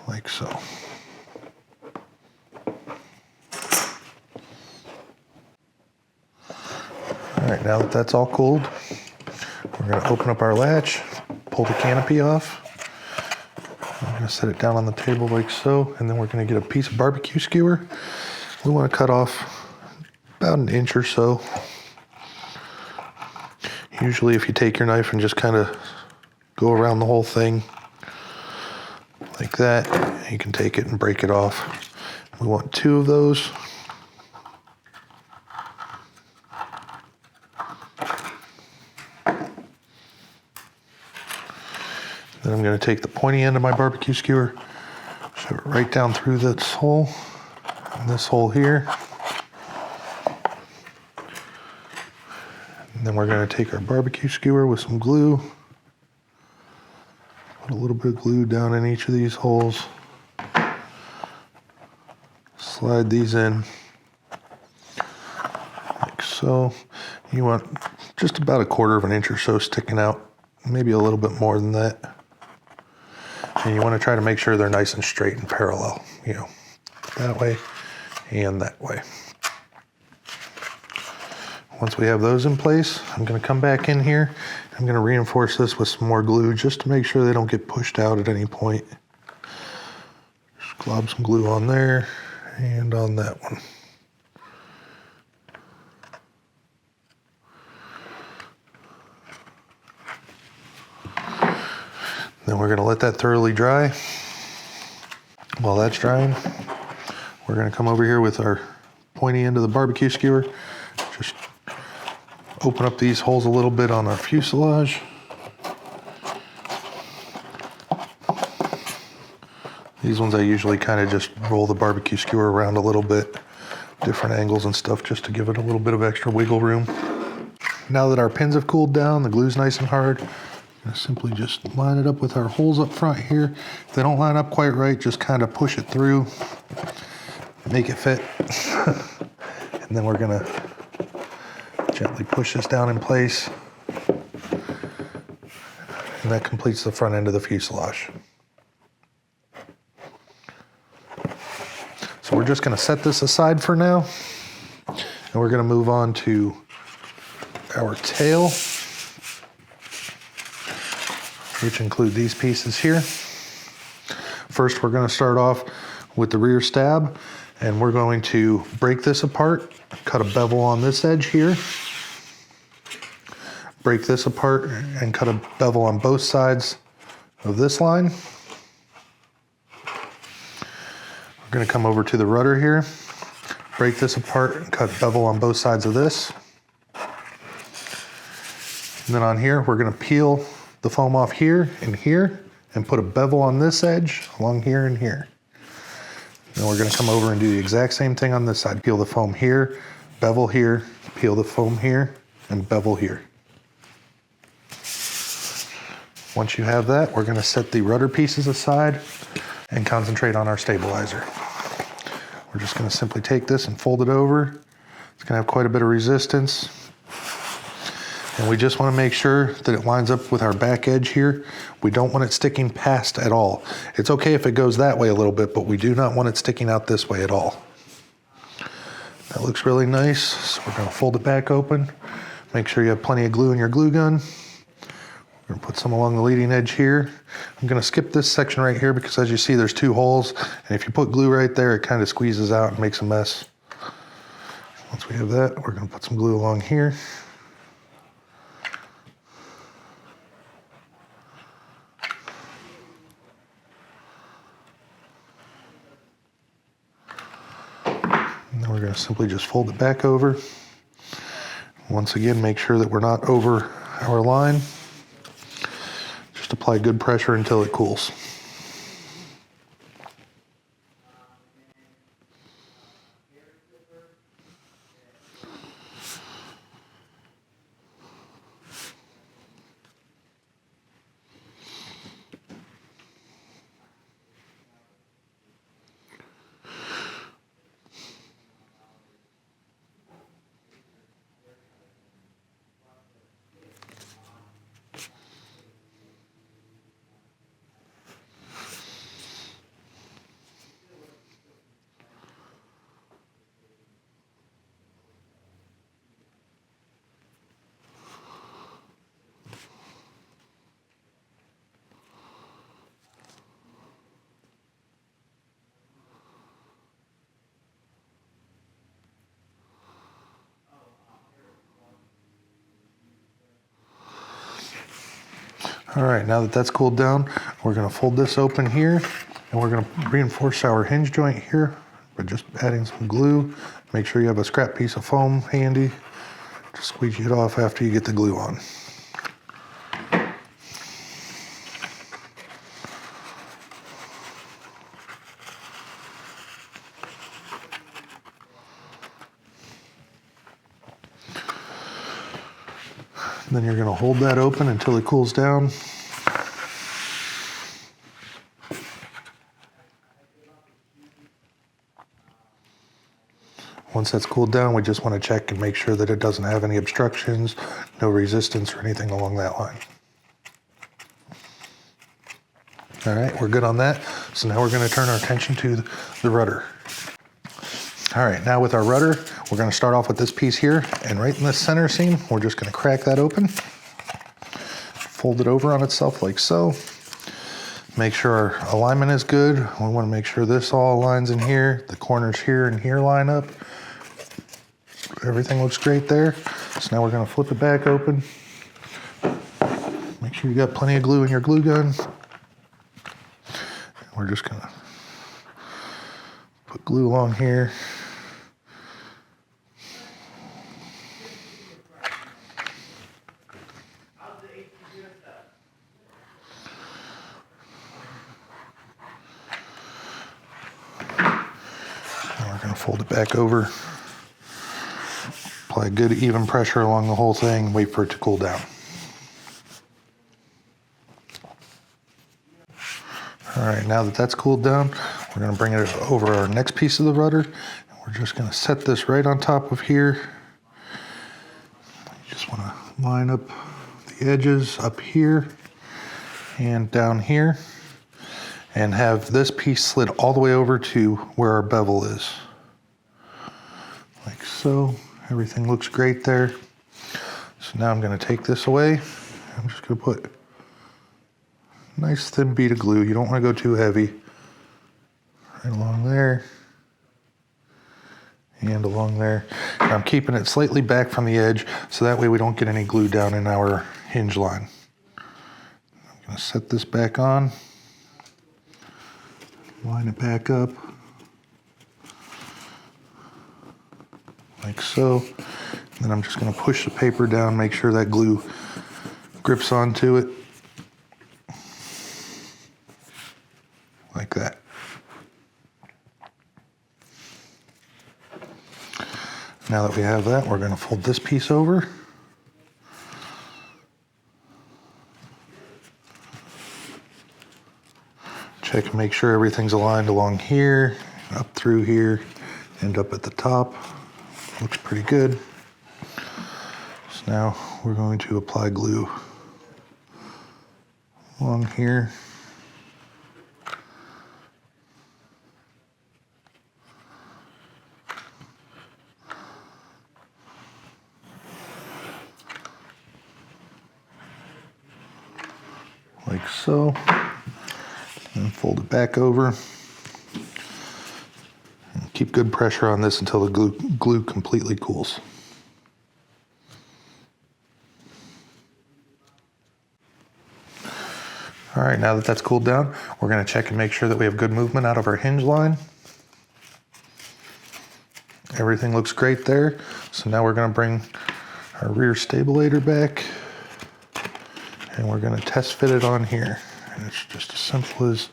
like so. All right, now that that's all cooled, we're gonna open up our latch, pull the canopy off. I'm going to set it down on the table like so, and then we're going to get a piece of barbecue skewer. We want to cut off about an inch or so. Usually if you take your knife and just kind of go around the whole thing like that, you can take it and break it off. We want 2 of those. Then I'm going to take the pointy end of my barbecue skewer, shove it right down through this hole, and this hole here. And then we're going to take our barbecue skewer with some glue, put a little bit of glue down in each of these holes, slide these in like so. You want just about 1/4 of an inch or so sticking out, maybe a little bit more than that. And you want to try to make sure they're nice and straight and parallel, you know, that way and that way. Once we have those in place, I'm going to come back in here. I'm going to reinforce this with some more glue just to make sure they don't get pushed out at any point. Just glob some glue on there and on that one. Then we're going to let that thoroughly dry. While that's drying, we're going to come over here with our pointy end of the barbecue skewer. Just open up these holes a little bit on our fuselage. These ones I usually kind of just roll the barbecue skewer around a little bit, different angles and stuff, just to give it a little bit of extra wiggle room. Now that our pins have cooled down, the glue's nice and hard, simply just line it up with our holes up front here. If they don't line up quite right, just kind of push it through, make it fit. And then we're gonna gently push this down in place. And that completes the front end of the fuselage. So we're just gonna set this aside for now. And we're gonna move on to our tail, which include these pieces here. First, we're going to start off with the rear stab, and we're going to break this apart, cut a bevel on this edge here, break this apart and cut a bevel on both sides of this line. We're going to come over to the rudder here, break this apart and cut bevel on both sides of this. And then on here, we're going to peel the foam off here and put a bevel on this edge along here and here. Then we're going to come over and do the exact same thing on this side. Peel the foam here, bevel here, peel the foam here, and bevel here. Once you have that, we're going to set the rudder pieces aside and concentrate on our stabilizer. We're just going to simply take this and fold it over. It's going to have quite a bit of resistance. And we just want to make sure that it lines up with our back edge here. We don't want it sticking past at all. It's okay if it goes that way a little bit, but we do not want it sticking out this way at all. That looks really nice. So we're going to fold it back open. Make sure you have plenty of glue in your glue gun. We're going to put some along the leading edge here. I'm going to skip this section right here because as you see, there's 2 holes. And if you put glue right there, it kind of squeezes out and makes a mess. Once we have that, we're going to put some glue along here. And then we're going to simply just fold it back over. Once again, make sure that we're not over our line. Just apply good pressure until it cools. All right, now that that's cooled down, we're gonna fold this open here, and we're gonna reinforce our hinge joint here by just adding some glue. Make sure you have a scrap piece of foam handy. Just squeegee it off after you get the glue on. Then you're gonna hold that open until it cools down. Once that's cooled down, we just want to check and make sure that it doesn't have any obstructions, no resistance or anything along that line. All right, we're good on that. So now we're going to turn our attention to the rudder. All right, now with our rudder, we're going to start off with this piece here, and right in the center seam, we're just going to crack that open, fold it over on itself like so. Make sure our alignment is good. We want to make sure this all aligns in here, the corners here and here line up. Everything looks great there. So now we're going to flip it back open. Make sure you got plenty of glue in your glue gun. We're just going to put glue along here. And we're going to fold it back over. Apply good even pressure along the whole thing, wait for it to cool down. All right, now that that's cooled down, we're gonna bring it over our next piece of the rudder, and we're just gonna set this right on top of here. You just wanna line up the edges up here and down here, and have this piece slid all the way over to where our bevel is. Like so. Everything looks great there. So now I'm going to take this away. I'm just going to put a nice thin bead of glue. You don't want to go too heavy. Right along there. And along there. And I'm keeping it slightly back from the edge so that way we don't get any glue down in our hinge line. I'm going to set this back on. Line it back up. Like so. And then I'm just going to push the paper down, make sure that glue grips onto it. Like that. Now that we have that, we're going to fold this piece over. Check and make sure everything's aligned along here, up through here, and up at the top. Looks pretty good. So now we're going to apply glue along here. Like so. And fold it back over. Keep good pressure on this until the glue completely cools. All right, now that that's cooled down, we're going to check and make sure that we have good movement out of our hinge line. Everything looks great there. So now we're going to bring our rear stabilator back, and we're going to test fit it on here. And it's just as simple as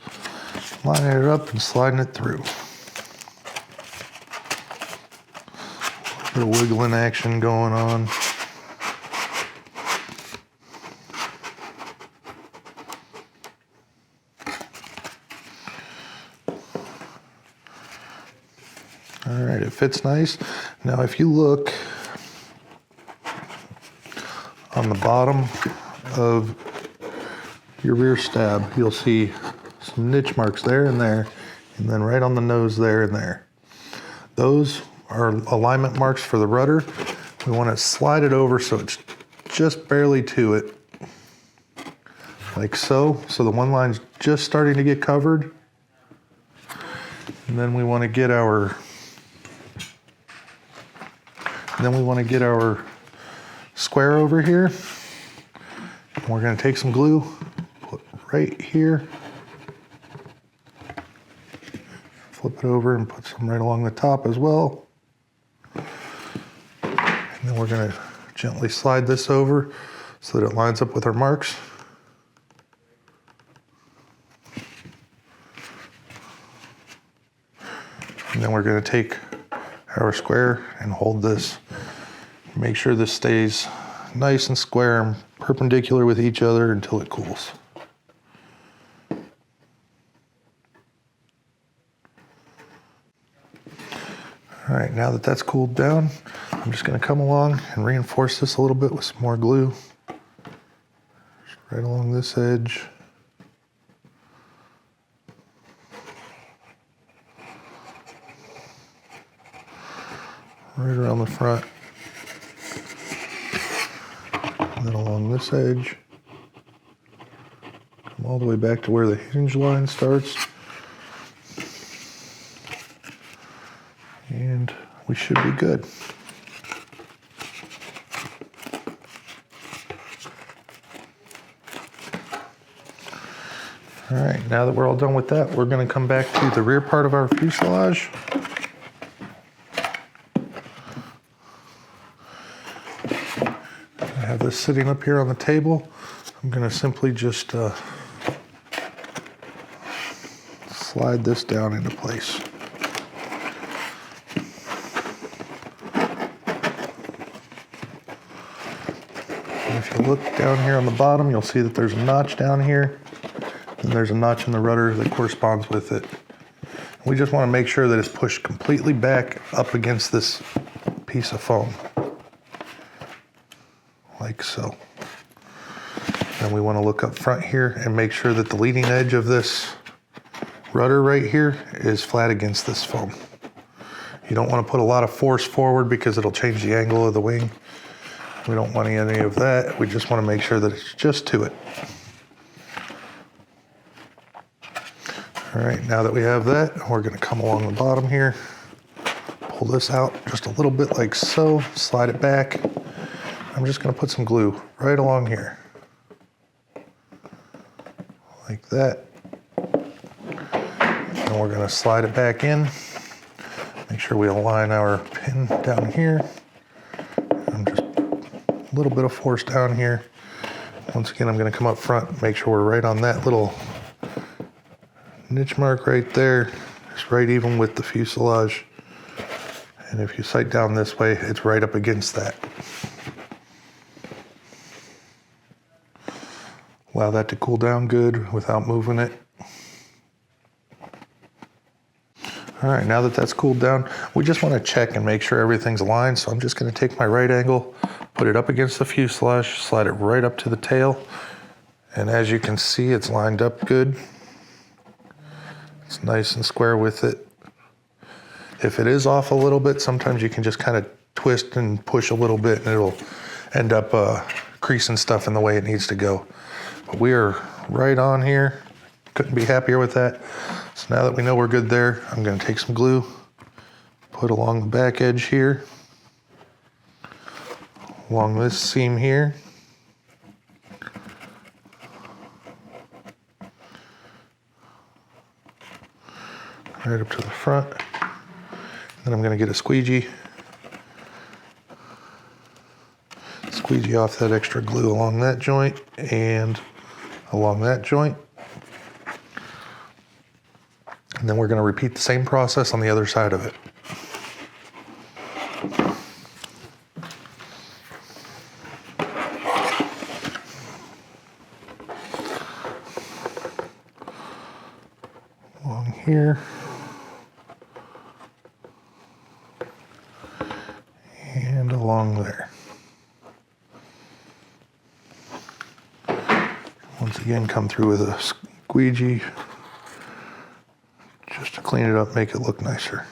lining it up and sliding it through. A little wiggling action going on. All right, it fits nice. Now if you look on the bottom of your rear stab, you'll see some niche marks there, and then right on the nose there and there. Those are alignment marks for the rudder. We want to slide it over so it's just barely to it, like so. So the one line's just starting to get covered. And then we want to get our square over here. And we're going to take some glue, right here. Flip it over and put some right along the top as well. And then we're going to gently slide this over so that it lines up with our marks. And then we're going to take our square and hold this. Make sure this stays nice and square and perpendicular with each other until it cools. All right, now that that's cooled down, I'm just going to come along and reinforce this a little bit with some more glue. Just right along this edge. Right around the front. And then along this edge. Come all the way back to where the hinge line starts. And we should be good. All right, now that we're all done with that, we're going to come back to the rear part of our fuselage. I have this sitting up here on the table. I'm going to simply just slide this down into place. If you look down here on the bottom, you'll see that there's a notch down here, and there's a notch in the rudder that corresponds with it. We just want to make sure that it's pushed completely back up against this piece of foam, like so. And we want to look up front here and make sure that the leading edge of this rudder right here is flat against this foam. You don't want to put a lot of force forward because it'll change the angle of the wing. We don't want any of that. We just want to make sure that it's just to it. All right, now that we have that, we're going to come along the bottom here, pull this out just a little bit like so, slide it back. I'm just going to put some glue right along here, like that. And we're going to slide it back in. Make sure we align our pin down here. I'm just a little bit of force down here. Once again, I'm going to come up front, make sure we're right on that little niche mark right there. It's right even with the fuselage. And if you sight down this way, it's right up against that. Allow that to cool down good without moving it. All right, now that that's cooled down, we just want to check and make sure everything's aligned. So I'm just going to take my right angle, put it up against the fuselage, slide it right up to the tail. And as you can see, it's lined up good. It's nice and square with it. If it is off a little bit, sometimes you can just kind of twist and push a little bit and it'll end up creasing stuff in the way it needs to go. But we are right on here. Couldn't be happier with that. So now that we know we're good there, I'm going to take some glue, put along the back edge here, along this seam here. Right up to the front. Then I'm going to get a squeegee. Squeegee off that extra glue along that joint and along that joint. And then we're going to repeat the same process on the other side of it. Along here. And along there. Once again, come through with a squeegee just to clean it up, make it look nicer.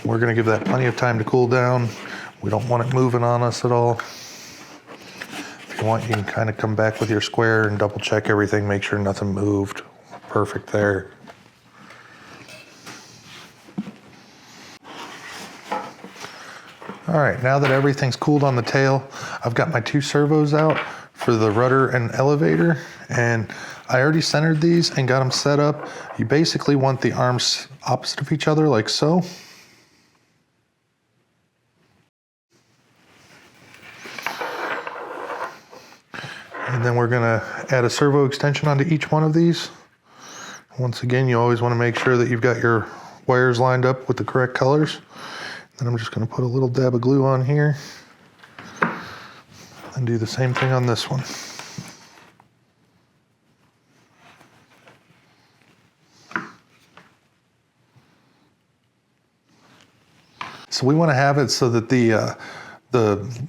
We're going to give that plenty of time to cool down. We don't want it moving on us at all. If you want, you can kind of come back with your square and double check everything, make sure nothing moved. Perfect there. All right, now that everything's cooled on the tail, I've got my two servos out for the rudder and elevator, and I already centered these and got them set up. You basically want the arms opposite of each other like so. And then we're gonna add a servo extension onto each one of these. Once again, you always wanna make sure that you've got your wires lined up with the correct colors. Then I'm just gonna put a little dab of glue on here and do the same thing on this one. So we wanna have it so that the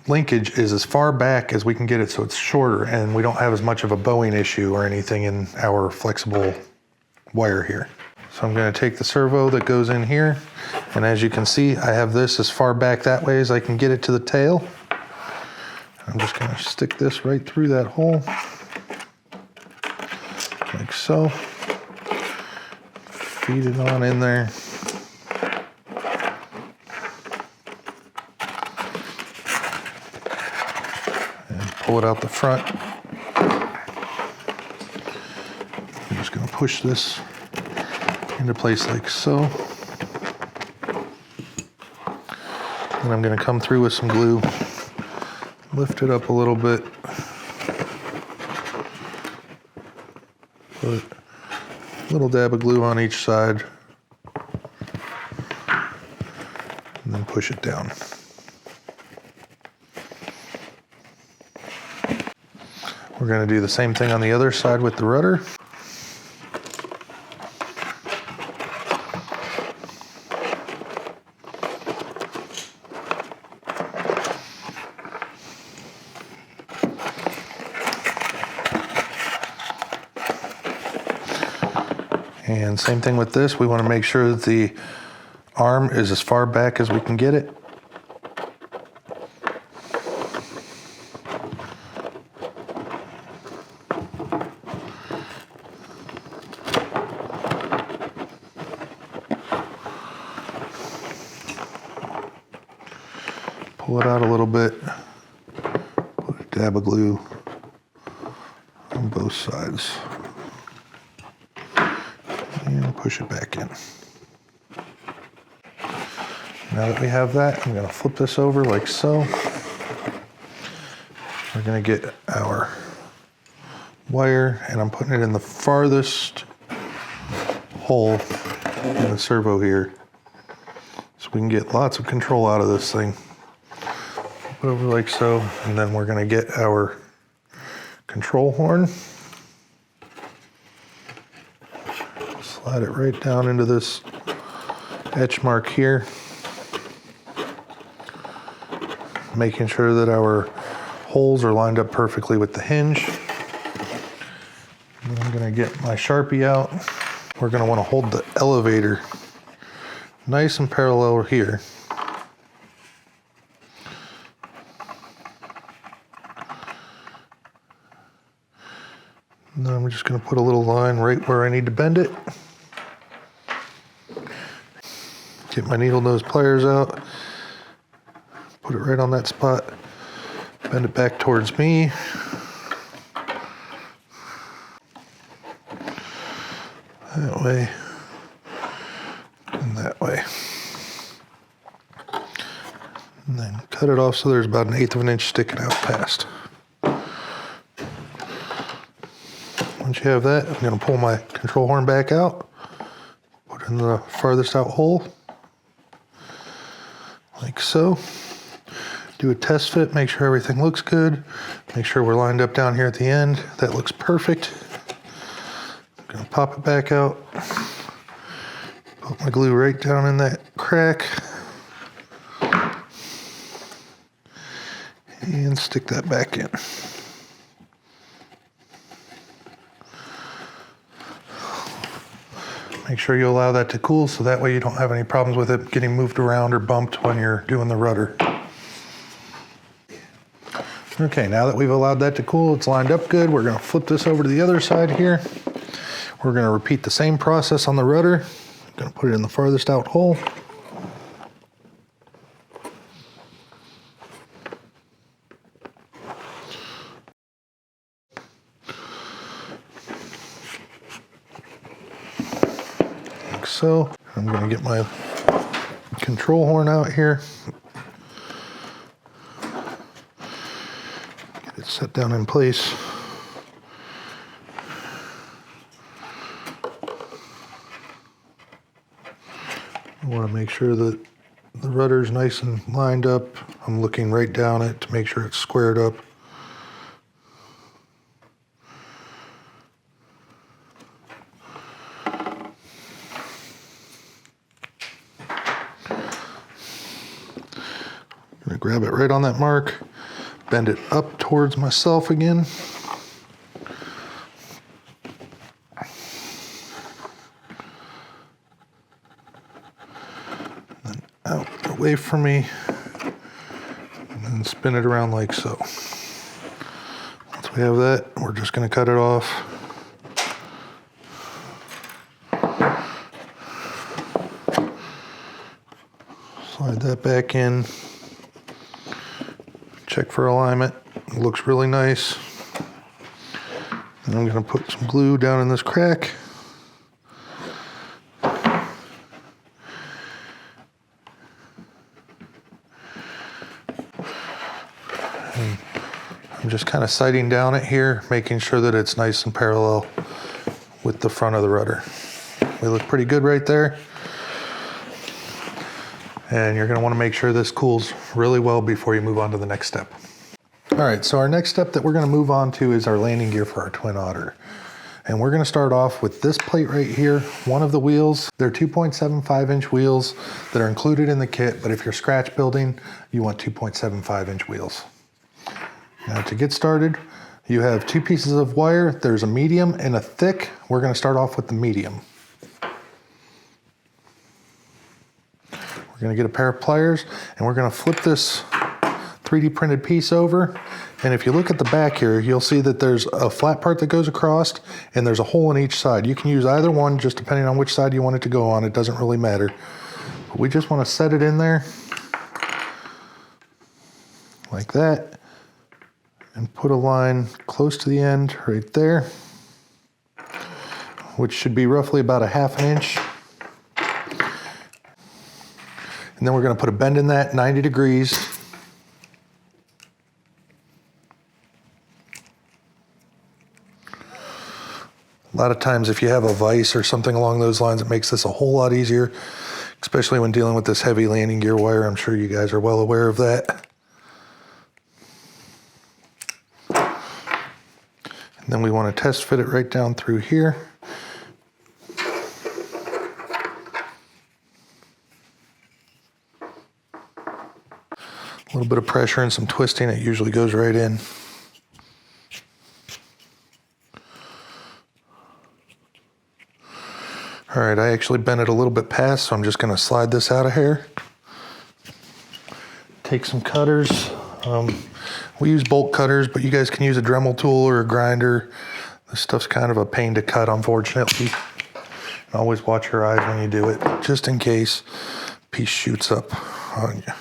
linkage is as far back as we can get it so it's shorter and we don't have as much of a bowing issue or anything in our flexible wire here. So I'm going to take the servo that goes in here, and as you can see I have this as far back that way as I can get it to the tail. I'm just going to stick this right through that hole like so. Feed it on in there. Pull it out the front. I'm just going to push this into place like so. And I'm going to come through with some glue, lift it up a little bit, put a little dab of glue on each side, and then push it down. We're going to do the same thing on the other side with the rudder. And same thing with this. We want to make sure that the arm is as far back as we can get it. Pull it out a little bit, put a dab of glue on both sides, and push it back in. Now that we have that, I'm going to flip this over like so. We're going to get our wire, and I'm putting it in the farthest hole in the servo here, so we can get lots of control out of this thing. Over like so, and then we're going to get our control horn, slide it right down into this etch mark here, making sure that our holes are lined up perfectly with the hinge. And I'm going to get my Sharpie out. We're going to want to hold the elevator nice and parallel here. And then I'm just going to put a little line right where I need to bend it. Get my needle nose pliers out. Put it right on that spot. Bend it back towards me. That way. And that way. And then cut it off so there's about 1/8 of an inch sticking out past. Once you have that, I'm going to pull my control horn back out, put it in the farthest out hole, like so. Do a test fit, make sure everything looks good. Make sure we're lined up down here at the end. That looks perfect. I'm going to pop it back out, put my glue right down in that crack, and stick that back in. Make sure you allow that to cool so that way you don't have any problems with it getting moved around or bumped when you're doing the rudder. Okay, now that we've allowed that to cool, it's lined up good. We're going to flip this over to the other side here. We're going to repeat the same process on the rudder. I'm going to put it in the farthest out hole. so. I'm gonna get my control horn out here. Get it set down in place. I want to make sure that the rudder's nice and lined up. I'm looking right down it to make sure it's squared up. I'm gonna grab it right on that mark, bend it up towards myself again. Then out away from me, and then spin it around like so. Once we have that, we're just gonna cut it off. Slide that back in. Check for alignment. It looks really nice. And I'm going to put some glue down in this crack. And I'm just kind of sighting down it here, making sure that it's nice and parallel with the front of the rudder. We look pretty good right there. And you're going to want to make sure this cools really well before you move on to the next step. All right, so our next step that we're going to move on to is our landing gear for our Twin Otter. And we're going to start off with this plate right here, one of the wheels. They're 2.75-inch wheels that are included in the kit, but if you're scratch building, you want 2.75-inch wheels. Now to get started, you have two pieces of wire. There's a medium and a thick. We're going to start off with the medium. We're going to get a pair of pliers and we're going to flip this 3D printed piece over. And if you look at the back here, you'll see that there's a flat part that goes across and there's a hole in each side. You can use either one, just depending on which side you want it to go on. It doesn't really matter. But we just want to set it in there like that and put a line close to the end right there, which should be roughly about a 1/2 inch. And then we're going to put a bend in that 90 degrees. A lot of times if you have a vise or something along those lines, it makes this a whole lot easier, especially when dealing with this heavy landing gear wire. I'm sure you guys are well aware of that. And then we want to test fit it right down through here. A little bit of pressure and some twisting, it usually goes right in. All right, I actually bent it a little bit past, so I'm just gonna slide this out of here. Take some cutters. We use bolt cutters, but you guys can use a Dremel tool or a grinder. This stuff's kind of a pain to cut, unfortunately. And always watch your eyes when you do it, just in case a piece shoots up on you.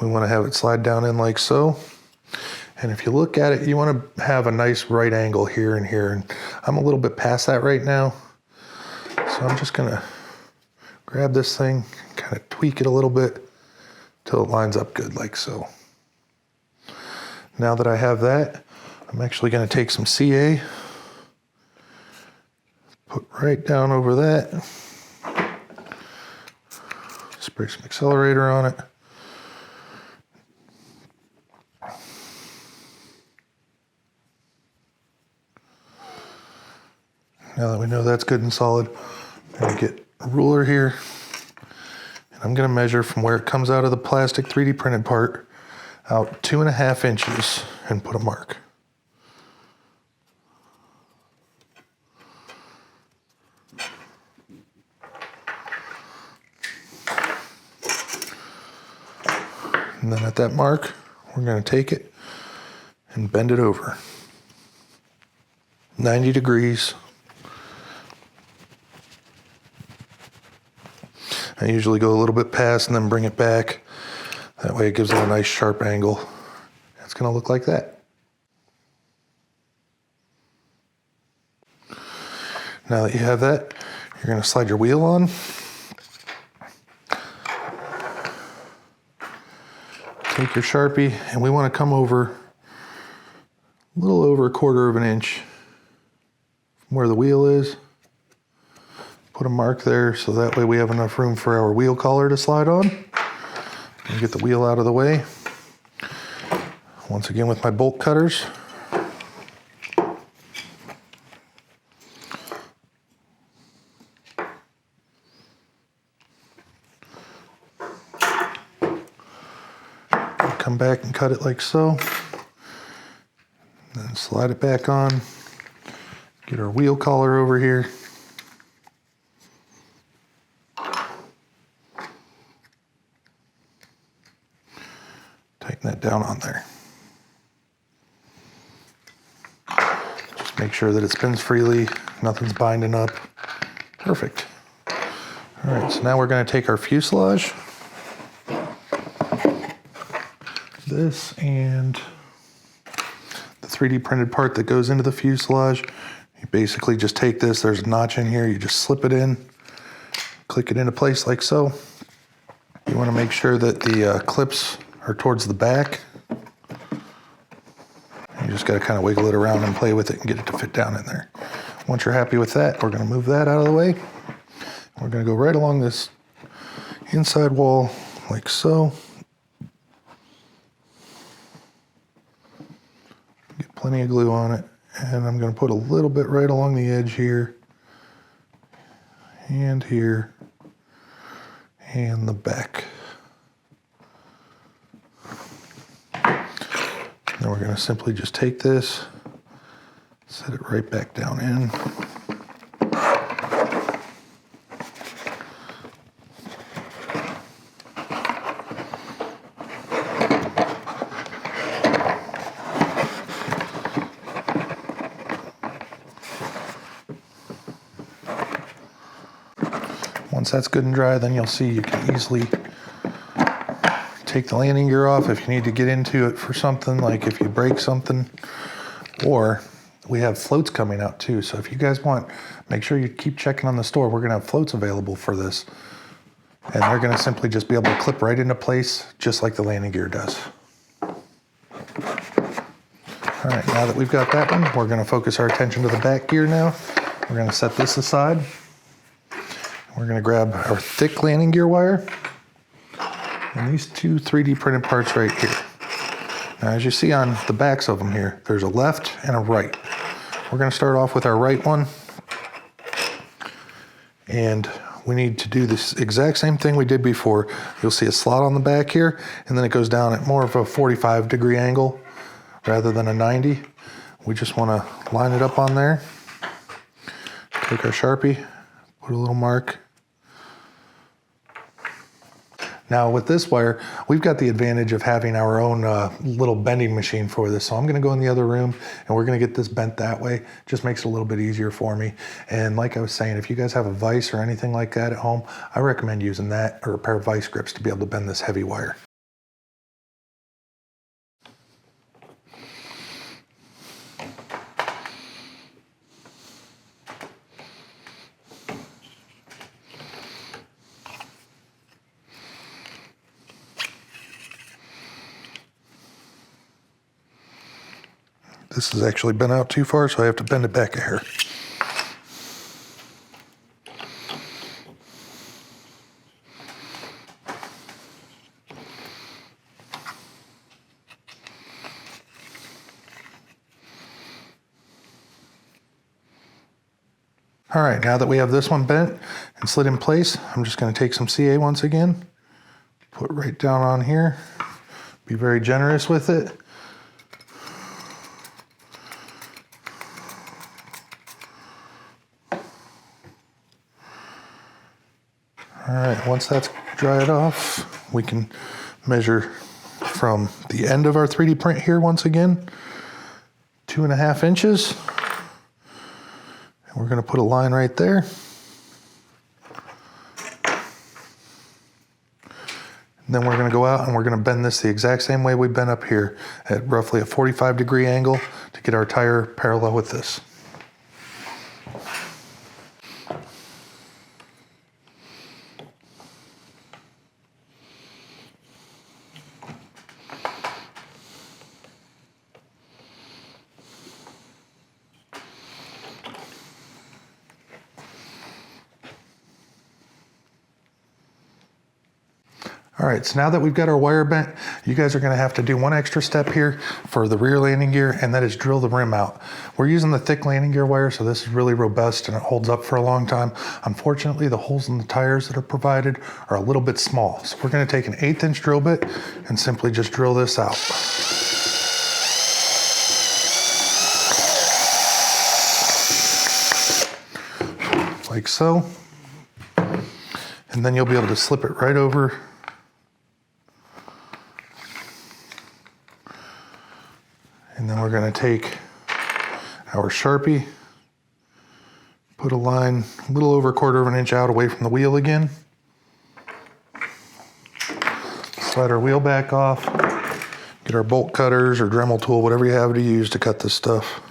We want to have it slide down in like so. And if you look at it, you want to have a nice right angle here and here. And I'm a little bit past that right now. So I'm just going to grab this thing, kind of tweak it a little bit till it lines up good like so. Now that I have that, I'm actually going to take some CA, put right down over that, spray some accelerator on it. Now that we know that's good and solid, I'm going to get a ruler here, and I'm going to measure from where it comes out of the plastic 3D printed part out 2.5 inches and put a mark. And then at that mark, we're going to take it and bend it over 90 degrees. I usually go a little bit past and then bring it back. That way it gives it a nice sharp angle. It's gonna look like that. Now that you have that, you're gonna slide your wheel on. Take your Sharpie, and we wanna come over a little over 1/4 of an inch from where the wheel is. Put a mark there so that way we have enough room for our wheel collar to slide on. And get the wheel out of the way. Once again with my bolt cutters. Come back and cut it like so. Then slide it back on. Get our wheel collar over here. Tighten that down on there. Just make sure that it spins freely, nothing's binding up. Perfect. All right, so now we're going to take our fuselage. This and the 3D printed part that goes into the fuselage. You basically just take this, there's a notch in here, you just slip it in, click it into place like so. You want to make sure that the clips are towards the back. You just got to kind of wiggle it around and play with it and get it to fit down in there. Once you're happy with that, we're going to move that out of the way. We're going to go right along this inside wall like so. Get plenty of glue on it, and I'm going to put a little bit right along the edge here and here and the back. Then we're going to simply just take this, set it right back down in. Once that's good and dry, then you'll see you can easily take the landing gear off if you need to get into it for something, like if you break something, or we have floats coming out too. So if you guys want, make sure you keep checking on the store. We're gonna have floats available for this, and they're gonna simply just be able to clip right into place just like the landing gear does. All right, now that we've got that one, we're gonna focus our attention to the back gear now. We're gonna set this aside. We're gonna grab our thick landing gear wire and these two 3D printed parts right here. Now, as you see on the backs of them here, there's a left and a right. We're gonna start off with our right one, and we need to do this exact same thing we did before. You'll see a slot on the back here, and then it goes down at more of a 45-degree angle rather than a 90. We just wanna line it up on there. Take our Sharpie, put a little mark. Now with this wire, we've got the advantage of having our own little bending machine for this. So I'm gonna go in the other room and we're gonna get this bent that way. Just makes it a little bit easier for me. And like I was saying, if you guys have a vise or anything like that at home, I recommend using that or a pair of vise grips to be able to bend this heavy wire. This has actually bent out too far, so I have to bend it back a hair. All right, now that we have this one bent and slid in place, I'm just gonna take some CA once again, put right down on here, be very generous with it. All right, once that's dried off, we can measure from the end of our 3D print here once again, 2.5 inches. And we're gonna put a line right there. Then we're gonna go out and we're gonna bend this the exact same way we bent up here at roughly a 45-degree angle to get our tire parallel with this. All right, so now that we've got our wire bent, you guys are gonna have to do one extra step here for the rear landing gear, and that is drill the rim out. We're using the thick landing gear wire, so this is really robust and it holds up for a long time. Unfortunately, the holes in the tires that are provided are a little bit small. So we're gonna take an 1/8 inch drill bit and simply just drill this out. Like so. And then you'll be able to slip it right over. And then we're going to take our Sharpie, put a line a little over 1/4 of an inch out away from the wheel again. Slide our wheel back off. Get our bolt cutters or Dremel tool, whatever you have to use to cut this stuff.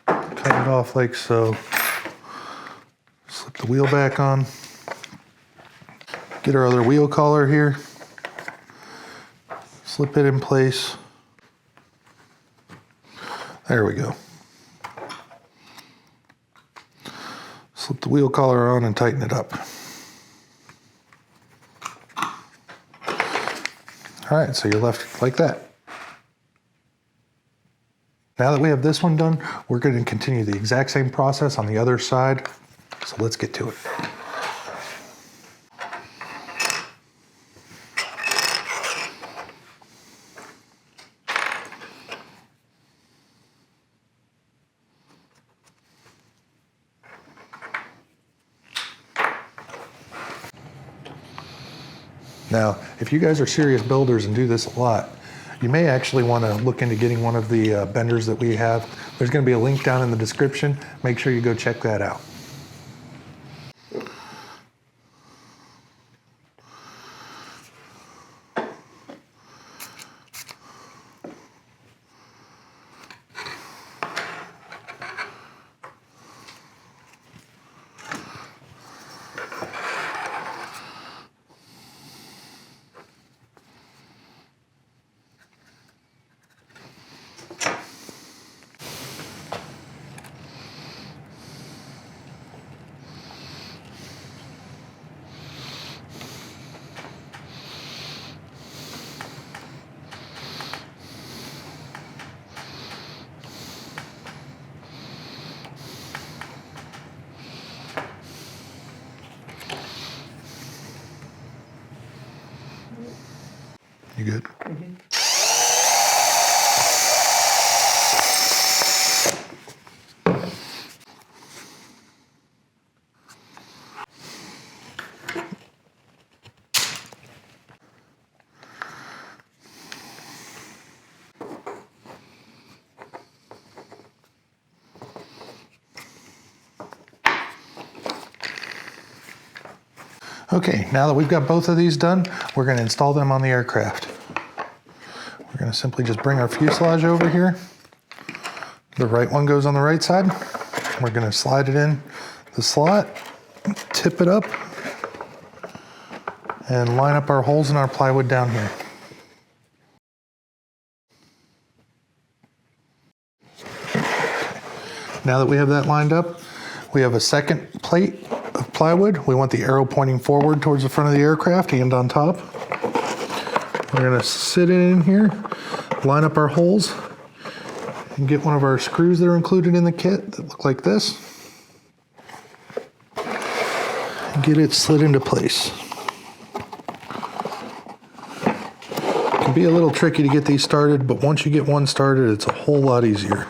Cut it off like so. Slip the wheel back on. Get our other wheel collar here. Slip it in place. There we go. Slip the wheel collar on and tighten it up. All right, so you're left like that. Now that we have this one done, we're going to continue the exact same process on the other side. So let's get to it. Now, if you guys are serious builders and do this a lot, you may actually want to look into getting one of the benders that we have. There's going to be a link down in the description. Make sure you go check that out. You good? Mm-hmm. Okay, now that we've got both of these done, we're going to install them on the aircraft. We're going to simply just bring our fuselage over here. The right one goes on the right side. We're going to slide it in the slot, tip it up, and line up our holes in our plywood down here. Now that we have that lined up, we have a second plate of plywood. We want the arrow pointing forward towards the front of the aircraft and on top. We're going to sit in here, line up our holes, and get one of our screws that are included in the kit that look like this. And get it slid into place. It can be a little tricky to get these started, but once you get one started, it's a whole lot easier.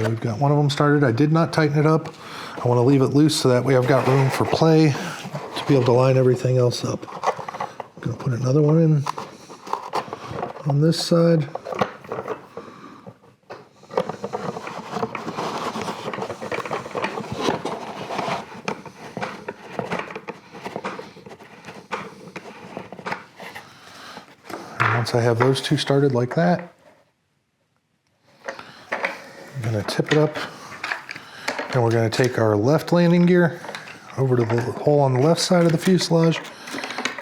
Okay, we've got one of them started. I did not tighten it up. I want to leave it loose so that way I've got room for play to be able to line everything else up. I'm going to put another one in on this side. And once I have those two started like that, I'm going to tip it up, and we're going to take our left landing gear over to the hole on the left side of the fuselage,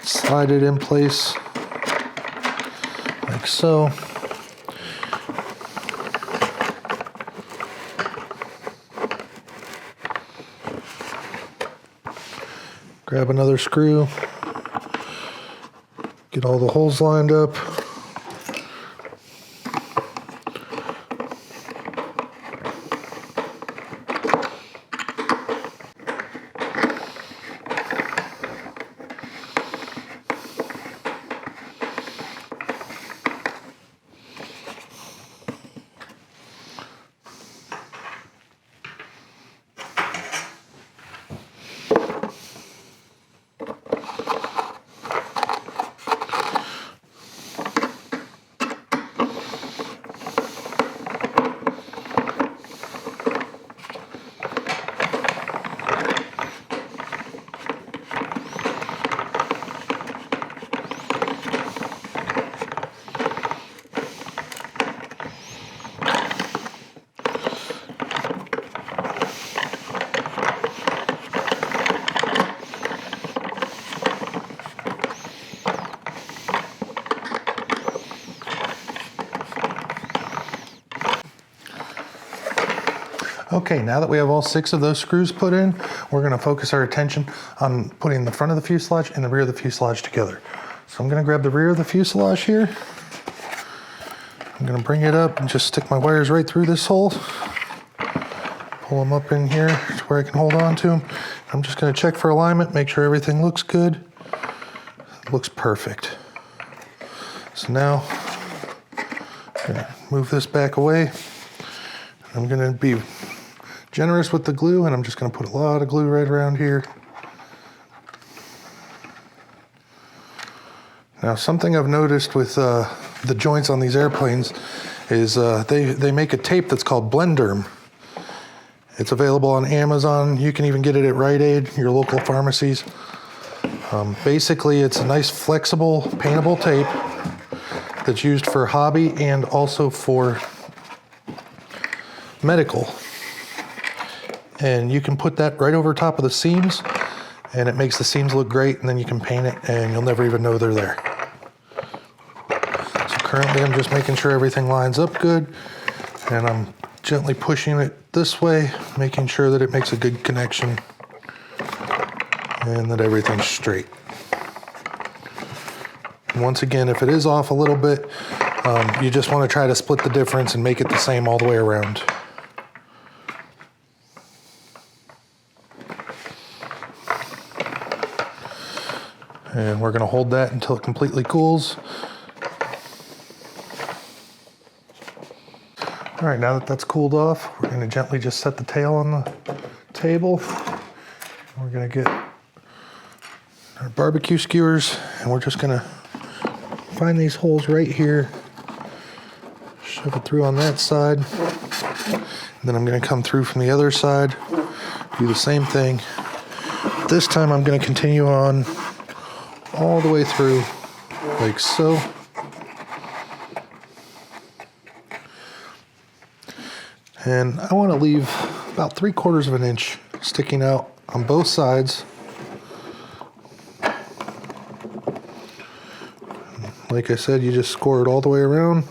slide it in place like so. Grab another screw, get all the holes lined up. Okay, now that we have all 6 of those screws put in, we're going to focus our attention on putting the front of the fuselage and the rear of the fuselage together. So I'm going to grab the rear of the fuselage here. I'm going to bring it up and just stick my wires right through this hole. Pull them up in here to where I can hold on to them. I'm just going to check for alignment, make sure everything looks good. It looks perfect. So now I'm going to move this back away. I'm going to be generous with the glue, and I'm just going to put a lot of glue right around here. Now, something I've noticed with the joints on these airplanes is they make a tape that's called Blenderm. It's available on Amazon. You can even get it at Rite Aid, your local pharmacies. Basically, it's a nice flexible paintable tape that's used for hobby and also for medical. And you can put that right over top of the seams, and it makes the seams look great, and then you can paint it and you'll never even know they're there. So currently I'm just making sure everything lines up good, and I'm gently pushing it this way, making sure that it makes a good connection and that everything's straight. And once again, if it is off a little bit, you just want to try to split the difference and make it the same all the way around. And we're going to hold that until it completely cools. All right, now that that's cooled off, we're going to gently just set the tail on the table. We're going to get our barbecue skewers, and we're just going to find these holes right here, shove it through on that side, and then I'm going to come through from the other side, do the same thing. This time I'm going to continue on all the way through, like so. And I want to leave about 3/4 of an inch sticking out on both sides. Like I said, you just score it all the way around.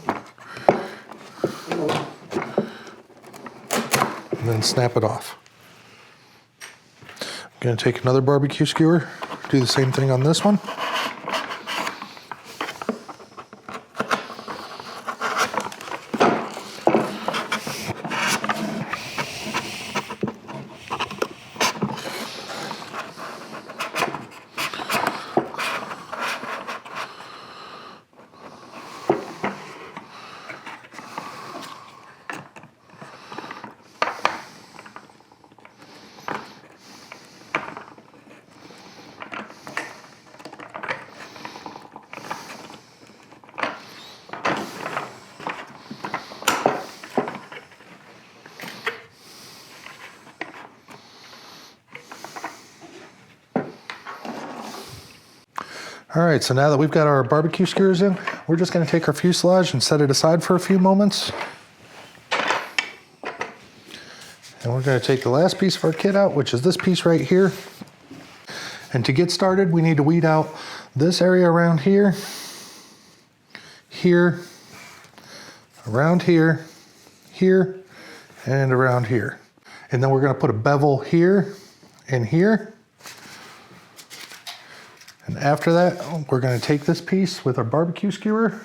And then snap it off. I'm going to take another barbecue skewer, do the same thing on this one. All right, so now that we've got our barbecue skewers in, we're just gonna take our fuselage and set it aside for a few moments. And we're gonna take the last piece of our kit out, which is this piece right here. And to get started, we need to weed out this area around here, here, around here, here, and around here. And then we're gonna put a bevel here and here. And after that, we're gonna take this piece with our barbecue skewer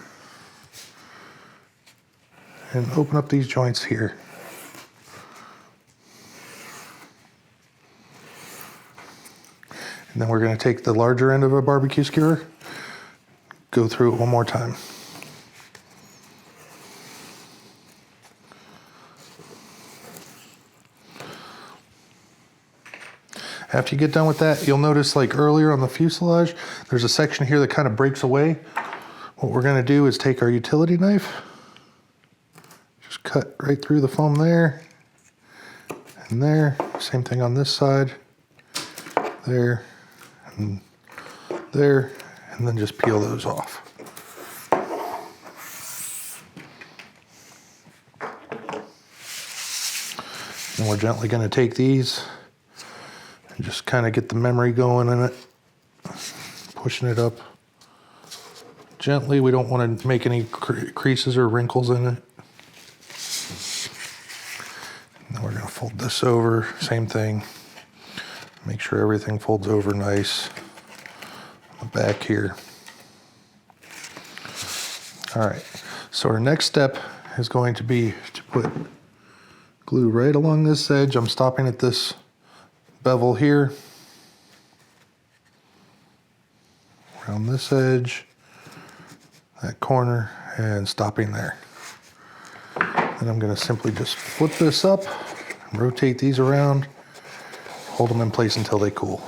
and open up these joints here. And then we're gonna take the larger end of a barbecue skewer, go through it one more time. After you get done with that, you'll notice like earlier on the fuselage, there's a section here that kind of breaks away. What we're gonna do is take our utility knife, just cut right through the foam there, and there. Same thing on this side, there, and there, and then just peel those off. And we're gently gonna take these and just kind of get the memory going in it, pushing it up gently. We don't want to make any creases or wrinkles in it. And then we're going to fold this over, same thing. Make sure everything folds over nice on the back here. All right, so our next step is going to be to put glue right along this edge. I'm stopping at this bevel here, around this edge, that corner, and stopping there. Then I'm going to simply just flip this up, and rotate these around, hold them in place until they cool.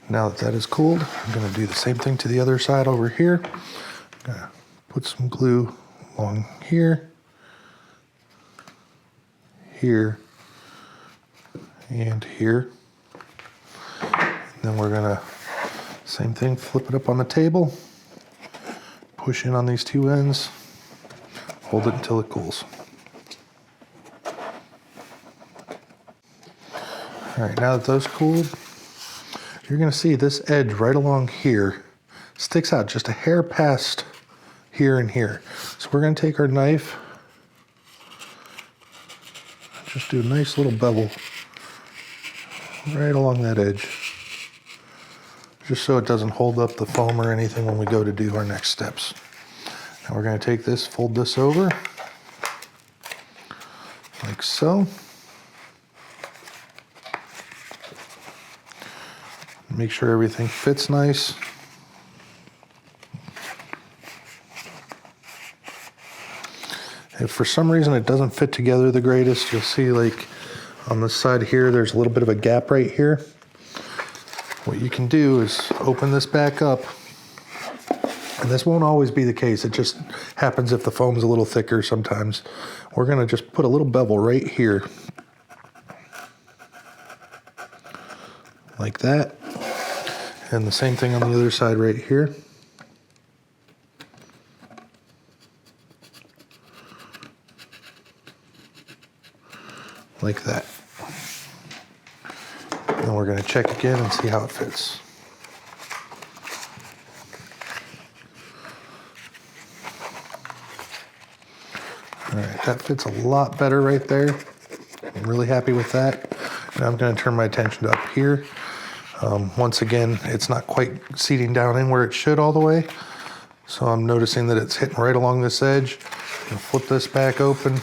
Now that that is cooled, I'm going to do the same thing to the other side over here. I'm going to put some glue along here, here, and here. And then we're gonna, same thing, flip it up on the table, push in on these two ends, hold it until it cools. All right, now that those cooled, you're gonna see this edge right along here sticks out just a hair past here and here. So we're going to take our knife, just do a nice little bevel right along that edge, just so it doesn't hold up the foam or anything when we go to do our next steps. Now we're going to take this, fold this over, like so. Make sure everything fits nice. If for some reason it doesn't fit together the greatest, you'll see like on this side here, there's a little bit of a gap right here. What you can do is open this back up, and this won't always be the case. It just happens if the foam's a little thicker sometimes. We're gonna just put a little bevel right here, like that. And the same thing on the other side right here. Like that. And we're going to check again and see how it fits. All right, that fits a lot better right there. I'm really happy with that. Now I'm going to turn my attention to up here. Once again, it's not quite seating down in where it should all the way. So I'm noticing that it's hitting right along this edge. I'm going to flip this back open.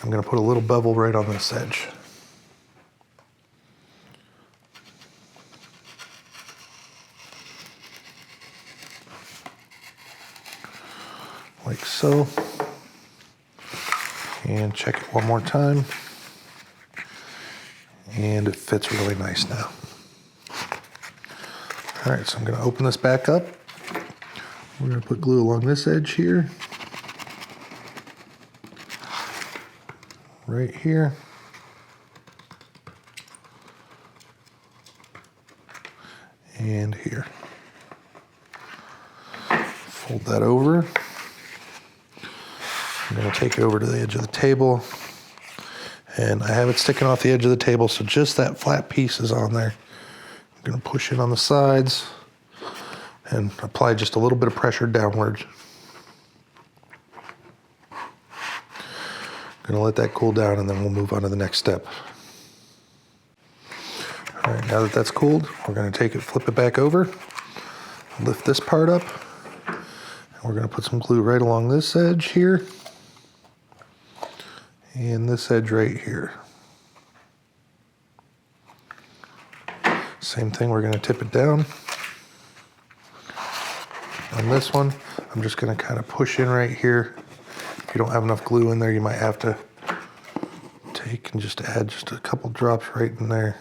I'm going to put a little bevel right on this edge. Like so. And check it one more time. And it fits really nice now. All right, so I'm going to open this back up. We're going to put glue along this edge here. Right here. and here. Fold that over. I'm going to take it over to the edge of the table, and I have it sticking off the edge of the table, so just that flat piece is on there. I'm going to push it on the sides and apply just a little bit of pressure downwards. I'm going to let that cool down, and then we'll move on to the next step. All right, now that that's cooled, we're going to take it, flip it back over, lift this part up, and we're going to put some glue right along this edge here, and this edge right here. Same thing, we're going to tip it down. On this one, I'm just going to kind of push in right here. If you don't have enough glue in there, you might have to take and just add just a couple drops right in there.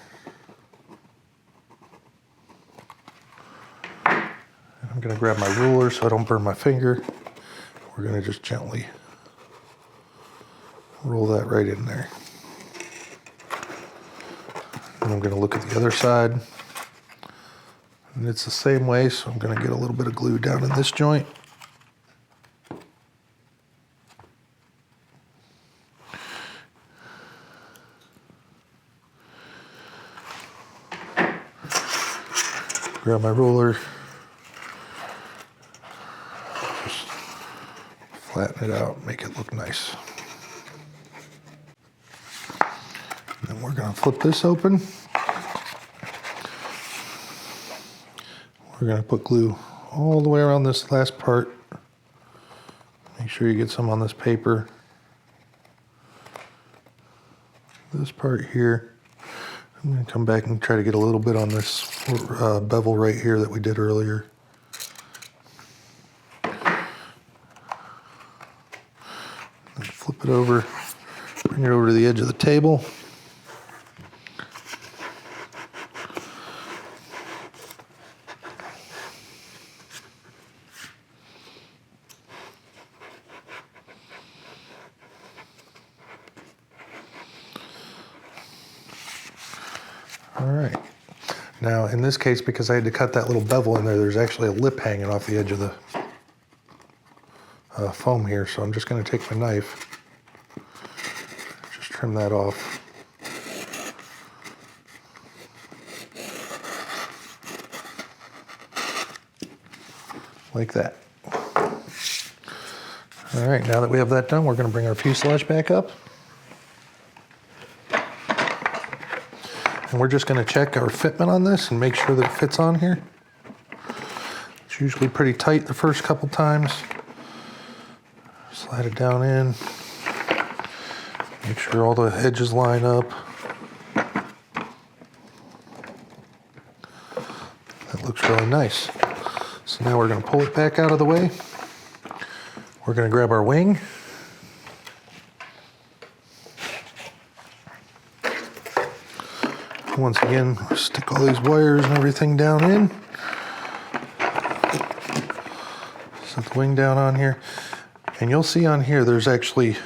I'm going to grab my ruler so I don't burn my finger. We're going to just gently roll that right in there. And I'm going to look at the other side. And it's the same way, so I'm going to get a little bit of glue down in this joint. Grab my ruler. Just flatten it out, make it look nice. And then we're going to flip this open. We're going to put glue all the way around this last part. Make sure you get some on this paper. This part here. I'm going to come back and try to get a little bit on this bevel right here that we did earlier. Then flip it over, bring it over to the edge of the table. All right. Now, in this case, because I had to cut that little bevel in there, there's actually a lip hanging off the edge of the foam here. So I'm just going to take my knife, just trim that off. Like that. All right, now that we have that done, we're going to bring our fuselage back up. And we're just going to check our fitment on this and make sure that it fits on here. It's usually pretty tight the first couple times. Slide it down in. Make sure all the edges line up. That looks really nice. So now we're going to pull it back out of the way. We're going to grab our wing. Once again, stick all these wires and everything down in. Set the wing down on here. And you'll see on here there's actually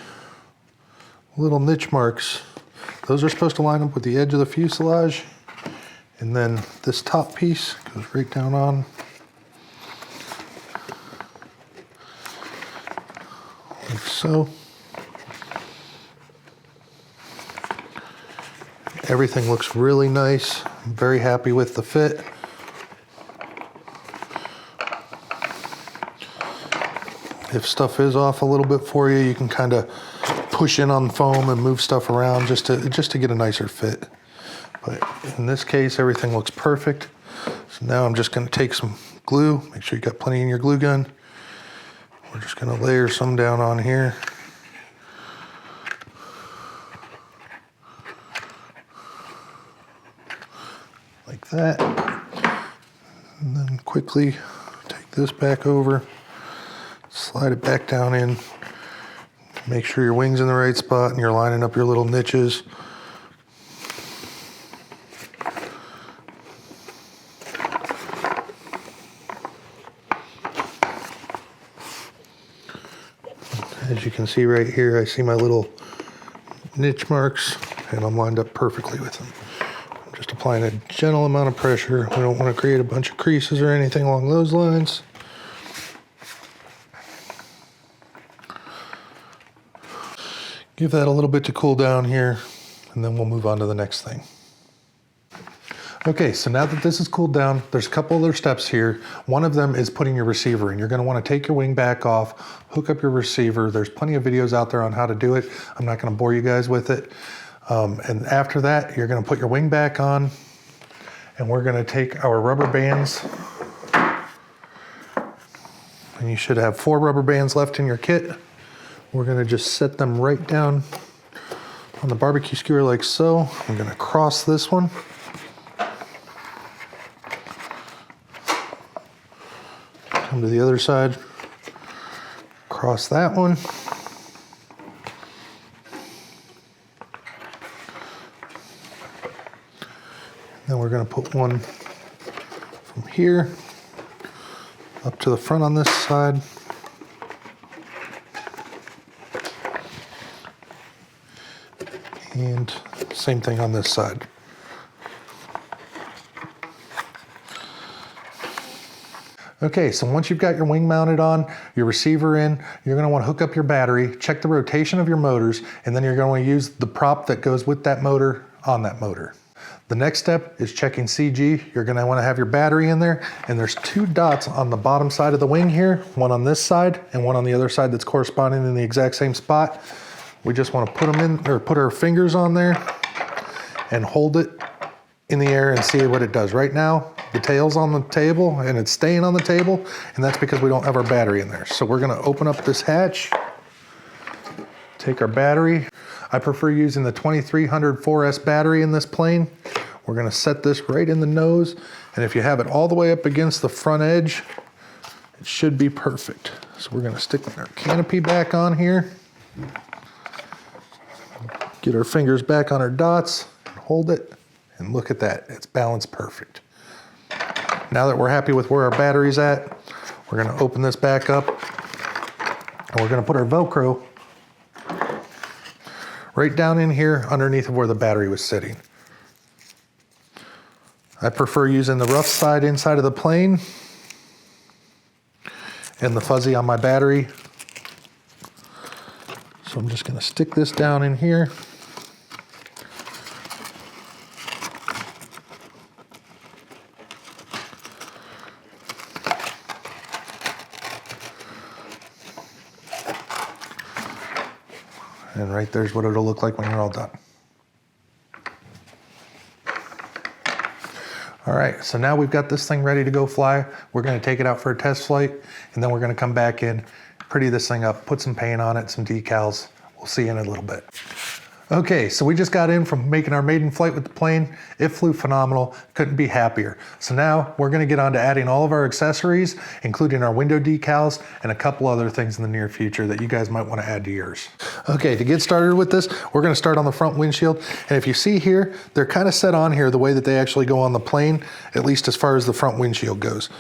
little niche marks. Those are supposed to line up with the edge of the fuselage. And then this top piece goes right down on. Like so. Everything looks really nice. I'm very happy with the fit. If stuff is off a little bit for you, you can kind of push in on the foam and move stuff around just to get a nicer fit. But in this case, everything looks perfect. So now I'm just going to take some glue. Make sure you got plenty in your glue gun. We're just going to layer some down on here. Like that. And then quickly take this back over, slide it back down in, make sure your wing's in the right spot and you're lining up your little niches. As you can see right here, I see my little niche marks and I'm lined up perfectly with them. Just applying a gentle amount of pressure. We don't want to create a bunch of creases or anything along those lines. Give that a little bit to cool down here, and then we'll move on to the next thing. Okay, so now that this is cooled down, there's a couple other steps here. One of them is putting your receiver in. You're gonna wanna take your wing back off, hook up your receiver. There's plenty of videos out there on how to do it. I'm not gonna bore you guys with it. And after that, you're gonna put your wing back on, and we're gonna take our rubber bands, and you should have 4 rubber bands left in your kit. We're gonna just set them right down on the barbecue skewer like so. I'm gonna cross this one. Come to the other side, cross that one. Then we're gonna put one from here up to the front on this side. And same thing on this side. Okay, so once you've got your wing mounted on, your receiver in, you're gonna wanna hook up your battery, check the rotation of your motors, and then you're gonna use the prop that goes with that motor on that motor. The next step is checking CG. You're gonna wanna have your battery in there, and there's 2 dots on the bottom side of the wing here, one on this side and one on the other side that's corresponding in the exact same spot. We just wanna put them in, or put our fingers on there and hold it in the air and see what it does. Right now, the tail's on the table and it's staying on the table, and that's because we don't have our battery in there. So we're gonna open up this hatch, take our battery. I prefer using the 2300 4S battery in this plane. We're gonna set this right in the nose, and if you have it all the way up against the front edge, it should be perfect. So we're gonna stick our canopy back on here, get our fingers back on our dots, hold it, and look at that, it's balanced perfect. Now that we're happy with where our battery's at, we're gonna open this back up, and we're gonna put our Velcro right down in here underneath of where the battery was sitting. I prefer using the rough side inside of the plane and the fuzzy on my battery. So I'm just gonna stick this down in here. And right there's what it'll look like when you're all done. All right, so now we've got this thing ready to go fly. We're gonna take it out for a test flight, and then we're gonna come back in, pretty this thing up, put some paint on it, some decals. We'll see you in a little bit. Okay, so we just got in from making our maiden flight with the plane. It flew phenomenal, couldn't be happier. So now we're gonna get on to adding all of our accessories, including our window decals and a couple other things in the near future that you guys might wanna add to yours. Okay, to get started with this, we're gonna start on the front windshield. And if you see here, they're kind of set on here the way that they actually go on the plane, at least as far as the front windshield goes.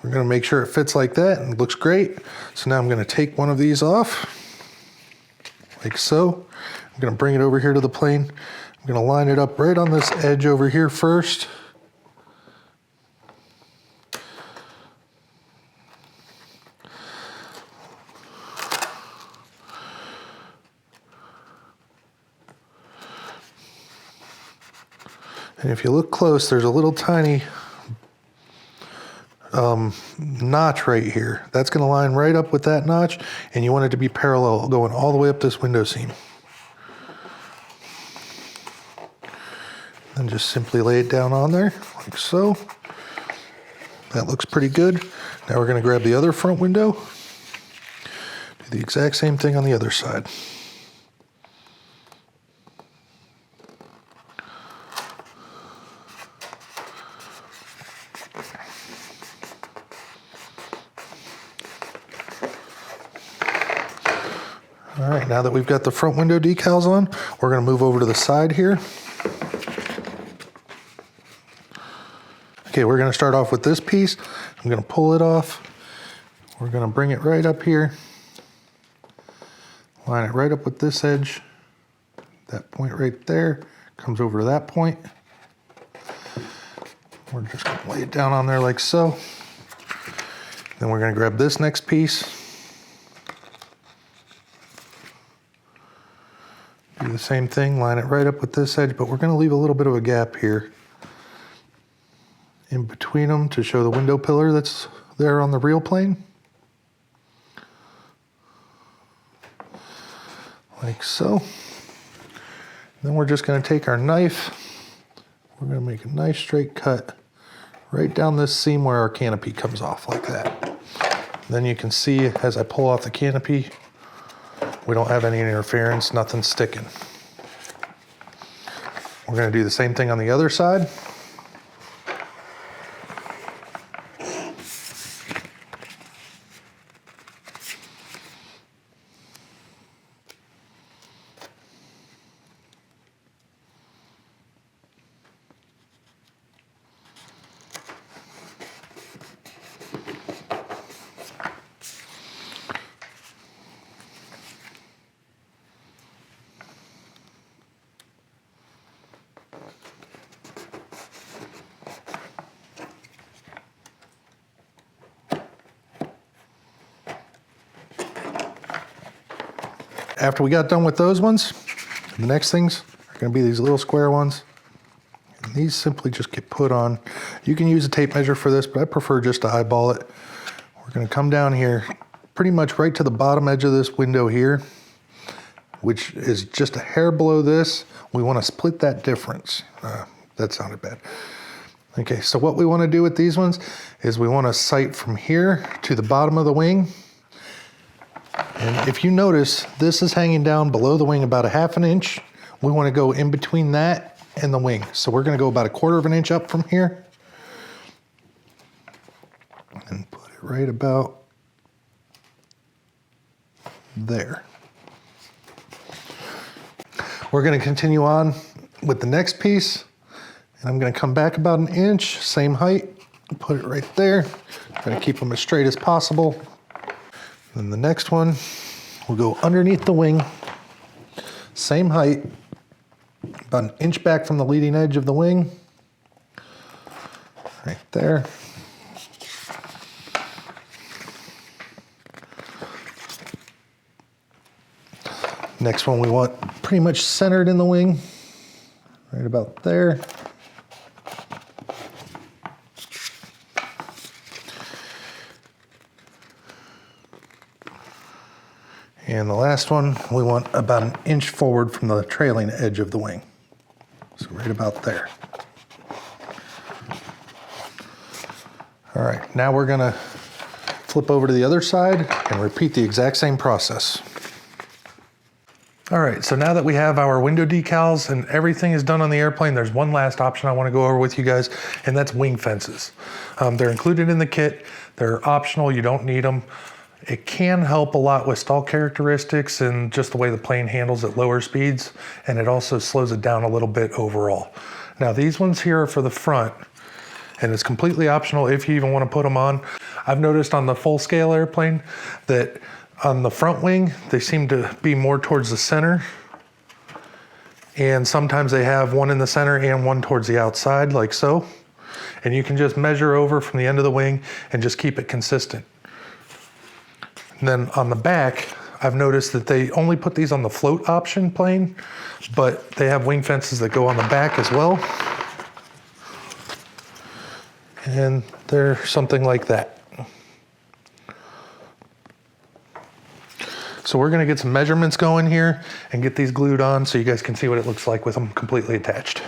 We're gonna make sure it fits like that and it looks great. So now I'm gonna take one of these off, like so. I'm gonna bring it over here to the plane. I'm gonna line it up right on this edge over here first. And if you look close, there's a little tiny notch right here. That's gonna line right up with that notch, and you want it to be parallel, going all the way up this window seam. And just simply lay it down on there, like so. That looks pretty good. Now we're gonna grab the other front window, do the exact same thing on the other side. All right, now that we've got the front window decals on, we're gonna move over to the side here. Okay, we're gonna start off with this piece. I'm gonna pull it off. We're gonna bring it right up here. Line it right up with this edge. That point right there comes over to that point. We're just gonna lay it down on there like so. Then we're gonna grab this next piece. Do the same thing, line it right up with this edge, but we're gonna leave a little bit of a gap here in between them to show the window pillar that's there on the real plane. Like so. Then we're just gonna take our knife, we're gonna make a nice straight cut right down this seam where our canopy comes off like that. Then you can see as I pull off the canopy, we don't have any interference, nothing sticking. We're gonna do the same thing on the other side. After we got done with those ones, the next things are gonna be these little square ones. And these simply just get put on. You can use a tape measure for this, but I prefer just to eyeball it. We're gonna come down here, pretty much right to the bottom edge of this window here, which is just a hair below this. We wanna split that difference. That sounded bad. Okay, so what we wanna do with these ones is we wanna sight from here to the bottom of the wing. And if you notice, this is hanging down below the wing about 1/2 inch. We want to go in between that and the wing. So we're going to go about 1/4 inch up from here. And put it right about there. We're going to continue on with the next piece. And I'm going to come back about 1 inch, same height, put it right there. I'm going to keep them as straight as possible. Then the next one will go underneath the wing, same height, about 1 inch back from the leading edge of the wing, right there. Next one we want pretty much centered in the wing, right about there. And the last one, we want about 1 inch forward from the trailing edge of the wing. So right about there. All right, now we're gonna flip over to the other side and repeat the exact same process. All right, so now that we have our window decals and everything is done on the airplane, there's one last option I wanna go over with you guys, and that's wing fences. They're included in the kit. They're optional, you don't need them. It can help a lot with stall characteristics and just the way the plane handles at lower speeds, and it also slows it down a little bit overall. Now these ones here are for the front, and it's completely optional if you even want to put them on. I've noticed on the full scale airplane that on the front wing, they seem to be more towards the center, and sometimes they have one in the center and one towards the outside, like so. And you can just measure over from the end of the wing and just keep it consistent. And then on the back, I've noticed that they only put these on the float option plane, but they have wing fences that go on the back as well. And they're something like that. So we're gonna get some measurements going here and get these glued on so you guys can see what it looks like with them completely attached.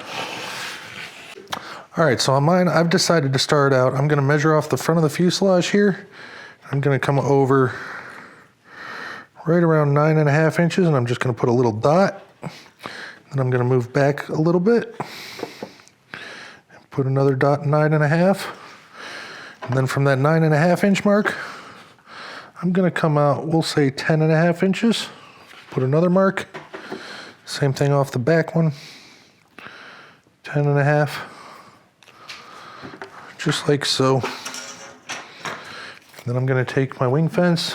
All right, so on mine, I've decided to start out, I'm gonna measure off the front of the fuselage here. I'm gonna come over right around 9.5 inches, and I'm just gonna put a little dot. Then I'm gonna move back a little bit, and put another dot 9.5. And then from that 9.5 inch mark, I'm gonna come out, we'll say 10.5 inches, put another mark. Same thing off the back one, 10.5, just like so. Then I'm gonna take my wing fence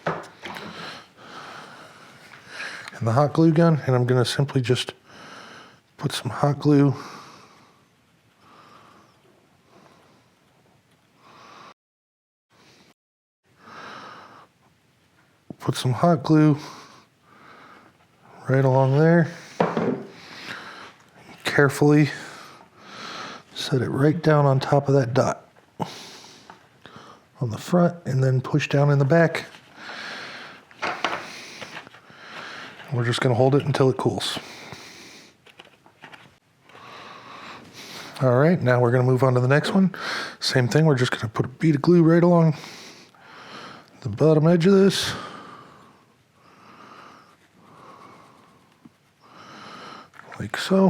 and the hot glue gun, and I'm gonna simply just put some hot glue put some hot glue right along there. Carefully set it right down on top of that dot on the front, and then push down in the back. We're just going to hold it until it cools. All right, now we're going to move on to the next one. Same thing, we're just going to put a bead of glue right along the bottom edge of this. Like so.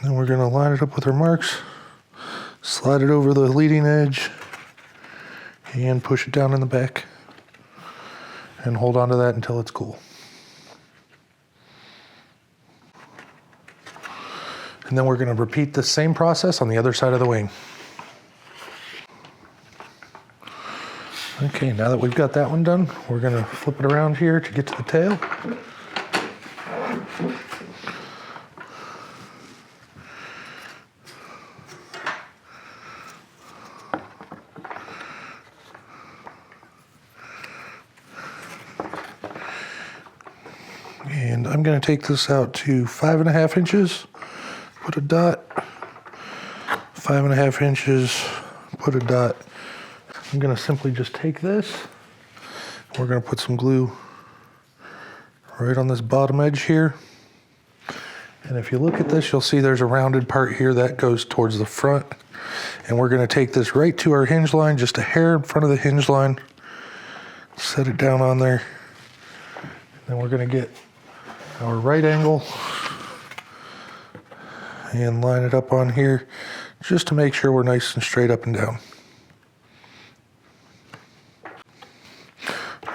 Then we're going to line it up with our marks, slide it over the leading edge, and push it down in the back. And hold on to that until it's cool. And then we're going to repeat the same process on the other side of the wing. Okay, now that we've got that one done, we're going to flip it around here to get to the tail. And I'm going to take this out to 5.5 inches, put a dot, 5.5 inches, put a dot. I'm going to simply just take this, we're going to put some glue right on this bottom edge here. And if you look at this, you'll see there's a rounded part here that goes towards the front. And we're going to take this right to our hinge line, just a hair in front of the hinge line, set it down on there. Then we're going to get our right angle and line it up on here just to make sure we're nice and straight up and down.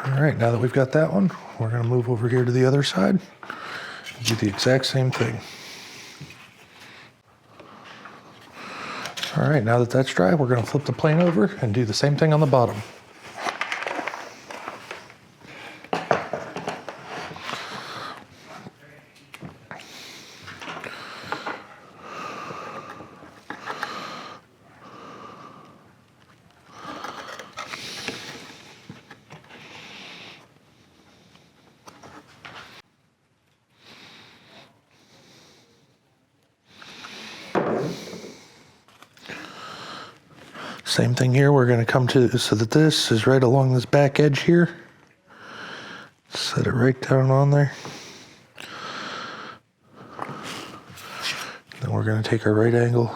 All right, now that we've got that one, we're going to move over here to the other side and do the exact same thing. All right, now that that's dry, we're going to flip the plane over and do the same thing on the bottom. Same thing here, we're going to come to so that this is right along this back edge here. Set it right down on there. Then we're going to take our right angle.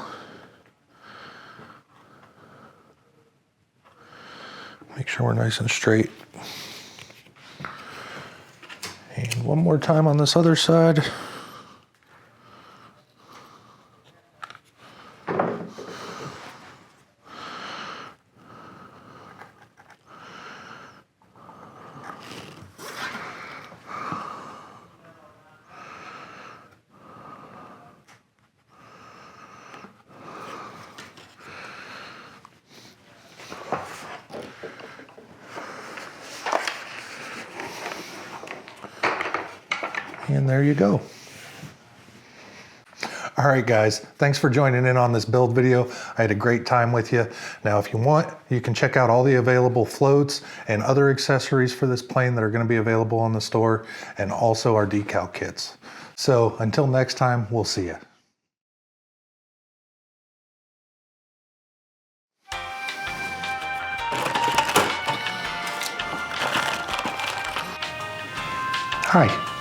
Make sure we're nice and straight. And one more time on this other side. And there you go. All right, guys, thanks for joining in on this build video. I had a great time with you. Now, if you want, you can check out all the available floats and other accessories for this plane that are going to be available in the store, and also our decal kits. So until next time, we'll see you. Hi.